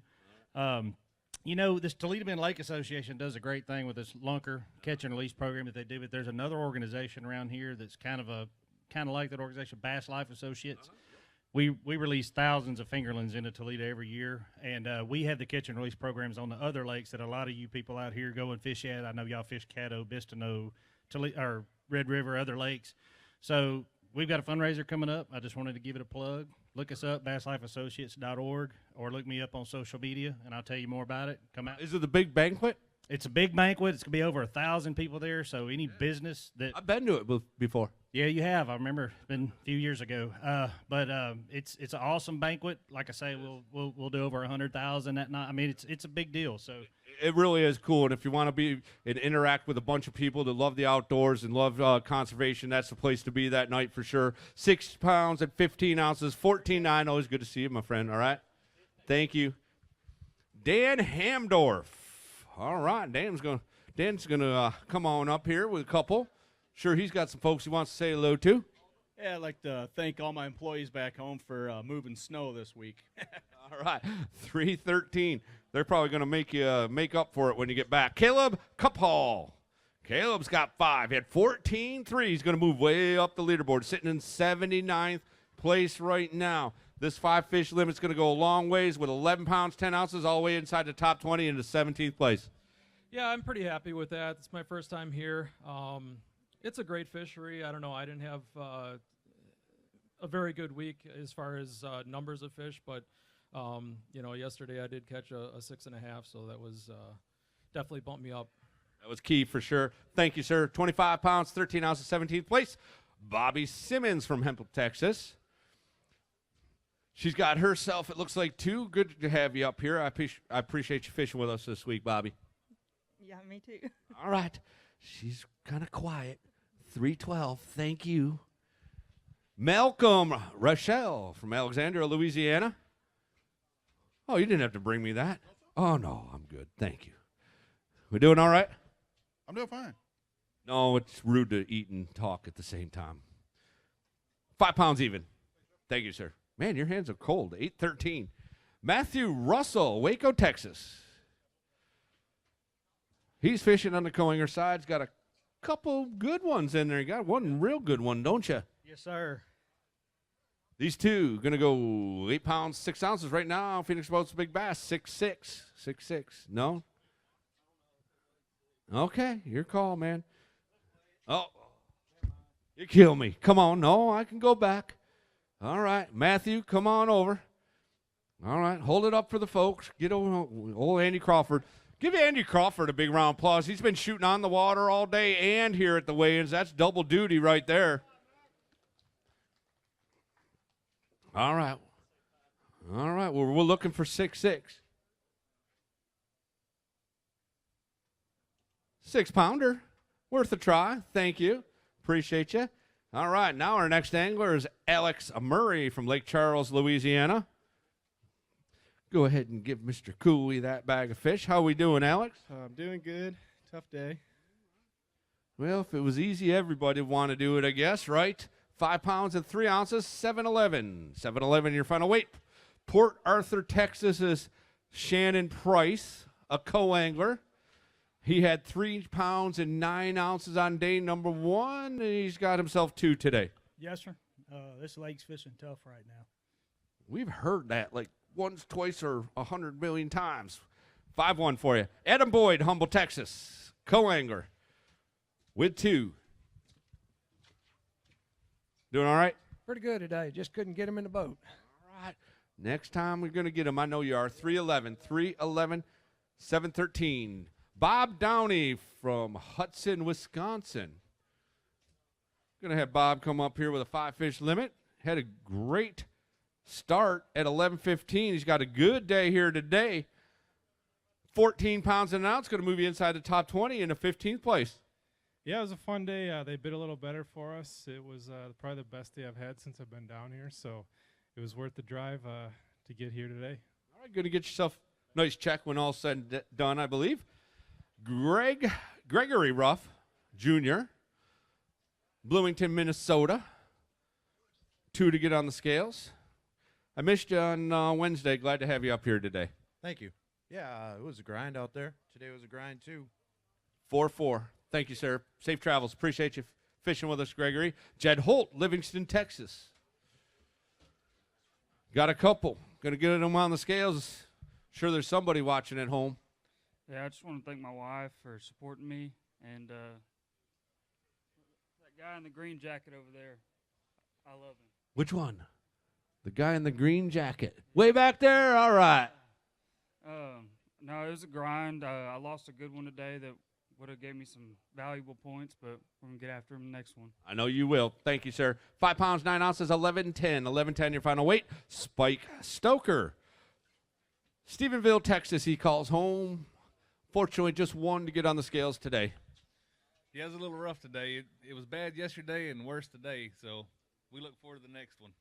You know, this Toledo Bend Lake Association does a great thing with this Lunker catch and release program that they do. But there's another organization around here that's kind of like that organization, Bass Life Associates. We release thousands of fingerlings into Toledo every year, and we have the catch and release programs on the other lakes that a lot of you people out here go and fish at. I know y'all fish Caddo, Bistino, or Red River, other lakes. So we've got a fundraiser coming up. I just wanted to give it a plug. Look us up, basslifeassociates.org, or look me up on social media, and I'll tell you more about it. Come out. Is it the big banquet? It's a big banquet. It's going to be over 1,000 people there, so any business that... I've been to it before. Yeah, you have. I remember it's been a few years ago. But it's an awesome banquet. Like I say, we'll do over 100,000 that night. I mean, it's a big deal. So it really is cool. And if you want to be and interact with a bunch of people that love the outdoors and love conservation, that's the place to be that night for sure. 6 pounds and 15 ounces, 14.9. Always good to see you, my friend. All right. Thank you, Dan Hamdorf. All right, Dan's gonna come on up here with a couple. Sure, he's got some folks he wants to say hello to. Yeah, I'd like to thank all my employees back home for moving snow this week. All right, 313. They're probably going to make you make up for it when you get back. Caleb Cuphall. Caleb's got 5. He had 14.3. He's going to move way up the leaderboard, sitting in 79th place right now. This 5-fish limit's going to go a long ways with 11 pounds, 10 ounces, all the way inside the top 20 into 17th place. Yeah, I'm pretty happy with that. It's my first time here. It's a great fishery. I don't know. I didn't have a very good week as far as numbers of fish, but you know, yesterday I did catch a 6.5, so that was definitely bumped me up. That was key for sure. Thank you, sir. 25 pounds, 13 ounces, 17th place. Bobby Simmons from Hempel, Texas. She's got herself, it looks like, 2. Good to have you up here. I appreciate you fishing with us this week, Bobby. Yeah, me too. All right. She's kind of quiet. 312. Thank you. Malcolm Rochelle from Alexandria, Louisiana. Oh, you didn't have to bring me that. Oh, no, I'm good. Thank you. We doing all right? I'm doing fine. No, it's rude to eat and talk at the same time. 5 pounds even. Thank you, sir. Man, your hands are cold. 813. Matthew Russell, Waco, Texas. He's fishing on the Coinger side. He's got a couple good ones in there. You got one real good one, don't you? Yes, sir. These two going to go 8 pounds, 6 ounces right now. Phoenix Boats Big Bass, 6'6". 6'6". No? Okay, your call, man. Oh, you kill me. Come on. No, I can go back. All right, Matthew, come on over. All right, hold it up for the folks. Get over old Andy Crawford. Give Andy Crawford a big round of applause. He's been shooting on the water all day and here at the weigh-ins. That's double duty right there. All right. All right, well, we're looking for 6'6". 6-pounder. Worth a try. Thank you. Appreciate you. All right, now our next angler is Alex Murray from Lake Charles, Louisiana. Go ahead and give Mr. Cooley that bag of fish. How we doing, Alex? I'm doing good. Tough day. Well, if it was easy, everybody would want to do it, I guess, right? 5 pounds and 3 ounces, 711. 711, your final weight. Port Arthur, Texas is Shannon Price, a co-angler. He had 3 pounds and 9 ounces on day number 1, and he's got himself 2 today. Yes, sir. This lake's fishing tough right now. We've heard that like once, twice, or 100 million times. 5-1 for you. Adam Boyd, Humble, Texas, co-angler with 2. Doing all right? Pretty good today. Just couldn't get him in the boat. All right. Next time we're going to get him. I know you are. 311, 311, 713. Bob Downey from Hudson, Wisconsin. Going to have Bob come up here with a 5-fish limit. Had a great start at 11:15. He's got a good day here today. 14 pounds an ounce. Going to move you inside the top 20 in the 15th place. Yeah, it was a fun day. They bid a little better for us. It was probably the best day I've had since I've been down here, so it was worth the drive to get here today. All right, going to get yourself a nice check when all's said and done, I believe. Gregory Ruff, Jr., Bloomington, Minnesota. 2 to get on the scales. I missed you on Wednesday. Glad to have you up here today. Thank you. Yeah, it was a grind out there. Today was a grind, too. 4-4. Thank you, sir. Safe travels. Appreciate you fishing with us, Gregory. Jed Holt, Livingston, Texas. Got a couple. Going to get them on the scales. Sure there's somebody watching at home. Yeah, I just want to thank my wife for supporting me. And that guy in the green jacket over there, I love him. Which one? The guy in the green jacket. Way back there? All right. No, it was a grind. I lost a good one today that would have gave me some valuable points, but we're going to get after him the next one. I know you will. Thank you, sir. 5 pounds, 9 ounces, 11:10. 11:10, your final weight. Spike Stoker. Stephenville, Texas, he calls home. Fortunately, just 1 to get on the scales today. Yeah, it was a little rough today. It was bad yesterday and worse today, so we look forward to the next one.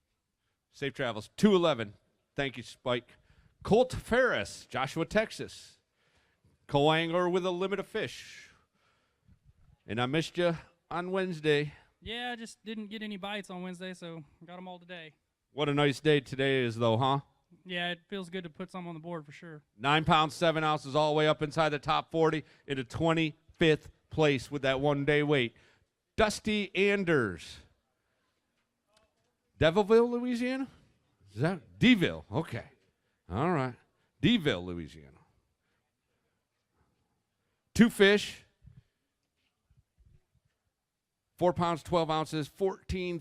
Safe travels. 211. Thank you, Spike. Colt Ferris, Joshua, Texas. Co-angler with a limit of fish. And I missed you on Wednesday. Yeah, I just didn't get any bites on Wednesday, so got them all today. What a nice day today is, though, huh? Yeah, it feels good to put some on the board for sure. 9 pounds, 7 ounces, all the way up inside the top 40 into 25th place with that 1-day wait. Dusty Anders. Devillville, Louisiana? Is that DeVille? Okay. All right. DeVille, Louisiana. 2 fish. 4 pounds, 12 ounces, 14-14.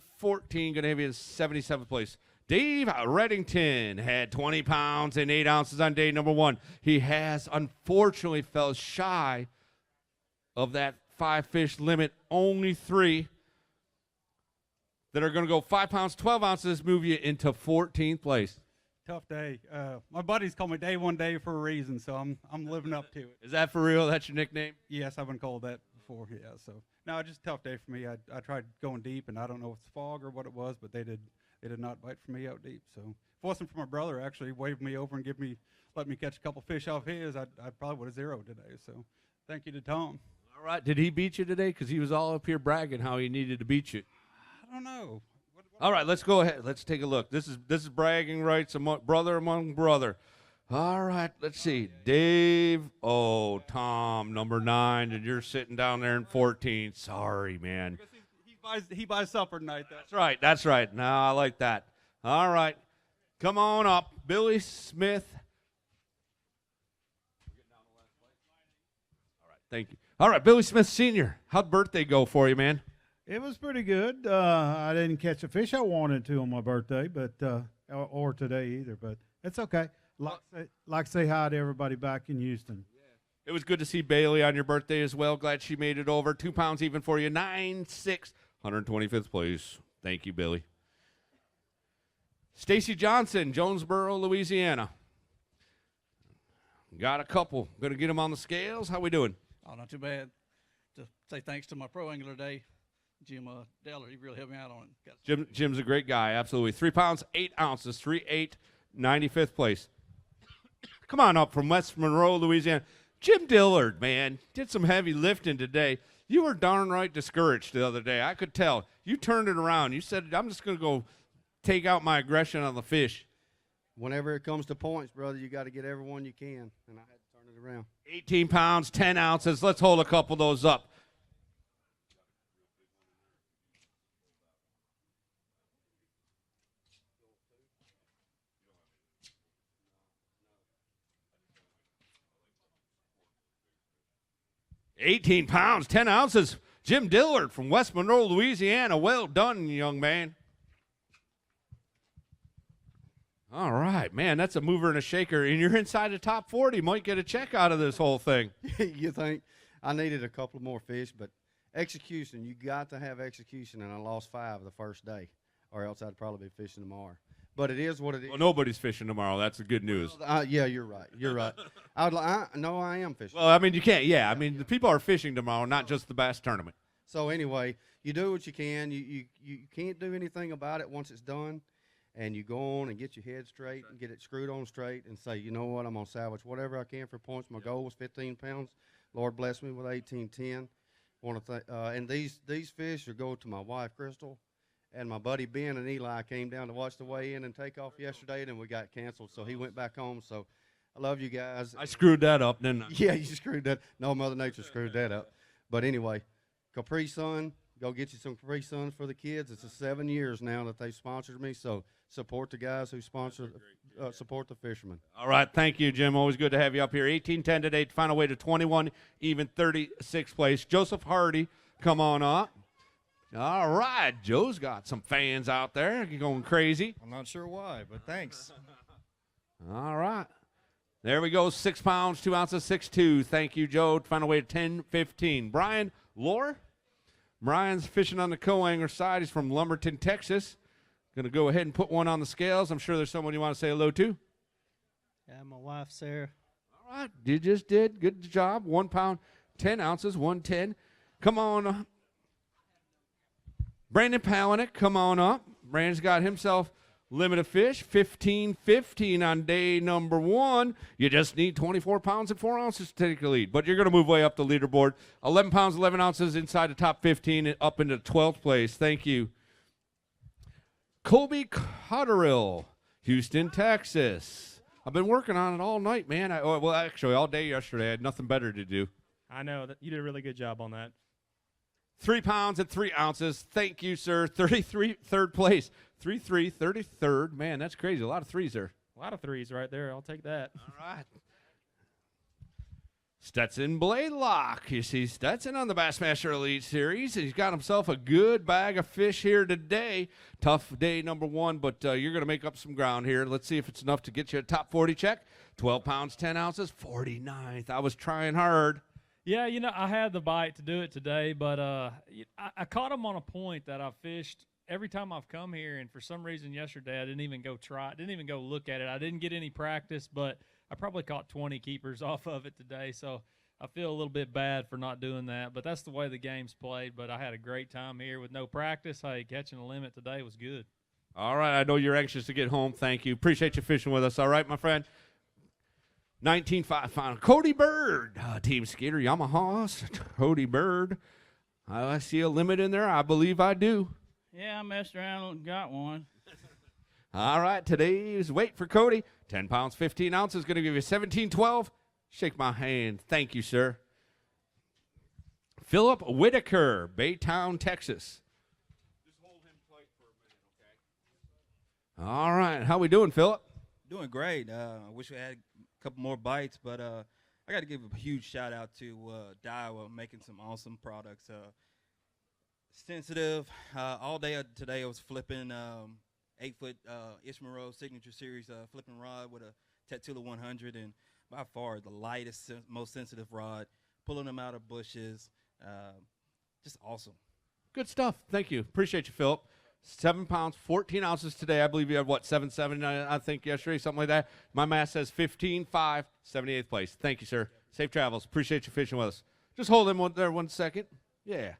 Going to have you in 77th place. Dave Reddington had 20 pounds and 8 ounces on day number 1. He has unfortunately fell shy of that 5-fish limit. Only 3 that are going to go 5 pounds, 12 ounces, move you into 14th place. Tough day. My buddies call me Day One Day for a reason, so I'm living up to it. Is that for real? That's your nickname? Yes, I've been called that before. Yeah, so no, just a tough day for me. I tried going deep, and I don't know if it's fog or what it was, but they did not bite for me out deep. So if it wasn't for my brother actually waved me over and let me catch a couple fish off his, I probably would have zeroed today. So thank you to Tom. All right. Did he beat you today? Because he was all up here bragging how he needed to beat you. I don't know. What All right, let's go ahead. Let's take a look. This is bragging rights among brother. All right, let's see. Dave, Tom, number 9, and you're sitting down there in 14. Sorry, man. He buys supper tonight. That's right. No, I like that. All right, come on up. Billy Smith. All right, thank you. All right, Billy Smith Sr., how'd birthday go for you, man? It was pretty good. I didn't catch a fish I wanted to on my birthday, but or today either, but it's okay. Like to say hi to everybody back in Houston. It was good to see Bailey on your birthday as well. Glad she made it over. 2 pounds even for you. 9-6, 125th place. Thank you, Billy. Stacy Johnson, Jonesboro, Louisiana. Got a couple. Going to get them on the scales. How we doing? Oh, not too bad. To say thanks to my pro angler today, Jim Deller. He really helped me out on it. Jim's a great guy, absolutely. 3 pounds, 8 ounces, 3.8, 95th place. Come on up from West Monroe, Louisiana. Jim Dillard, man, did some heavy lifting today. You were darn right discouraged the other day. I could tell. You turned it around. You said, I'm just going to go take out my aggression on the fish. Whenever it comes to points, brother, you got to get every one you can, and I had to turn it around. 18 pounds, 10 ounces. Let's hold a couple of those up. $18 pounds, 10 ounces. Jim Dillard from West Monroe, Louisiana. Well done, young man. All right, man, that's a mover and a shaker. And you're inside the top 40. Might get a check out of this whole thing. You think? I needed a couple more fish, but execution, you got to have execution, and I lost 5 the first day, or else I'd probably be fishing tomorrow. But it is what it is. Well, nobody's fishing tomorrow. That's the good news. Yeah, you're right. You're right. No, I am fishing. Well, I mean, you can't. Yeah, I mean, the people are fishing tomorrow, not just the Bass tournament. So anyway, you do what you can. You can't do anything about it once it's done, and you go on and get your head straight and get it screwed on straight and say, you know what, I'm gonna salvage whatever I can for points. My goal was 15 pounds. Lord bless me with 1810. And these fish are going to my wife Crystal. And my buddy Ben and Eli came down to watch the weigh-in and take off yesterday, and we got canceled, so he went back home. So I love you guys. I screwed that up, didn't I? Yeah, you screwed that. No, Mother Nature screwed that up. But anyway, Capri Sun, go get you some Capri Suns for the kids. It's 7 years now that they've sponsored me, so support the guys who support the fishermen. All right, thank you, Jim. Always good to have you up here. 18-10 today to find a way to 21, even 36th place. Joseph Hardy, come on up. All right, Joe's got some fans out there going crazy. I'm not sure why, but thanks. All right. There we go, 6 pounds, 2 ounces, 6'2". Thank you, Joe. Find a way to 10-15. Brian Lohr. Brian's fishing on the co-angler side. He's from Lumberton, Texas. Going to go ahead and put one on the scales. I'm sure there's someone you want to say hello to. Yeah, my wife, Sarah. All right, you just did. Good job. 1 pound, 10 ounces, 110. Come on. Brandon Palaniuk, come on up. Brandon's got himself limit of fish, 15-15 on day number 1. You just need 24 pounds and 4 ounces to take the lead. But you're going to move way up the leaderboard. 11 pounds, 11 ounces inside the top 15 and up into 12th place. Thank you. Colby Cotterill, Houston, Texas. I've been working on it all night, man. Well, actually, all day yesterday. I had nothing better to do. I know that you did a really good job on that. 3 pounds and 3 ounces. Thank you, sir. 33rd place. 3-3, 33rd. Man, that's crazy. A lot of threes there. A lot of threes right there. I'll take that. All right. Stetson Blaylock. You see Stetson on the Bassmaster Elite Series. He's got himself a good bag of fish here today. Tough day number 1, but you're going to make up some ground here. Let's see if it's enough to get you a top 40 check. 12 pounds, 10 ounces, 49th. I was trying hard. Yeah, you know, I had the bite to do it today, but I caught him on a point that I fished every time I've come here, and for some reason yesterday I didn't even go try it, didn't even go look at it. I didn't get any practice, but I probably caught 20 keepers off of it today, so I feel a little bit bad for not doing that, but that's the way the game's played. But I had a great time here with no practice. Hey, catching a limit today was good. All right, I know you're anxious to get home. Thank you. Appreciate you fishing with us. All right, my friend. 19.5 final. Cody Bird, Team Skater Yamaha. Cody Bird. I see a limit in there. I believe I do. Yeah, I messed around and got one. All right, today's weight for Cody, 10 pounds, 15 ounces, going to give you 1712. Shake my hand. Thank you, sir. Philip Whitaker, Baytown, Texas. All right, how we doing, Philip? Doing great. I wish we had a couple more bites, but I got to give a huge shout out to Daiwa making some awesome products. Sensitive. All day today I was flipping 8-foot Ishmael Signature Series flipping rod with a Tatula 100, and by far the lightest, most sensitive rod. Pulling them out of bushes. Just awesome. Good stuff. Thank you. Appreciate you, Philip. 7 pounds, 14 ounces today. I believe you had, what, 7.7, I think, yesterday, something like that. My math says 15.5, 78th place. Thank you, sir. Safe travels. Appreciate you fishing with us. Just hold him there 1 second. Yeah.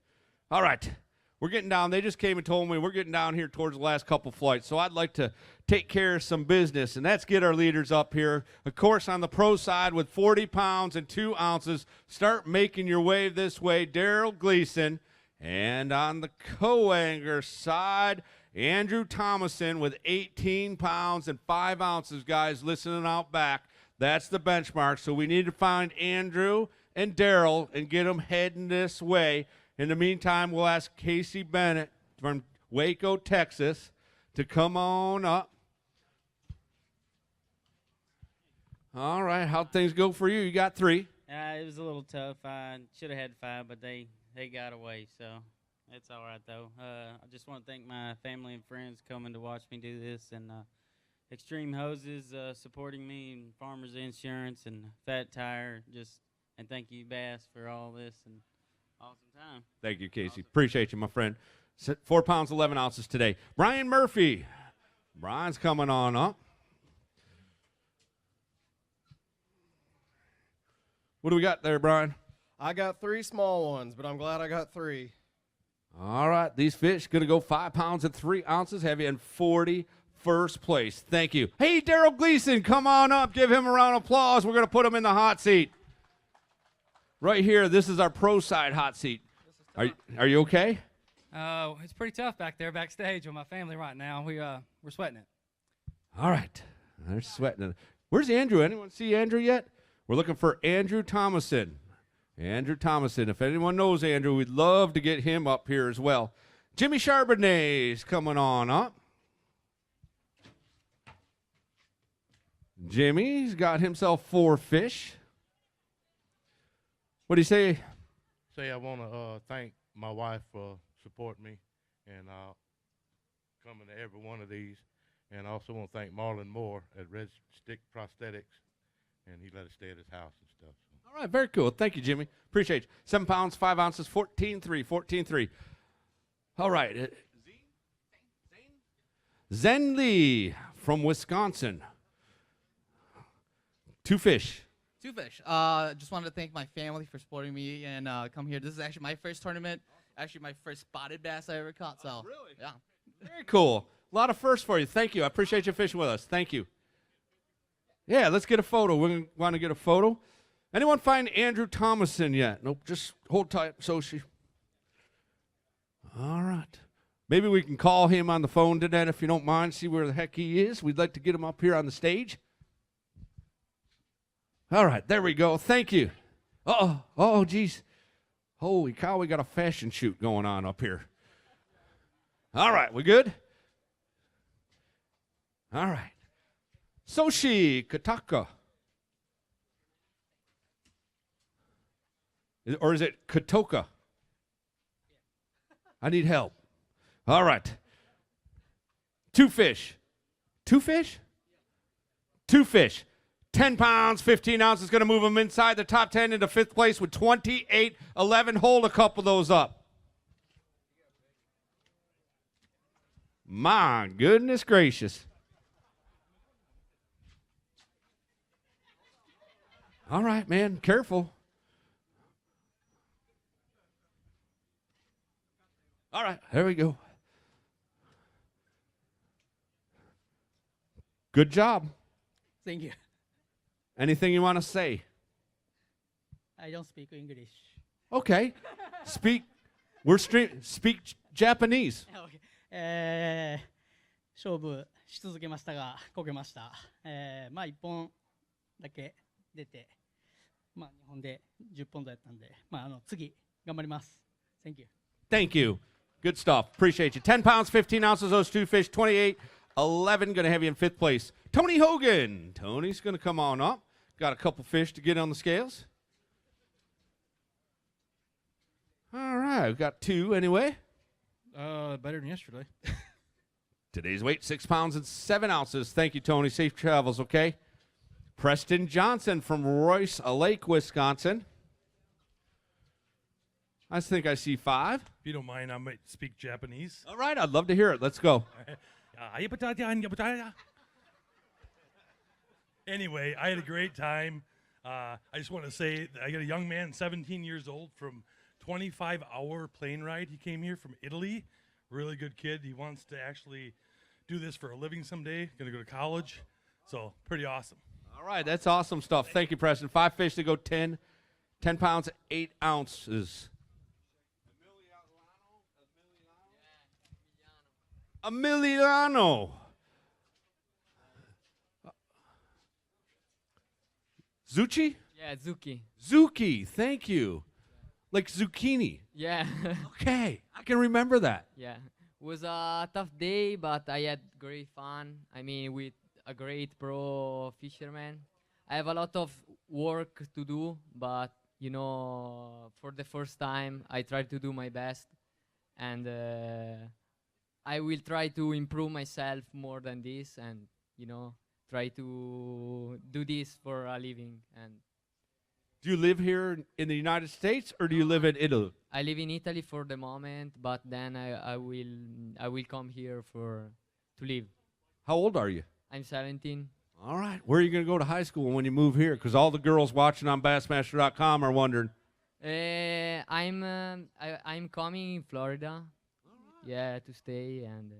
All right. We're getting down. They just came and told me we're getting down here towards the last couple flights. So I'd like to take care of some business, and that's get our leaders up here. Of course, on the pro side with 40 pounds and 2 ounces, start making your way this way. Daryl Gleason. And on the co-angler side, Andrew Thomason with 18 pounds and 5 ounces, guys, listening out back. That's the benchmark. So we need to find Andrew and Daryl and get them heading this way. In the meantime, we'll ask Casey Bennett from Waco, Texas, to come on up. All right, how'd things go for you? You got 3. It was a little tough. I should have had 5, but they got away, so it's all right, though. I just want to thank my family and friends coming to watch me do this, and Extreme Hoses supporting me, and Farmers Insurance, and Fat Tire, and thank you, B.A.S.S, for all this, and awesome time. Thank you, Casey. Awesome. Appreciate you, my friend. 4 pounds, 11 ounces today. Brian Murphy. Brian's coming on up. What do we got there, Brian? I got 3 small ones, but I'm glad I got 3. All right, these fish going to go 5 pounds and 3 ounces, have you in 41st place. Thank you. Hey, Daryl Gleason, come on up. Give him a round of applause. We're going to put him in the hot seat. Right here, this is our pro side hot seat. Are you okay? It's pretty tough back there backstage with my family right now. We're sweating it. All right, they're sweating it. Where's Andrew? Anyone see Andrew yet? We're looking for Andrew Thomason. Andrew Thomason. If anyone knows Andrew, we'd love to get him up here as well. Jimmy Charbonnet's coming on up. Jimmy's got himself 4 fish. What do you say? I want to thank my wife for supporting me and coming to every one of these. And I also want to thank Marlon Moore at Red Stick Prosthetics, and he let us stay at his house and stuff. All right, very cool. Thank you, Jimmy. Appreciate you. 7 pounds, 5 ounces, 14.3, 14.3. All right. Zen Lee from Wisconsin. 2 fish. 2 fish. Just wanted to thank my family for supporting me and come here. This is actually my first tournament. Actually, my first spotted bass I ever caught. So, really? Yeah. Very cool. A lot of firsts for you. Thank you. I appreciate you fishing with us. Thank you. Yeah, let's get a photo. We want to get a photo. Anyone find Andrew Thomason yet? Nope. Just hold tight, Sochi. All right. Maybe we can call him on the phone today if you don't mind, see where the heck he is. We'd like to get him up here on the stage. All right, there we go. Thank you. Oh, geez. Holy cow, we got a fashion shoot going on up here. All right, we good? All right. Soshi Kataka. Or is it Katoka? I need help. All right. 2 fish. 2 fish? 2 fish. 10 pounds, 15 ounces, going to move them inside the top 10 into 5th place with 28.11. Hold a couple of those up. My goodness gracious. All right, man, careful. All right, there we go. Good job. Thank you. Anything you want to say? I don't speak English. Okay. Speak Japanese. Okay. 勝負し続けましたがこけました。まあ1本だけ出て、まあ2本で10本台だったんで、まあ次頑張ります。Thank you. Thank you. Good stuff. Appreciate you. 10 pounds, 15 ounces, those two fish, 28-11. Going to have you in fifth place. Tony Hogan. Tony's going to come on up. Got a couple fish to get on the scales. All right. We've got two anyway. Better than yesterday. Today's weight, 6 pounds and 7 ounces. Thank you, Tony. Safe travels, okay? Preston Johnson from Royce Lake, Wisconsin. I think I see 5. If you don't mind, I might speak Japanese. All right, I'd love to hear it. Let's go. Anyway, I had a great time. I just want to say that I got a young man, 17 years old, from 25-hour plane ride. He came here from Italy. Really good kid. He wants to actually do this for a living someday. Going to go to college. So pretty awesome. All right, that's awesome stuff. Thank you, Preston. 5 fish to go 10 pounds, 8 ounces. Emiliano. Zucchi? Yeah, Zucchi. Zucchi, thank you. Like zucchini. Yeah. Okay, I can remember that. Yeah. It was a tough day, but I had great fun. I mean, with a great pro fisherman. I have a lot of work to do, but, you know, for the first time, I tried to do my best. And I will try to improve myself more than this and, you know, try to do this for a living. And do you live here in the United States or do you live in Italy? I live in Italy for the moment, but then I will come here to live. How old are you? I'm 17. All right. Where are you going to go to high school when you move here? Because all the girls watching on Bassmaster.com are wondering. I'm coming in Florida. Yeah, to stay and.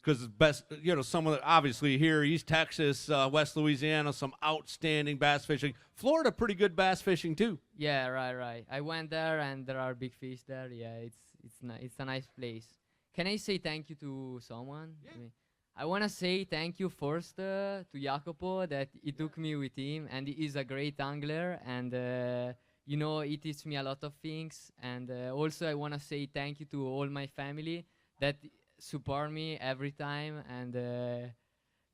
Because best, you know, some of the, obviously here, East Texas, West Louisiana, some outstanding bass fishing. Florida, pretty good bass fishing too. Yeah, right. I went there and there are big fish there. Yeah, it's a nice place. Can I say thank you to someone? Yeah. I want to say thank you first to Jacopo that he took me with him, and he is a great angler, and you know, he teaches me a lot of things. And also I want to say thank you to all my family that support me every time, and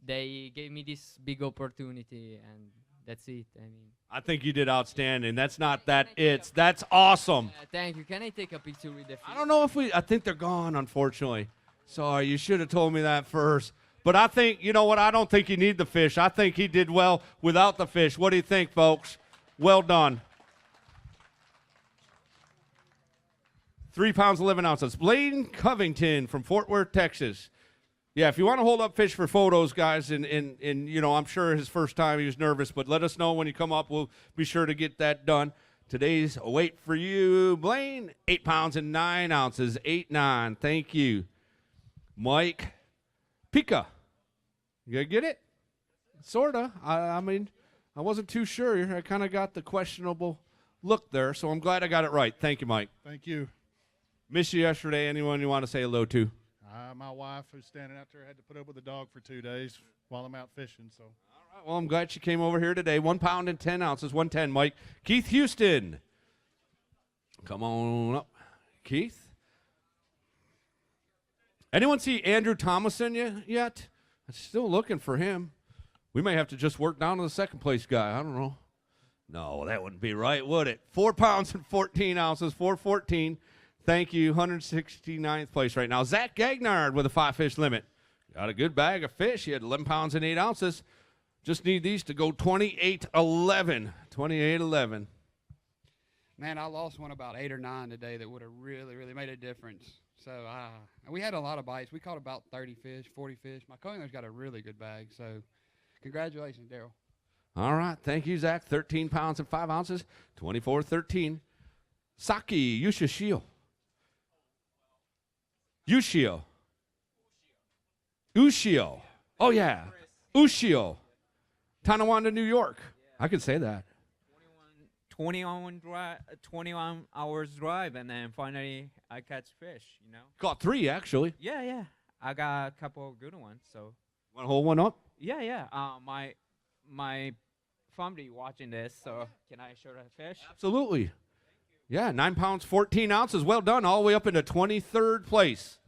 they gave me this big opportunity, and that's it. I mean, I think you did outstanding. That's not that it's. That's awesome. Thank you. Can I take a picture with the fish? I don't know if I think they're gone, unfortunately. Sorry, you should have told me that first. But I think, you know what, I don't think you need the fish. I think he did well without the fish. What do you think, folks? Well done. 3 pounds, 11 ounces. Blaine Covington from Fort Worth, Texas. Yeah, if you want to hold up fish for photos, guys, and you know, I'm sure his first time he was nervous, but let us know when you come up. We'll be sure to get that done. Today's weight for you, Blaine, 8 pounds and 9 ounces, 8-9. Thank you. Mike Pika. You get it? Sorta. I mean, I wasn't too sure. I kind of got the questionable look there, so I'm glad I got it right. Thank you, Mike. Thank you. Missed you yesterday. Anyone you want to say hello to? My wife, who's standing out there, had to put up with the dog for 2 days while I'm out fishing. So. All right. Well, I'm glad she came over here today. 1 pound and 10 ounces, 110. Mike. Keith Houston. Come on up, Keith. Anyone see Andrew Thomason yet? I'm still looking for him. We may have to just work down to the second place guy. I don't know. No, that wouldn't be right, would it? 4 pounds and 14 ounces, 414. Thank you, 169th place right now. Zach Gagnard with a 5-fish limit. Got a good bag of fish. He had 11 pounds and 8 ounces. Just need these to go 28-11. 28-11. Man, I lost one about 8 or 9 today that would have really, really made a difference. So we had a lot of bites. We caught about 30 fish, 40 fish. My co-angler's got a really good bag. So congratulations, Daryl. All right. Thank you, Zach. 13 pounds and 5 ounces, 24-13. Saki Ushio. Ushio. Oh, yeah. Ushio. Tonawanda, New York. I can say that. 21 hours drive, and then finally I catch fish, you know. Caught 3, actually. Yeah. I got a couple of good ones, so. Want to hold one up? Yeah. My family watching this, so can I show the fish? Absolutely. Yeah, 9 pounds, 14 ounces. Well done, all the way up into 23rd place.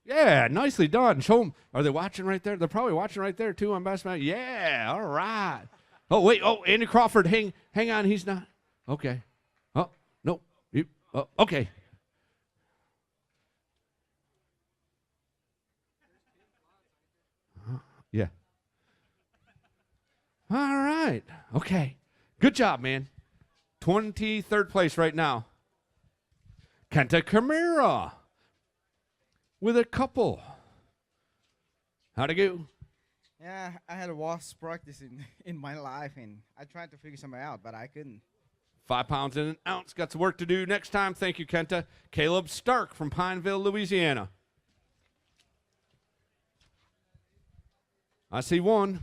Yeah, nicely done. Show them. Are they watching right there? They're probably watching right there, too, on Bassmaster. Yeah, all right. Oh, wait. Oh, Andy Crawford, hang on. He's not. Okay. Oh, no. Okay. Yeah. All right. Okay. Good job, man. 23rd place right now. Kenta Kamira with a couple. How'd it go? Yeah, I had a wasp practice in my life, and I tried to figure something out, but I couldn't. 5 pounds and an ounce. Got some work to do next time. Thank you, Kenta. Caleb Stark from Pineville, Louisiana. I see one.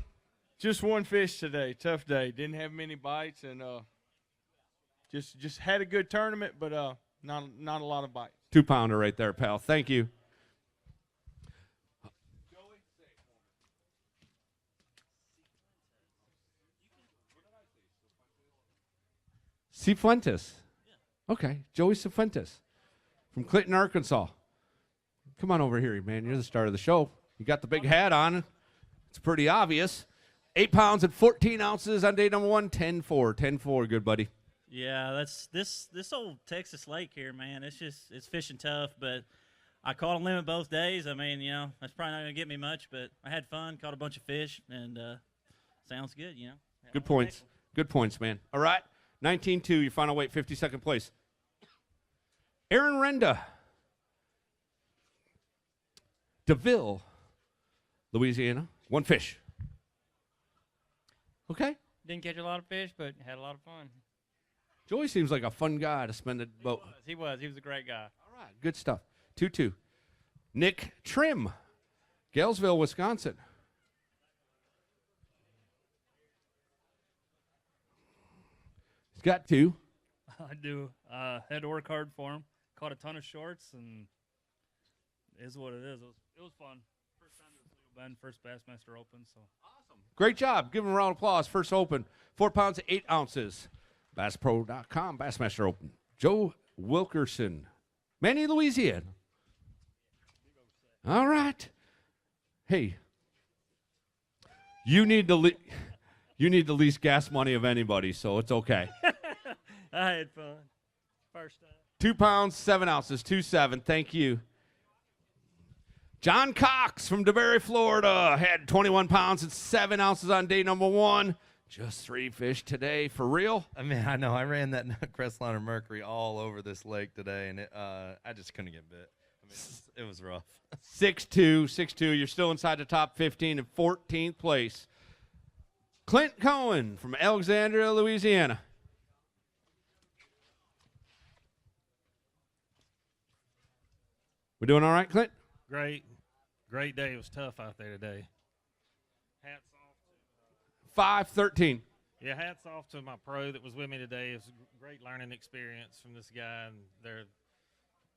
Just one fish today. Tough day. Didn't have many bites, and just had a good tournament, but not a lot of bites. 2-pounder right there, pal. Thank you. Cifuentes. Okay, Joey Cifuentes from Clinton, Arkansas. Come on over here, man. You're the star of the show. You got the big hat on. It's pretty obvious. 8 pounds and 14 ounces on day number 1. 10-4. 10-4, good buddy. Yeah, that's this old Texas lake here, man. It's fishing tough, but I caught a limit both days. I mean, you know, that's probably not gonna get me much, but I had fun, caught a bunch of fish, and sounds good, you know. Good points. Good points, man. All right. 19-2, your final weight, 52nd place. Aaron Renda. DeVille, Louisiana. 1 fish. Okay. Didn't catch a lot of fish, but had a lot of fun. Joey seems like a fun guy to spend the boat. He was a great guy. All right, good stuff. 2-2. Nick Trim, Galesville, Wisconsin. He's got 2. I do. Had to work hard for him. Caught a ton of shorts, and it is what it is. It was fun. First time to Toledo Bend, first Bassmaster Open. So awesome. Great job. Give him a round of applause. First Open, 4 pounds, 8 ounces. BassPro.com, Bassmaster Open. Joe Wilkerson, Manny, Louisiana. All right. Hey, you need the least gas money of anybody, so it's okay. I had fun. First time. 2 pounds, 7 ounces, 2-7. Thank you. John Cox from DeBerry, Florida, had 21 pounds and 7 ounces on day number 1. Just 3 fish today, for real? I mean, I know. I ran that Crestliner Mercury all over this lake today, and I just couldn't get bit. I mean, it was rough. 6'2". You're still inside the top 15 in 14th place. Clint Cohen from Alexandria, Louisiana. We doing all right, Clint? Great day. It was tough out there today. Hats off. 5'13". Yeah, hats off to my pro that was with me today. It was a great learning experience from this guy, and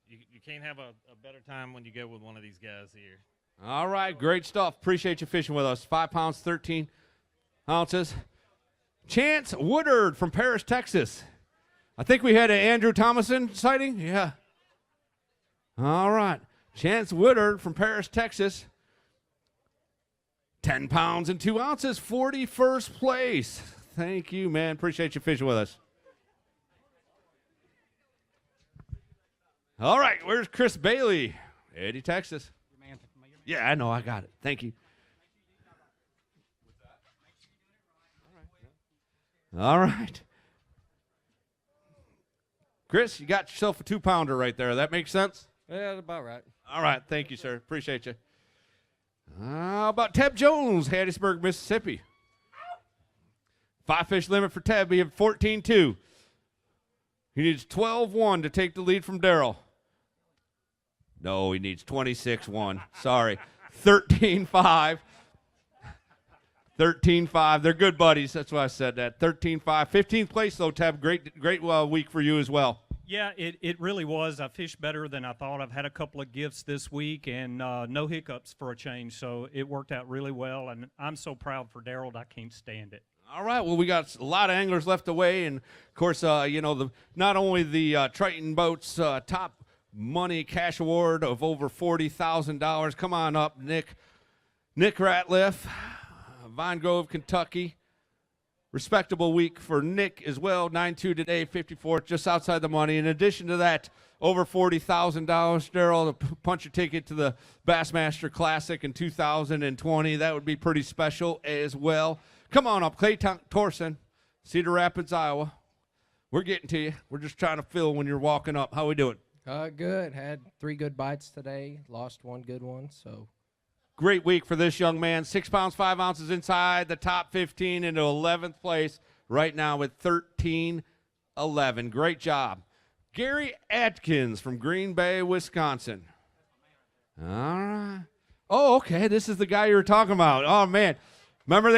you can't have a better time when you go with one of these guys here. All right, great stuff. Appreciate you fishing with us. 5 pounds, 13 ounces. Chance Woodard from Paris, Texas. I think we had an Andrew Thomason sighting. Yeah. All right. Chance Woodard from Paris, Texas. 10 pounds and 2 ounces, 41st place. Thank you, man. Appreciate you fishing with us. All right, where's Chris Bailey? Eddie, Texas. Yeah, I know. I got it. Thank you. All right. Chris, you got yourself a 2-pounder right there. That makes sense? Yeah, that's about right. All right. Thank you, sir. Appreciate you. How about Teb Jones, Hattiesburg, Mississippi? 5 fish limit for Teb. He had 14-2. He needs 12-1 to take the lead from Darrell. No, he needs 26-1. Sorry. 13-5. 13-5. They're good buddies. That's why I said that. 13-5. 15th place, though, Tab. Great week for you as well. Yeah, it really was. I fished better than I thought. I've had a couple of gifts this week and no hiccups for a change, so it worked out really well, and I'm so proud for Daryl. I can't stand it. All right, well, we got a lot of anglers left away, and, of course, not only the Triton Boats top money cash award of over $40,000. Come on up, Nick Ratliff, Vine Grove, Kentucky. Respectable week for Nick as well. 9-2 today, 54th, just outside the money. In addition to that, over $40,000, Daryl, to punch a ticket to the Bassmaster Classic in 2020. That would be pretty special as well. Come on up, Clay Torson, Cedar Rapids, Iowa. We're getting to you. We're just trying to fill when you're walking up. How we doing? Good. Had 3 good bites today. Lost 1 good one, so. Great week for this young man. 6 pounds, 5 ounces inside the top 15 into 11th place right now with 13-11. Great job. Gary Atkins from Green Bay, Wisconsin. All right. Oh, okay. This is the guy you were talking about. Oh, man. Remember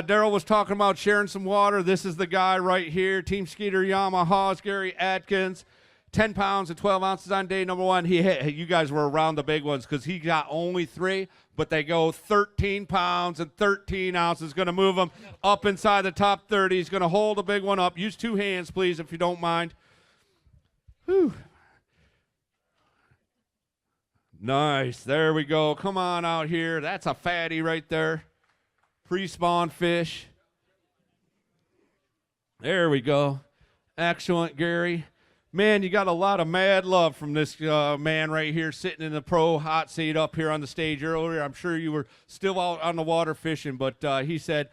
Daryl was talking about sharing some water? This is the guy right here. Team Skeeter Yamaha's Gary Atkins. 10 pounds and 12 ounces on day number 1. You guys were around the big ones because he got only 3, but they go 13 pounds and 13 ounces. Going to move him up inside the top 30. He's going to hold a big one up. Use 2 hands, please, if you don't mind. Whew. Nice. There we go. Come on out here. That's a fatty right there. Pre-spawn fish. There we go. Excellent, Gary. Man, you got a lot of mad love from this man right here sitting in the pro hot seat up here on the stage earlier. I'm sure you were still out on the water fishing, but he said,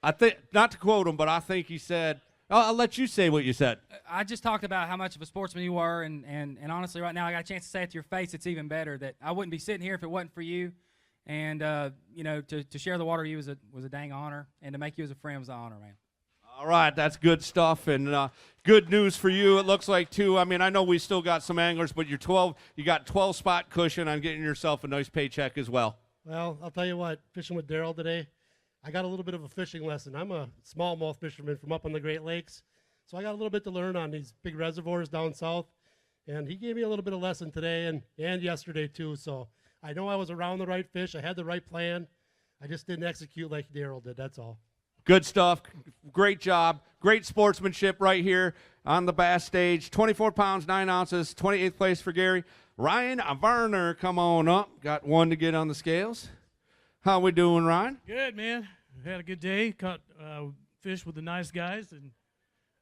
I think, not to quote him, but I think he said, I'll let you say what you said. I just talked about how much of a sportsman you were, and honestly, right now I got a chance to say it to your face. It's even better that I wouldn't be sitting here if it wasn't for you. And to share the water with you was a dang honor, and to make you as a friend was an honor, man. All right, that's good stuff, and good news for you, it looks like, too. I mean, I know we still got some anglers, but you got 12-spot cushion on getting yourself a nice paycheck as well. Well, I'll tell you what, fishing with Daryl today, I got a little bit of a fishing lesson. I'm a smallmouth fisherman from up on the Great Lakes, so I got a little bit to learn on these big reservoirs down south, and he gave me a little bit of lesson today and yesterday, too, so I know I was around the right fish. I had the right plan. I just didn't execute like Daryl did, that's all. Good stuff. Great job. Great sportsmanship right here on the Bass stage. 24 pounds, 9 ounces, 28th place for Gary. Ryan Varner, come on up. Got 1 to get on the scales. How we doing, Ryan? Good, man. Had a good day. Caught fish with the nice guys, and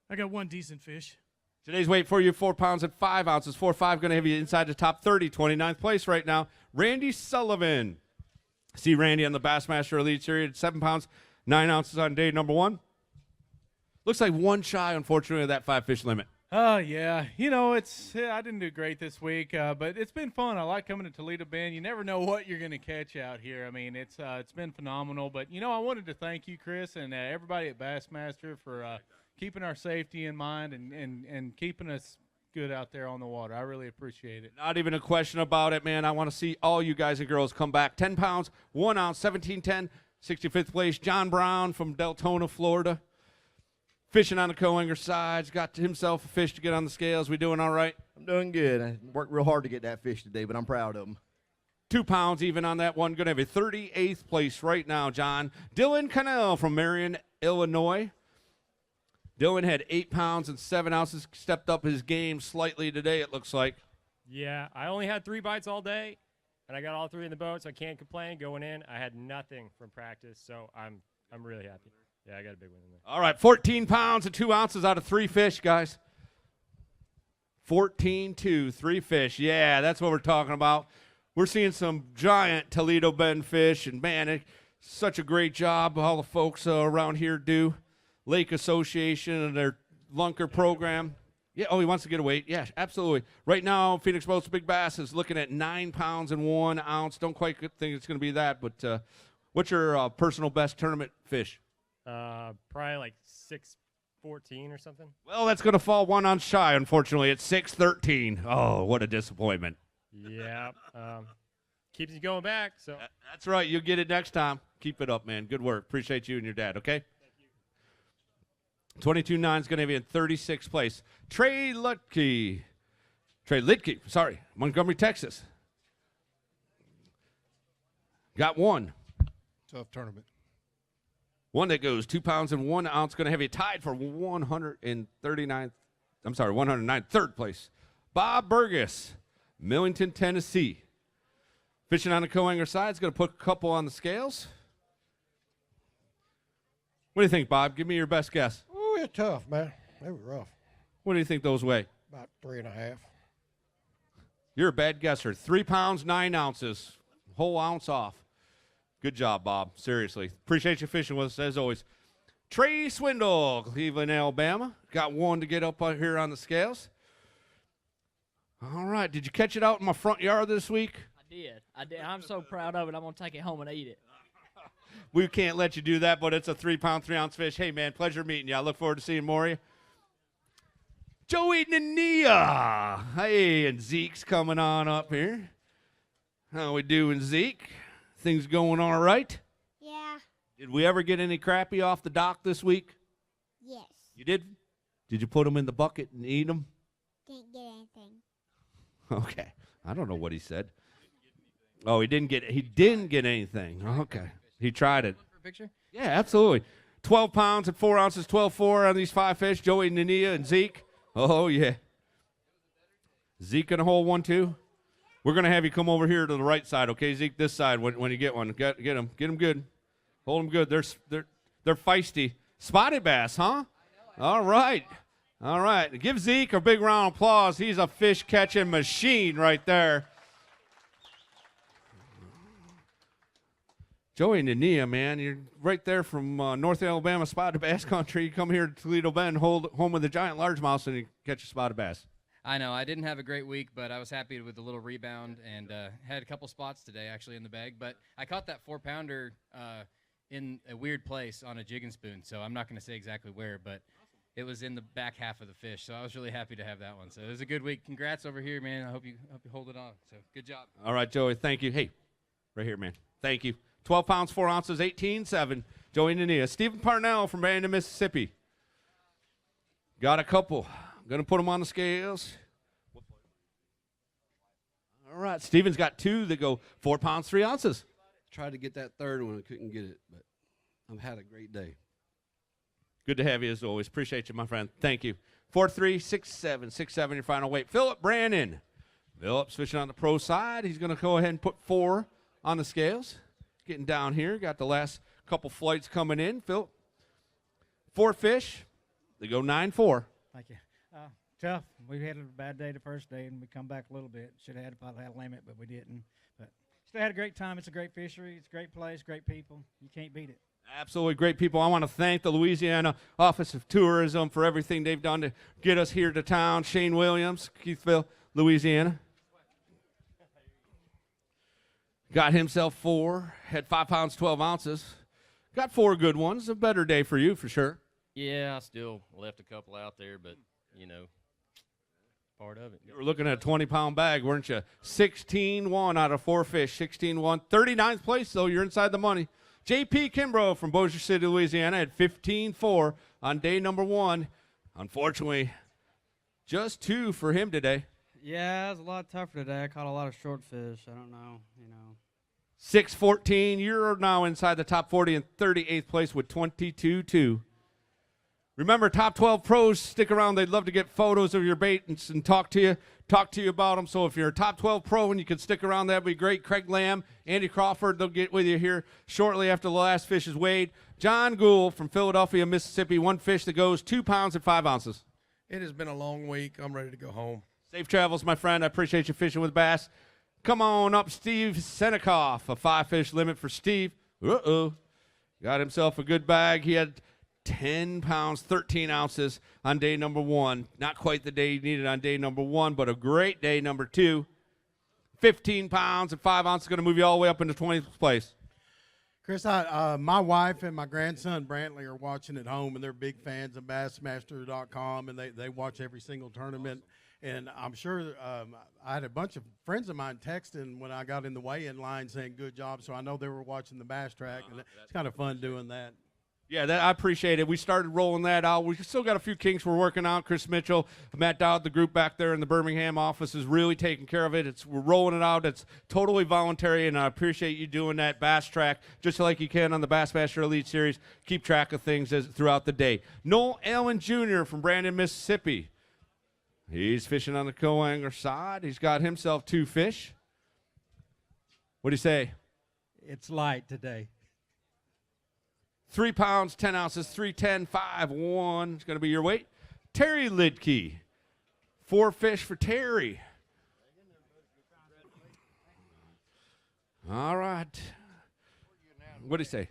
I got 1 decent fish. Today's weight for you, 4 pounds and 5 ounces. 4-5 going to have you inside the top 30, 29th place right now. Randy Sullivan. See Randy on the Bassmaster Elite Series at 7 pounds, 9 ounces on day number 1. Looks like 1 shy, unfortunately, of that 5-fish limit. Oh, yeah. I didn't do great this week, but it's been fun. I like coming to Toledo Bend. You never know what you're going to catch out here. I mean, it's been phenomenal. But, I wanted to thank you, Chris, and everybody at Bassmaster for keeping our safety in mind and keeping us good out there on the water. I really appreciate it. Not even a question about it, man. I want to see all you guys and girls come back. 10 pounds, 1 ounce, 1710. 65th place, John Brown from Deltona, Florida. Fishing on the co-angler sides. Got himself a fish to get on the scales. We doing all right? I'm doing good. I worked real hard to get that fish today, but I'm proud of him. 2 pounds even on that one. Going to have a 38th place right now, John. Dylan Cannell from Marion, Illinois. Dylan had 8 pounds and 7 ounces. Stepped up his game slightly today, it looks like. Yeah, I only had 3 bites all day. And I got all 3 in the boat, so I can't complain. Going in, I had nothing from practice, so I'm really happy. Yeah, I got a big one in there. All right, 14 pounds and 2 ounces out of 3 fish, guys. 14-2, 3 fish. Yeah, that's what we're talking about. We're seeing some giant Toledo Bend fish, and, man, it's such a great job all the folks around here do. Lake Association and their Lunker program. Yeah, he wants to get a weight. Yeah, absolutely. Right now, Phoenix Boats Big Bass is looking at 9 pounds and 1 ounce. Don't quite think it's going to be that, but what's your personal best tournament fish? Probably like 614 or something. Well, that's going to fall 1 ounce shy, unfortunately. It's 613. Oh, what a disappointment. Yeah. Keeps you going back. So that's right. You'll get it next time. Keep it up, man. Good work. Appreciate you and your dad, okay? 22.9 is going to be in 36th place. Trey Litke, sorry, Montgomery, Texas. Got one. Tough tournament. One that goes 2 pounds and 1 ounce. Going to have you tied for 109th, third place. Bob Burgess, Millington, Tennessee. Fishing on the co-angler side. Is going to put a couple on the scales. What do you think, Bob? Give me your best guess. Oh, it's tough, man. They were rough. What do you think those weigh? About 3.5. You're a bad guesser. 3 pounds, 9 ounces. Whole ounce off. Good job, Bob. Seriously. Appreciate you fishing with us, as always. Trey Swindle, Cleveland, Alabama. Got one to get up here on the scales. All right. Did you catch it out in my front yard this week? I did. I'm so proud of it. I'm going to take it home and eat it. We can't let you do that, but it's a 3 pound, 3 ounce fish. Hey, man, pleasure meeting you. I look forward to seeing more of you. Joey Nania. Hey, and Zeke's coming on up here. How we doing, Zeke? Things going all right? Yeah. Did we ever get any crappie off the dock this week? Yes. You did? Did you put them in the bucket and eat them? Didn't get anything. Okay. I don't know what he said. Oh, he didn't get anything. Okay. He tried it. For a picture? Yeah, absolutely. 12 pounds and 4 ounces, 12.4 on these 5 fish. Joey, Nania, and Zeke. Oh, yeah. Zeke in a hole 1, 2. We're going to have you come over here to the right side, okay, Zeke? This side when you get one. Get them. Get them good. Hold them good. They're feisty. Spotted bass, huh? All right. All right. Give Zeke a big round of applause. He's a fish-catching machine right there. Joey Nania, man, you're right there from North Alabama spotted bass country. You come here to Toledo Bend, home with a giant largemouth, and you catch a spotted bass. I know. I didn't have a great week, but I was happy with the little rebound and had a couple spots today actually in the bag. But I caught that 4-pounder in a weird place on a jigging spoon, so I'm not going to say exactly where, but it was in the back half of the fish. So I was really happy to have that one. So it was a good week. Congrats over here, man. I hope you hold it on. So good job. All right, Joey. Thank you. Hey, right here, man. Thank you. 12 pounds, 4 ounces, 18.7. Joey Nania. Stephen Parnell from Brandon, Mississippi. Got a couple. I'm going to put them on the scales. All right. Stephen's got 2 that go 4 pounds, 3 ounces. Tried to get that third one. I couldn't get it, but I've had a great day. Good to have you as always. Appreciate you, my friend. Thank you. 4.367, 6.7, your final weight. Philip Brannon. Philip's fishing on the pro side. He's going to go ahead and put 4 on the scales. Getting down here. Got the last couple flights coming in. Phil, 4 fish. They go 9-4. Thank you. Tough. We had a bad day the first day, and we come back a little bit. Should have probably had a limit, but we didn't. But still had a great time. It's a great fishery. It's a great place, great people. You can't beat it. Absolutely great people. I want to thank the Louisiana Office of Tourism for everything they've done to get us here to town. Shane Williams, Keithville, Louisiana. Got himself 4, had 5 pounds, 12 ounces. Got 4 good ones. A better day for you, for sure. Yeah, I still left a couple out there, but, you know, part of it. You were looking at a 20-pound bag, weren't you? 16-1 out of 4 fish, 16-1. 39th place, though. You're inside the money. J.P. Kimbrough from Bossier City, Louisiana, had 15-4 on day number 1. Unfortunately, just 2 for him today. Yeah, it was a lot tougher today. I caught a lot of short fish. I don't know, 6-14. You're now inside the top 40 in 38th place with 22-2. Remember, top 12 pros stick around. They'd love to get photos of your bait and talk to you about them. So if you're a top 12 pro and you can stick around, that'd be great. Craig Lamb, Andy Crawford, they'll get with you here shortly after the last fish is weighed. John Gould from Philadelphia, Mississippi, 1 fish that goes 2 pounds and 5 ounces. It has been a long week. I'm ready to go home. Safe travels, my friend. I appreciate you fishing with Bass. Come on up, Steve Senekoff. A 5-fish limit for Steve. Got himself a good bag. He had 10 pounds, 13 ounces on day number 1. Not quite the day he needed on day number 1, but a great day number 2. 15 pounds and 5 ounces, going to move you all the way up into 20th place. Chris, my wife and my grandson Brantley are watching at home, and they're big fans of Bassmaster.com, and they watch every single tournament. And I'm sure I had a bunch of friends of mine texting when I got in the weigh-in line saying good job. So I know they were watching the Bass track, and it's kind of fun doing that. Yeah, I appreciate it. We started rolling that out. We still got a few kinks we're working on. Chris Mitchell, Matt Dowd, the group back there in the Birmingham office is really taking care of it. We're rolling it out. It's totally voluntary, and I appreciate you doing that Bass track just like you can on the Bassmaster Elite Series. Keep track of things throughout the day. Noel Allen Jr. from Brandon, Mississippi. He's fishing on the co-angler side. He's got himself 2 fish. What do you say? It's light today. 3 pounds, 10 ounces, 310, 5-1. It's going to be your weight. Terry Lidke. 4 fish for Terry. All right. What do you say?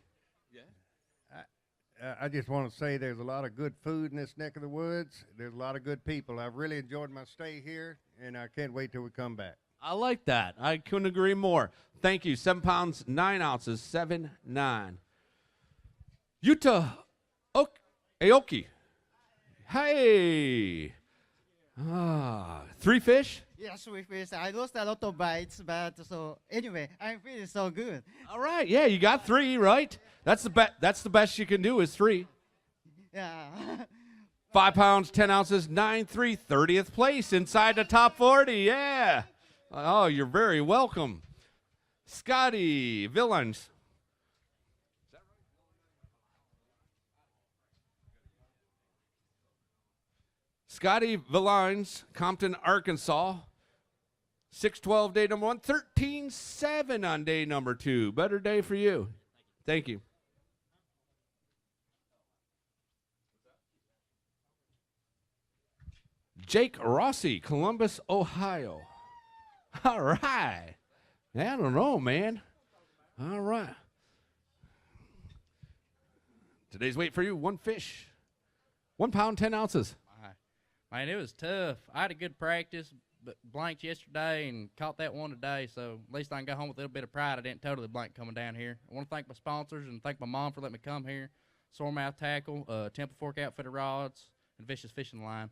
I just want to say there's a lot of good food in this neck of the woods. There's a lot of good people. I've really enjoyed my stay here, and I can't wait till we come back. I like that. I couldn't agree more. Thank you. 7 pounds, 9 ounces, 7-9. Yuta Aoki. Hey. 3 fish? Yes, we fish. I lost a lot of bites, but so anyway, I'm feeling so good. All right. Yeah, you got 3, right? That's the best you can do is 3. Yeah. 5 pounds, 10 ounces, 9-3, 30th place inside the top 40. Yeah. Oh, you're very welcome. Scotty Villains. Scotty Villines, Compton, Arkansas. 6-12 day number 1, 13-7 on day number 2. Better day for you. Thank you. Jake Rossi, Columbus, Ohio. All right. I don't know, man. All right. Today's weight for you, 1 fish. 1 pound, 10 ounces. Man, it was tough. I had a good practice, but blanked yesterday and caught that one today, so at least I can go home with a little bit of pride. I didn't totally blank coming down here. I want to thank my sponsors and thank my mom for letting me come here. Soremouth Tackle, Temple Fork Outfitter Rods, and Vicious Fishing Line.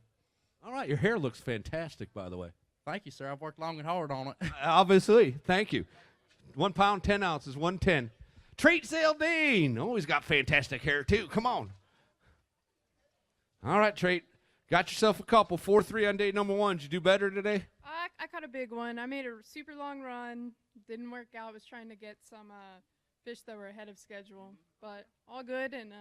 All right, your hair looks fantastic, by the way. Thank you, sir. I've worked long and hard on it. Obviously. Thank you. 1 pound, 10 ounces, 110. Trait Zaldine. Oh, he's got fantastic hair, too. Come on. All right, Trait. Got yourself a couple. 4-3 on day number 1. Did you do better today? I caught a big one. I made a super long run. Didn't work out. I was trying to get some fish that were ahead of schedule, but all good. And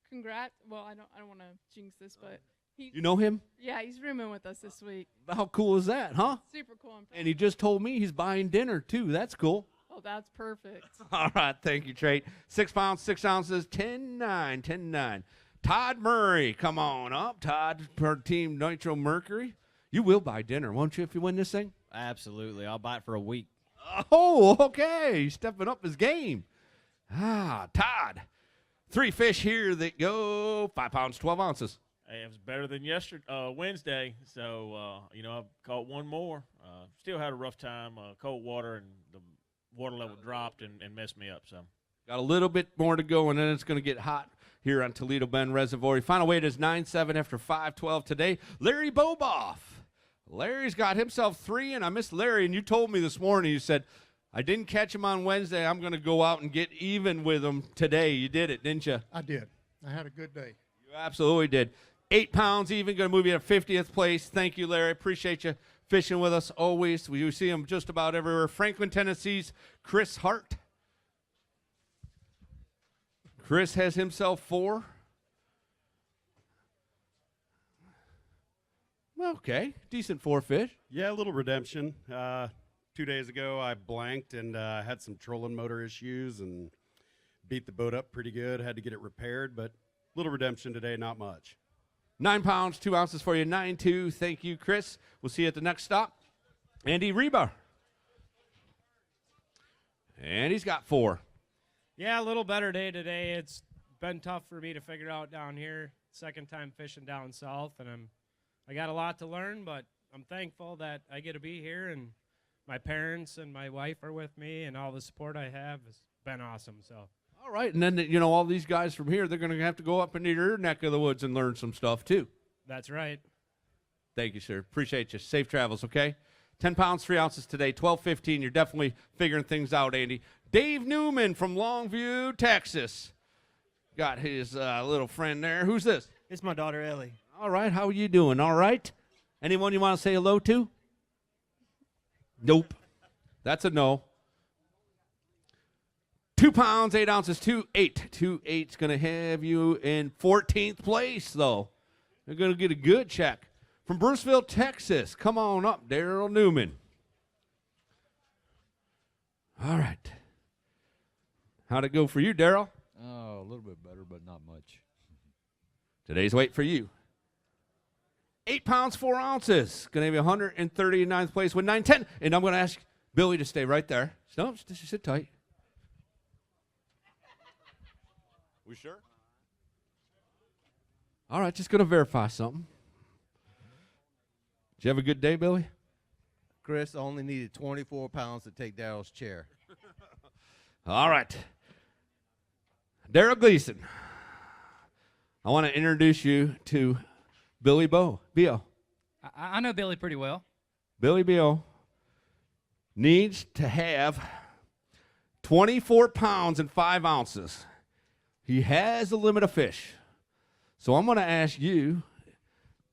congrats. Well, I don't want to jinx this, but You know him? Yeah, he's rooming with us this week. How cool is that, huh? Super cool. And he just told me he's buying dinner, too. That's cool. Oh, that's perfect. All right. Thank you, Trait. 6 pounds, 6 ounces, 10-9, 10-9. Todd Murray, come on up. Todd, per Team Nitro Mercury. You will buy dinner, won't you, if you win this thing? Absolutely. I'll buy it for a week. Oh, okay. He's stepping up his game. Todd. 3 fish here that go 5 pounds, 12 ounces. Hey, it was better than Wednesday. So, I've caught 1 more. Still had a rough time. Cold water and the water level dropped and messed me up. So got a little bit more to go, and then it's going to get hot here on Toledo Bend Reservoir. Final weight is 9-7 after 5-12 today. Larry Boboff. Larry's got himself 3, and I missed Larry, and you told me this morning, you said, I didn't catch him on Wednesday. I'm going to go out and get even with him today. You did it, didn't you? I did. I had a good day. You absolutely did. 8 pounds even, going to move you to 50th place. Thank you, Larry. Appreciate you fishing with us always. We see him just about everywhere. Franklin, Tennessee's Chris Hart. Chris has himself 4. Okay, decent 4 fish. Yeah, a little redemption. 2 days ago, I blanked and had some trolling motor issues and beat the boat up pretty good. Had to get it repaired, but little redemption today, not much. 9 pounds, 2 ounces for you, 9-2. Thank you, Chris. We'll see you at the next stop. Andy Reba. And he's got 4. Yeah, a little better day today. It's been tough for me to figure out down here. Second time fishing down south, and I got a lot to learn, but I'm thankful that I get to be here, and my parents and my wife are with me, and all the support I have has been awesome. So. All right, and then, all these guys from here, they're going to have to go up into your neck of the woods and learn some stuff, too. That's right. Thank you, sir. Appreciate you. Safe travels, okay? 10 pounds, 3 ounces today, 12:15. You're definitely figuring things out, Andy. Dave Newman from Longview, Texas. Got his little friend there. Who's this? It's my daughter, Ellie. All right. How are you doing? All right? Anyone you want to say hello to? Nope. That's a no. 2 pounds, 8 ounces, 2.8. 2.8's going to have you in 14th place, though. You're going to get a good check. From Bruceville, Texas, come on up, Daryl Newman. All right. How'd it go for you, Daryl? Oh, a little bit better, but not much. Today's weight for you. 8 pounds, 4 ounces. Going to have you 139th place with 910. And I'm going to ask Billy to stay right there. No, just sit tight. We sure? All right, just going to verify something. Did you have a good day, Billy? Chris only needed 24 pounds to take Daryl's chair. All right. Daryl Gleason. I want to introduce you to Billy Bo. B.O. I know Billy pretty well. Billy B.O. needs to have 24 pounds and 5 ounces. He has a limit of fish. So I'm going to ask you,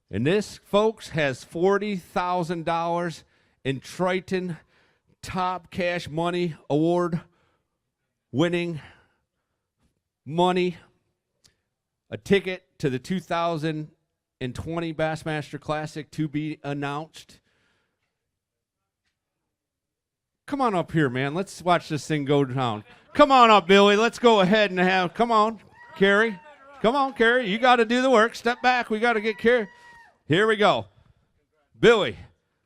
and this, folks, has $40,000 in Triton Top Cash Money Award winning money, a ticket to the 2020 Bassmaster Classic to be announced. Come on up here, man. Let's watch this thing go down. Come on up, Billy. Let's go ahead and have, come on, Carrie. Come on, Carrie. You got to do the work. Step back. We got to get Carrie. Here we go. Billy,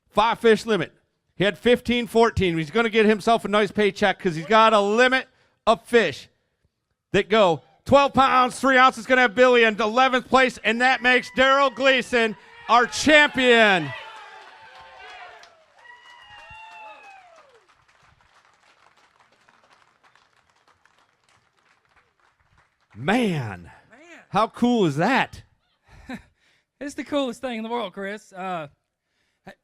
5 fish limit. He had 15, 14. He's going to get himself a nice paycheck because he's got a limit of fish that go 12 pounds, 3 ounces. Going to have Billy in 11th place, and that makes Daryl Gleason our champion. Man, how cool is that? It's the coolest thing in the world, Chris.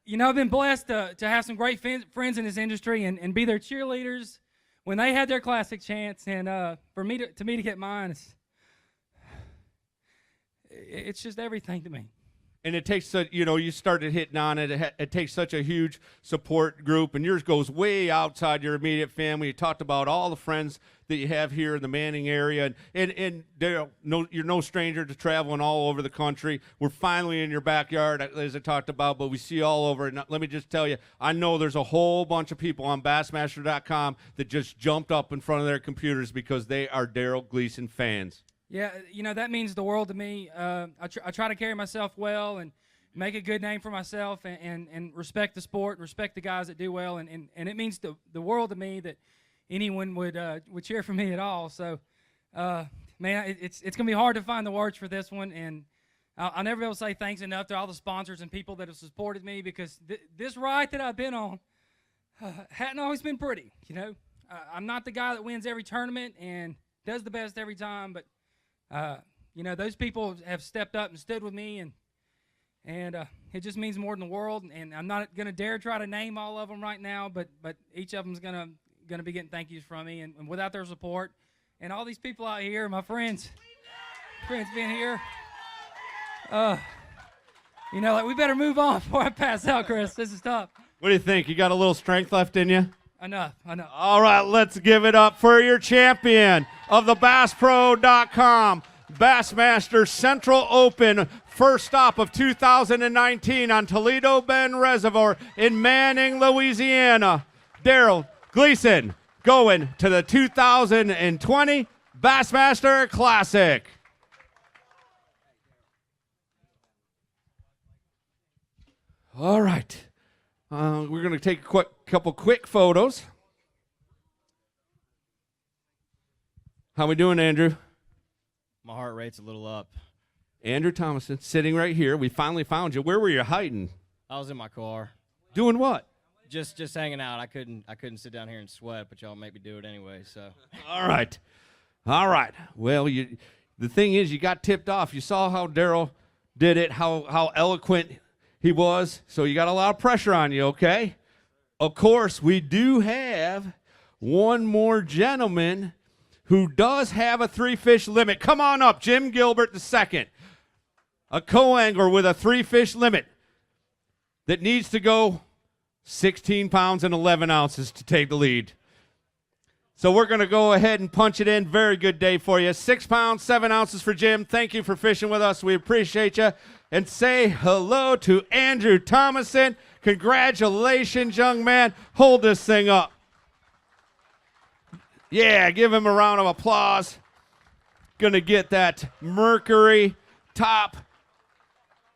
You know, I've been blessed to have some great friends in this industry and be their cheerleaders when they had their classic chance. And for me to get mine, it's just everything to me. And it takes such, you know, you started hitting on it. It takes such a huge support group, and yours goes way outside your immediate family. You talked about all the friends that you have here in the Manning area, and Daryl, you're no stranger to traveling all over the country. We're finally in your backyard, as I talked about, but we see you all over. And let me just tell you, I know there's a whole bunch of people on Bassmaster.com that just jumped up in front of their computers because they are Daryl Gleason fans. Yeah, you know, that means the world to me. I try to carry myself well and make a good name for myself and respect the sport, respect the guys that do well, and it means the world to me that anyone would cheer for me at all. So, man, it's going to be hard to find the words for this one, and I'll never be able to say thanks enough to all the sponsors and people that have supported me because this ride that I've been on hadn't always been pretty, you know. I'm not the guy that wins every tournament and does the best every time, but you know, those people have stepped up and stood with me, and it just means more than the world. And I'm not going to dare try to name all of them right now, but each of them's going to be getting thank yous from me. And without their support, and all these people out here, my friends being here, you know, like, we better move on before I pass out, Chris. This is tough. What do you think? You got a little strength left in you? Enough. All right, let's give it up for your champion of the BassPro.com Bassmaster Central Open, first stop of 2019 on Toledo Bend Reservoir in Manning, Louisiana. Daryl Gleason going to the 2020 Bassmaster Classic. All right. We're going to take a couple quick photos. How we doing, Andrew? My heart rate's a little up. Andrew Thomason, sitting right here. We finally found you. Where were you hiding? I was in my car. Doing what? Just hanging out. I couldn't sit down here and sweat, but y'all make me do it anyway. So. All right. Well, the thing is, you got tipped off. You saw how Daryl did it. How eloquent He was. So you got a lot of pressure on you, okay? Of course, we do have one more gentleman who does have a 3-fish limit. Come on up, Jim Gilbert II. A co-angler with a 3-fish limit that needs to go 16 pounds and 11 ounces to take the lead. So we're going to go ahead and punch it in. Very good day for you. 6 pounds, 7 ounces for Jim. Thank you for fishing with us. We appreciate you. And say hello to Andrew Thomason. Congratulations, young man. Hold this thing up. Yeah, give him a round of applause. Going to get that Mercury Top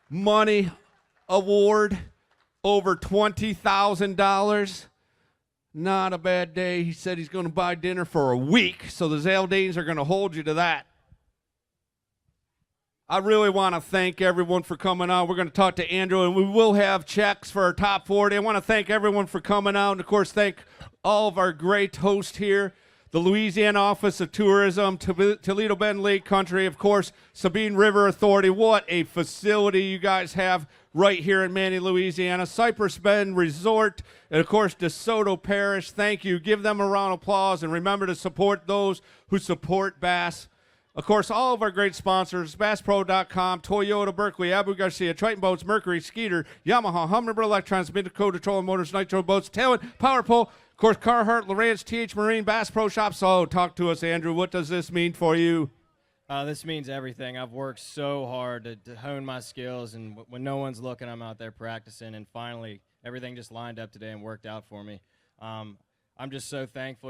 Money Award, over $20,000. Not a bad day. He said he's going to buy dinner for a week, so the Zaldanes are going to hold you to that. I really want to thank everyone for coming out. We're going to talk to Andrew, and we will have checks for our top 40. I want to thank everyone for coming out, and, of course, thank all of our great hosts here, the Louisiana Office of Tourism, Toledo Bend Lake Country, of course, Sabine River Authority. What a facility you guys have right here in Manny, Louisiana. Cypress Bend Resort, and, of course, DeSoto Parish. Thank you. Give them a round of applause, and remember to support those who support Bass. Of course, all of our great sponsors, BassPro.com, Toyota, Berkeley, Abu Garcia, Triton Boats, Mercury, Skeeter, Yamaha, Humminbird Electronics, Mid-Dakota Trolling Motors, Nitro Boats, Tailwind, Power Pole, of course, Carhartt, Lowrance, TH Marine, Bass Pro Shops. So talk to us, Andrew. What does this mean for you? This means everything. I've worked so hard to hone my skills, and when no one's looking, I'm out there practicing, and finally everything just lined up today and worked out for me. I'm just so thankful.